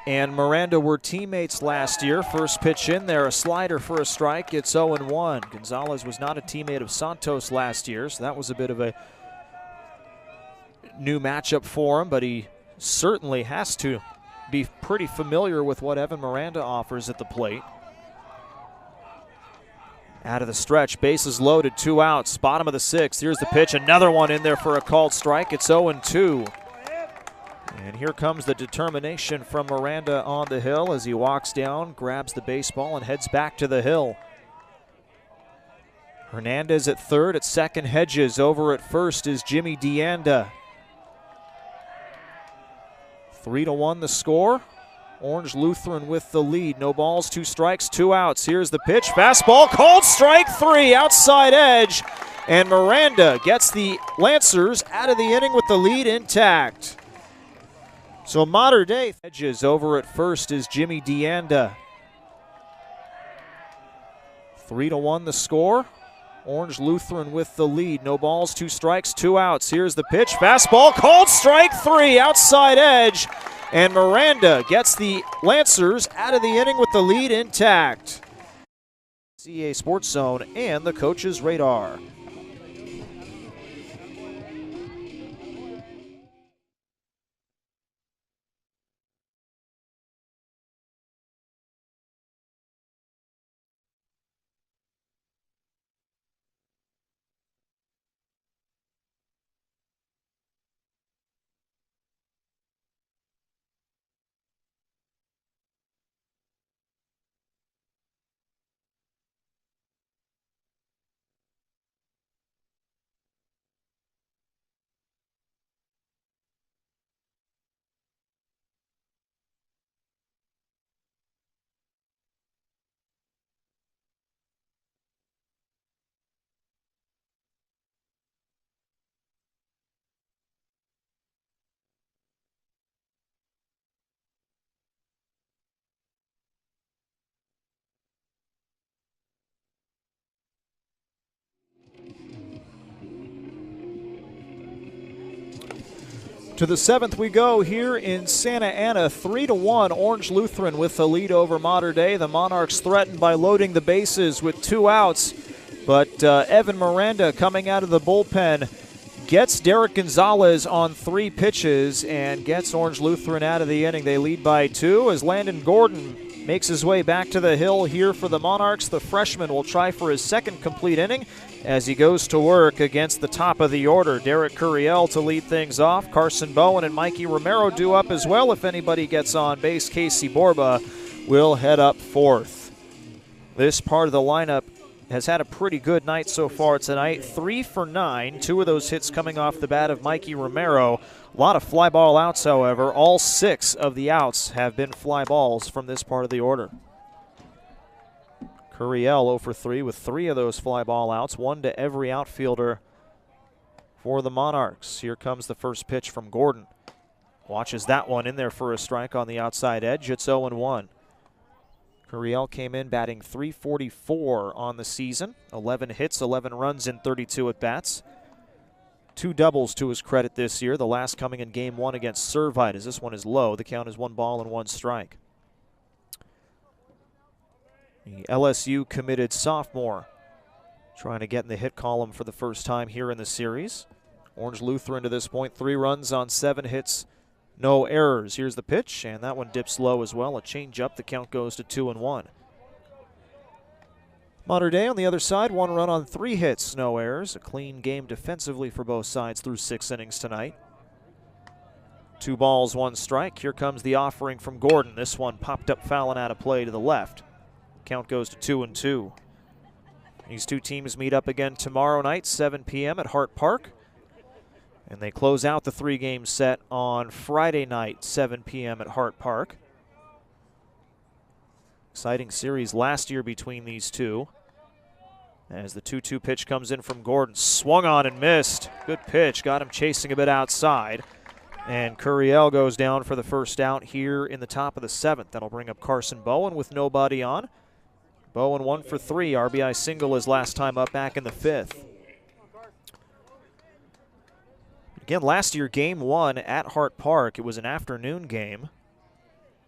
and Miranda were teammates last year. First pitch in there, a slider for a strike. It's 0-1. Gonzalez was not a teammate of Santos last year, so that was a bit of a new matchup for him, but he certainly has to be pretty familiar with what Evan Miranda offers at the plate. Out of the stretch, bases loaded, 2 outs, bottom of the 6th. Here's the pitch, another one in there for a called strike. It's 0-2. And here comes the determination from Miranda on the hill as he walks down, grabs the baseball, and heads back to the hill. Hernandez at third, at second Hedges. Over at first is Jimmy Deanda. 3-1 the score. Orange Lutheran with the lead. No balls, 2 strikes, 2 outs. Here's the pitch, fastball, called strike 3, outside edge. And Miranda gets the Lancers out of the inning with the lead intact. So Mater Dei. Hedges. Over at first is Jimmy Deanda. 3-1 the score. Orange Lutheran with the lead. No balls, 2 strikes, 2 outs. Here's the pitch, fastball, called strike 3, outside edge. And Miranda gets the Lancers out of the inning with the lead intact. CA Sports Zone and the coach's radar. To the 7th we go here in Santa Ana, 3-1, Orange Lutheran with the lead over Mater Dei. The Monarchs threatened by loading the bases with 2 outs, but Evan Miranda coming out of the bullpen gets Derek Gonzalez on 3 pitches and gets Orange Lutheran out of the inning. They lead by 2 as Landon Gordon makes his way back to the hill here for the Monarchs. The freshman will try for his 2nd complete inning as he goes to work against the top of the order. Derek Curiel to lead things off. Carson Bowen and Mikey Romero due up as well. If anybody gets on base, Casey Borba will head up 4th. This part of the lineup has had a pretty good night so far tonight. 3 for 9, 2 of those hits coming off the bat of Mikey Romero. A lot of fly ball outs, however. All 6 of the outs have been fly balls from this part of the order. Curiel 0 for 3 with 3 of those fly ball outs, 1 to every outfielder for the Monarchs. Here comes the first pitch from Gordon. Watches that one in there for a strike on the outside edge. It's 0-1. Curiel came in batting .344 on the season. 11 hits, 11 runs in 32 at-bats. 2 doubles to his credit this year, the last coming in Game 1 against Servite, as this one is low. The count is 1 ball and 1 strike. The LSU committed sophomore trying to get in the hit column for the first time here in the series. Orange Lutheran to this point, 3 runs on 7 hits, no errors. Here's the pitch, and that one dips low as well. A change-up, the count goes to 2-1. Mater Dei on the other side, 1 run on 3 hits, no errors. A clean game defensively for both sides through 6 innings tonight. 2 balls, 1 strike. Here comes the offering from Gordon. This one popped up foul and out of play to the left. Count goes to 2-2. These two teams meet up again tomorrow night, 7 p.m. at Hart Park. And they close out the 3-game set on Friday night, 7 p.m. at Hart Park. Exciting series last year between these two. As the 2-2 pitch comes in from Gordon, swung on and missed. Good pitch, got him chasing a bit outside. And Curiel goes down for the first out here in the top of the 7th. That'll bring up Carson Bowen with nobody on. Bowen 1 for 3, RBI single his last time up back in the 5th. Again, last year, Game 1 at Hart Park, it was an afternoon game.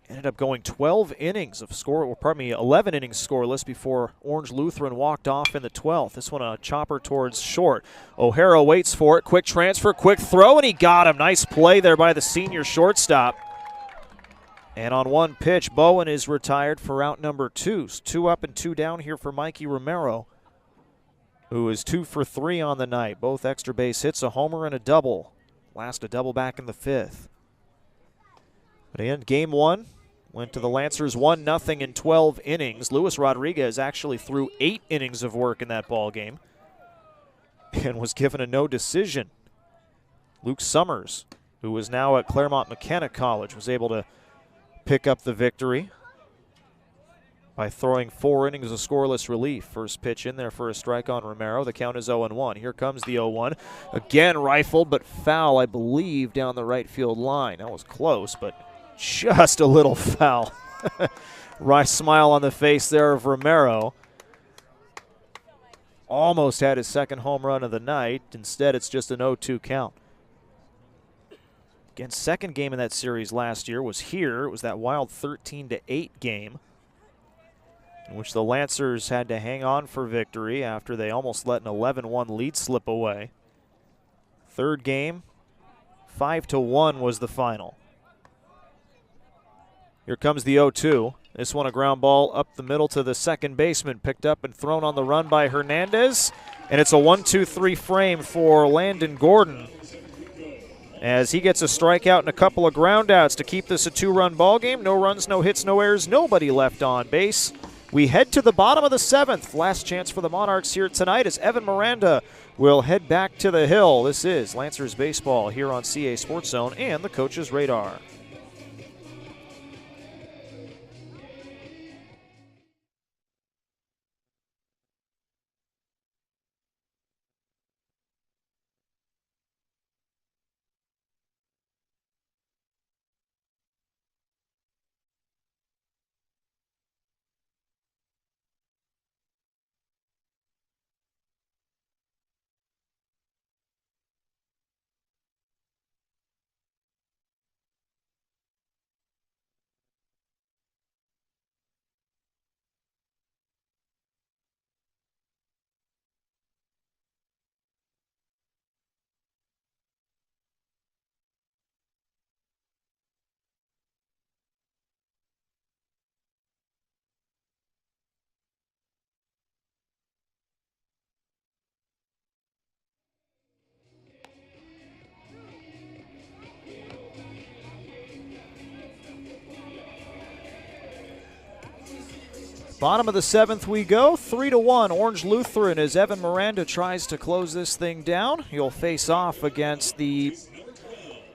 Ended up going 12 innings of 11 innings scoreless before Orange Lutheran walked off in the 12th. This one a chopper towards short. O'Hara waits for it. Quick transfer, quick throw, and he got him. Nice play there by the senior shortstop. And on 1 pitch, Bowen is retired for out number 2. 2 up and 2 down here for Mikey Romero, who is 2 for 3 on the night. Both extra base hits, a homer and a double. Last a double back in the 5th. But again, Game 1 went to the Lancers 1-0 in 12 innings. Luis Rodriguez actually threw 8 innings of work in that ball game and was given a no decision. Luke Summers, who is now at Claremont McKenna College, was able to pick up the victory by throwing 4 innings of scoreless relief. First pitch in there for a strike on Romero. The count is 0-1. Here comes the 0-1. Again rifled, but foul, I believe, down the right field line. That was close, but just a little foul. Wry smile on the face there of Romero. Almost had his second home run of the night. Instead, it's just an 0-2 count. Again, second game in that series last year was here. It was that wild 13-8 game, in which the Lancers had to hang on for victory after they almost let an 11-1 lead slip away. Third game, 5-1 was the final. Here comes the 0-2. This one a ground ball up the middle to the second baseman, picked up and thrown on the run by Hernandez. And it's a 1-2-3 frame for Landon Gordon, as he gets a strikeout and a couple of groundouts to keep this a 2-run ball game. No runs, no hits, no errors, nobody left on base. We head to the bottom of the 7th. Last chance for the Monarchs here tonight as Evan Miranda will head back to the hill. This is Lancers Baseball here on CA Sports Zone and the Coach's Radar. Bottom of the 7th we go, 3-1 Orange Lutheran as Evan Miranda tries to close this thing down. He'll face off against the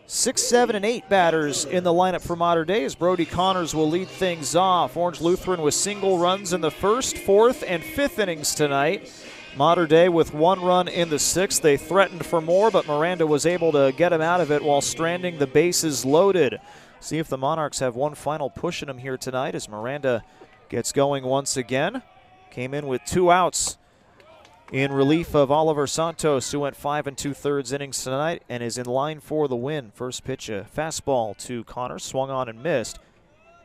6, 7, and 8 batters in the lineup for Mater Dei as Brody Connors will lead things off. Orange Lutheran with single runs in the 1st, 4th, and 5th innings tonight. Mater Dei with 1 run in the 6th. They threatened for more, but Miranda was able to get him out of it while stranding the bases loaded. See if the Monarchs have one final push in them here tonight as Miranda gets going once again. Came in with 2 outs in relief of Oliver Santos, who went 5 2/3 innings tonight and is in line for the win. First pitch, a fastball to Connors, swung on and missed.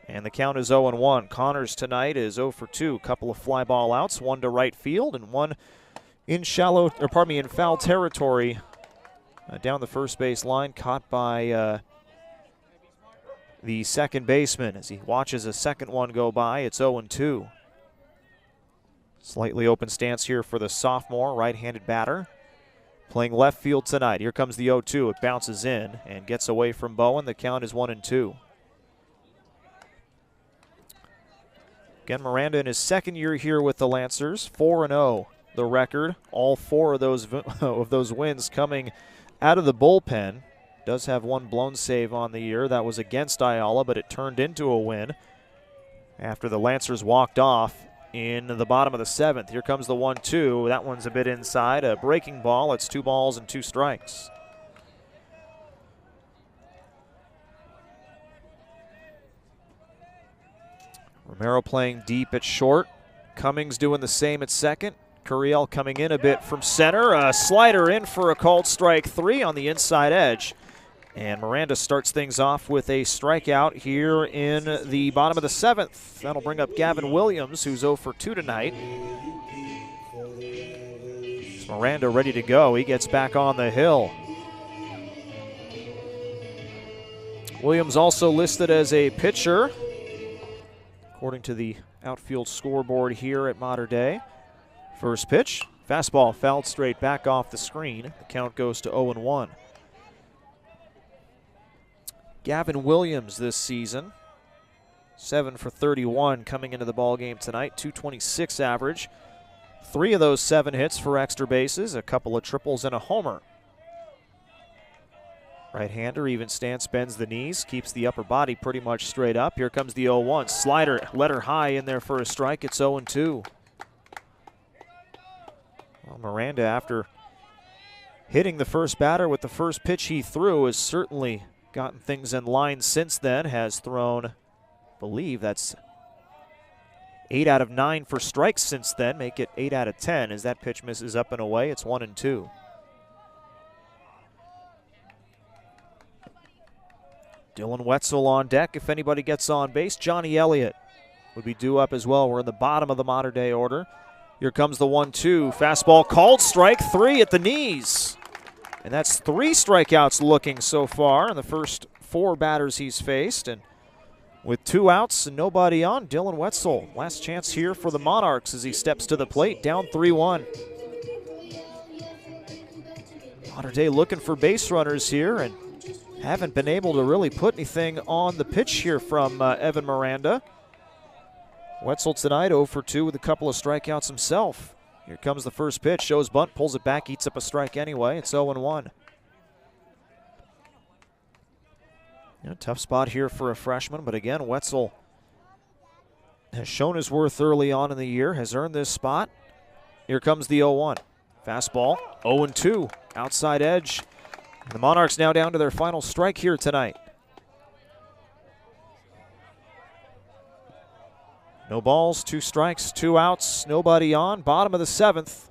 And the count is 0-1. Connors tonight is 0 for 2. Couple of fly ball outs, 1 to right field and 1 in foul territory down the first base line, caught by the second baseman as he watches a second one go by. It's 0-2. Slightly open stance here for the sophomore right-handed batter. Playing left field tonight. Here comes the 0-2. It bounces in and gets away from Bowen. The count is 1-2. Again, Miranda in his second year here with the Lancers. 4-0 the record. All 4 of those wins coming out of the bullpen. Does have 1 blown save on the year. That was against Ayala, but it turned into a win after the Lancers walked off in the bottom of the 7th. Here comes the 1-2. That one's a bit inside. A breaking ball. It's 2 balls and 2 strikes. Romero playing deep at short. Cummings doing the same at second. Curiel coming in a bit from center. A slider in for a called strike 3 on the inside edge. And Miranda starts things off with a strikeout here in the bottom of the 7th. That'll bring up Gavin Williams, who's 0 for 2 tonight. Miranda ready to go. He gets back on the hill. Williams also listed as a pitcher, according to the outfield scoreboard here at Mater Dei. First pitch, fastball fouled straight back off the screen. The count goes to 0-1. Gavin Williams this season, 7 for 31 coming into the ballgame tonight, .226 average. 3 of those 7 hits for extra bases, a couple of triples and a homer. Right-hander, even stance, bends the knees, keeps the upper body pretty much straight up. Here comes the 0-1. Slider, let her high in there for a strike. It's 0-2. Well, Miranda, after hitting the first batter with the first pitch he threw, has certainly gotten things in line since then. Has thrown, I believe that's 8 out of 9 for strikes since then. Make it 8 out of 10 as that pitch misses up and away. It's 1-2. Dylan Wetzel on deck. If anybody gets on base, Johnny Elliott would be due up as well. We're in the bottom of the Mater Dei order. Here comes the 1-2. Fastball called strike 3 at the knees. And that's 3 strikeouts looking so far in the first 4 batters he's faced. And with 2 outs and nobody on, Dylan Wetzel, last chance here for the Monarchs as he steps to the plate, down 3-1. Mater Dei looking for base runners here and haven't been able to really put anything on the pitch here from Evan Miranda. Wetzel tonight 0 for 2 with a couple of strikeouts himself. Here comes the first pitch, shows bunt, pulls it back, eats up a strike anyway. It's 0-1. Yeah, tough spot here for a freshman, but again, Wetzel has shown his worth early on in the year, has earned this spot. Here comes the 0-1. Fastball, 0-2, outside edge. The Monarchs now down to their final strike here tonight. No balls, 2 strikes, 2 outs, nobody on. Bottom of the 7th.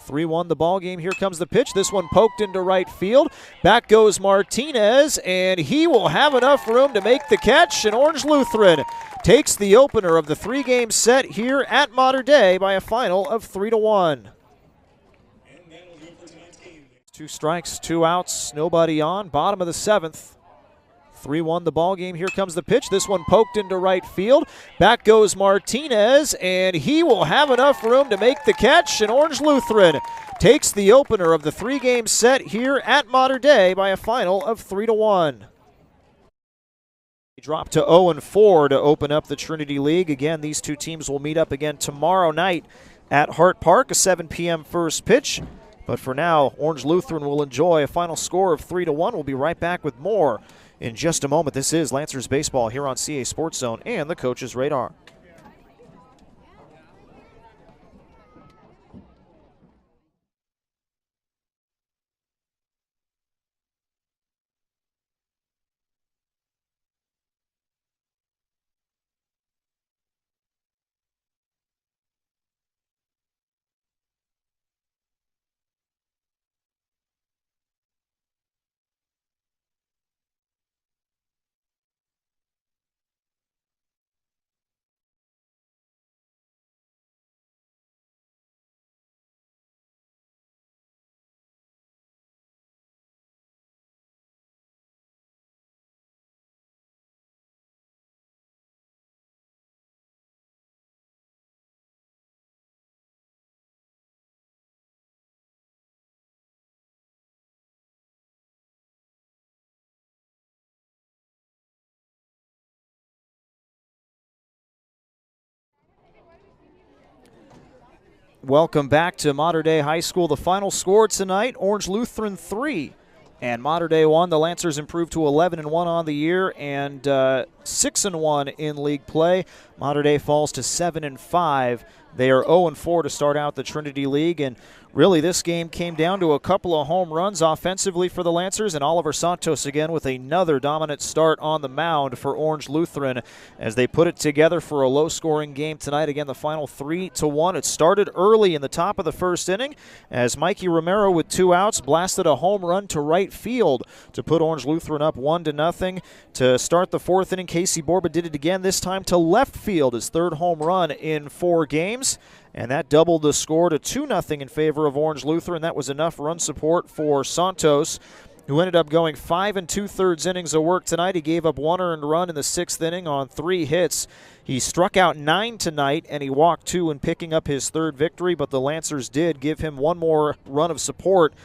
3-1 the ball game. Here comes the pitch. This one poked into right field. Back goes Martinez, and he will have enough room to make the catch. And Orange Lutheran takes the opener of the 3-game set here at Mater Dei by a final of 3-1. 2 strikes, 2 outs, nobody on. Bottom of the 7th. 3-1 the ball game. Here comes the pitch. This one poked into right field. Back goes Martinez, and he will have enough room to make the catch. And Orange Lutheran takes the opener of the 3-game set here at Mater Dei by a final of 3-1. Drop to 0-4 to open up the Trinity League. Again, these two teams will meet up again tomorrow night at Hart Park, a 7 p.m. first pitch. But for now, Orange Lutheran will enjoy a final score of 3-1. We'll be right back with more in just a moment. This is Lancers Baseball here on CA Sports Zone and the Coach's Radar. Welcome back to Mater Dei High School. The final score tonight, Orange Lutheran 3 and Mater Dei 1. The Lancers improved to 11-1 on the year and 6-1 in league play. Mater Dei falls to 7-5. They are 0-4 to start out the Trinity League, and really this game came down to a couple of home runs offensively for the Lancers, and Oliver Santos again with another dominant start on the mound for Orange Lutheran as they put it together for a low-scoring game tonight. Again, the final 3-1. It started early in the top of the first inning as Mikey Romero with 2 outs blasted a home run to right field to put Orange Lutheran up 1-0. To start the fourth inning, Casey Borba did it again, this time to left field, his third home run in 4 games. And that doubled the score to 2-0 in favor of Orange Lutheran. That was enough run support for Santos, who ended up going 5 2/3 innings of work tonight. He gave up 1 earned run in the 6th inning on 3 hits. He struck out 9 tonight, and he walked 2 in picking up his 3rd victory, but the Lancers did give him 1 more run of support.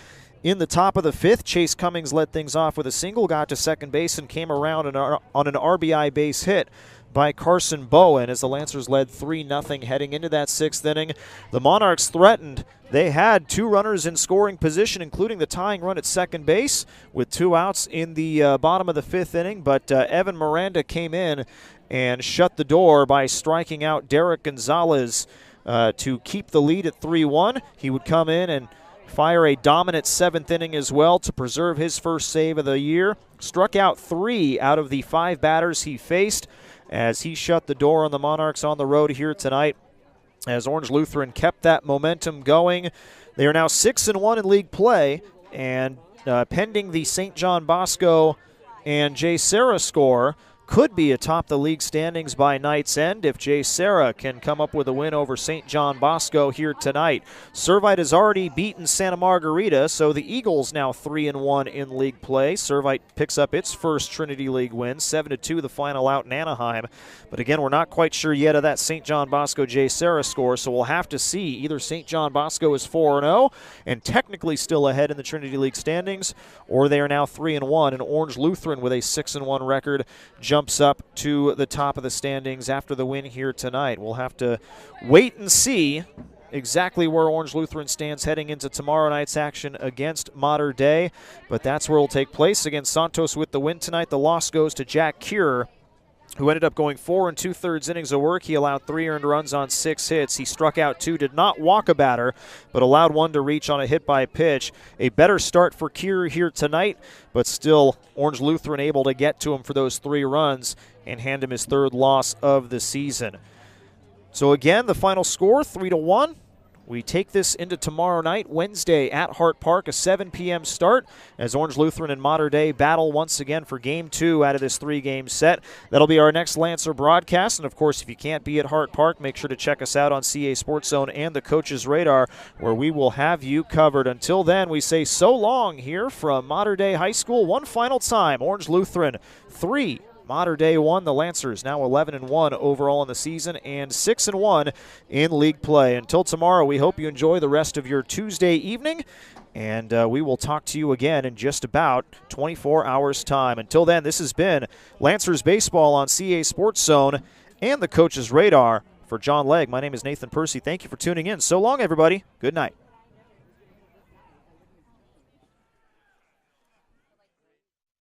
In the top of the 5th, Chase Cummings led things off with a single, got to second base, and came around on an RBI base hit by Carson Bowen as the Lancers led 3-0 heading into that 6th inning. The Monarchs threatened. They had 2 runners in scoring position, including the tying run at second base with 2 outs in the bottom of the 5th inning, but Evan Miranda came in and shut the door by striking out Derek Gonzalez to keep the lead at 3-1. He would come in and fire a dominant 7th inning as well to preserve his first save of the year. Struck out 3 out of the 5 batters he faced as he shut the door on the Monarchs on the road here tonight, as Orange Lutheran kept that momentum going. They are now 6-1 in league play, and pending the St. John Bosco and Jay Serra score, could be atop the league standings by night's end if Jay Serra can come up with a win over St. John Bosco here tonight. Servite has already beaten Santa Margarita, so the Eagles now 3-1 in league play. Servite picks up its first Trinity League win, 7-2 the final out in Anaheim. But again, we're not quite sure yet of that St. John Bosco Jay Serra score, so we'll have to see. Either St. John Bosco is 4-0 and technically still ahead in the Trinity League standings, or they are now 3-1, and Orange Lutheran with a 6-1 record jumps up to the top of the standings after the win here tonight. We'll have to wait and see exactly where Orange Lutheran stands heading into tomorrow night's action against Mater Dei, but that's where it will take place. Again, Santos with the win tonight. The loss goes to Jack Cure, who ended up going 4 2/3 innings of work. He allowed 3 earned runs on 6 hits. He struck out 2, did not walk a batter, but allowed 1 to reach on a hit by pitch. A better start for Kier here tonight, but still Orange Lutheran able to get to him for those 3 runs and hand him his 3rd loss of the season. So again, the final score, 3-1. We take this into tomorrow night, Wednesday at Hart Park, a 7 p.m. start as Orange Lutheran and Mater Dei battle once again for Game 2 out of this 3-game set. That'll be our next Lancer broadcast, and of course, if you can't be at Hart Park, make sure to check us out on CA Sports Zone and the Coach's Radar, where we will have you covered. Until then, we say so long here from Mater Dei High School. One final time, Orange Lutheran 3, Mater Dei won. The Lancers now 11-1 overall in the season and 6-1 in league play. Until tomorrow, we hope you enjoy the rest of your Tuesday evening, and we will talk to you again in just about 24 hours' time. Until then, this has been Lancers Baseball on CA Sports Zone and the Coach's Radar. For John Legg, my name is Nathan Percy. Thank you for tuning in. So long, everybody. Good night.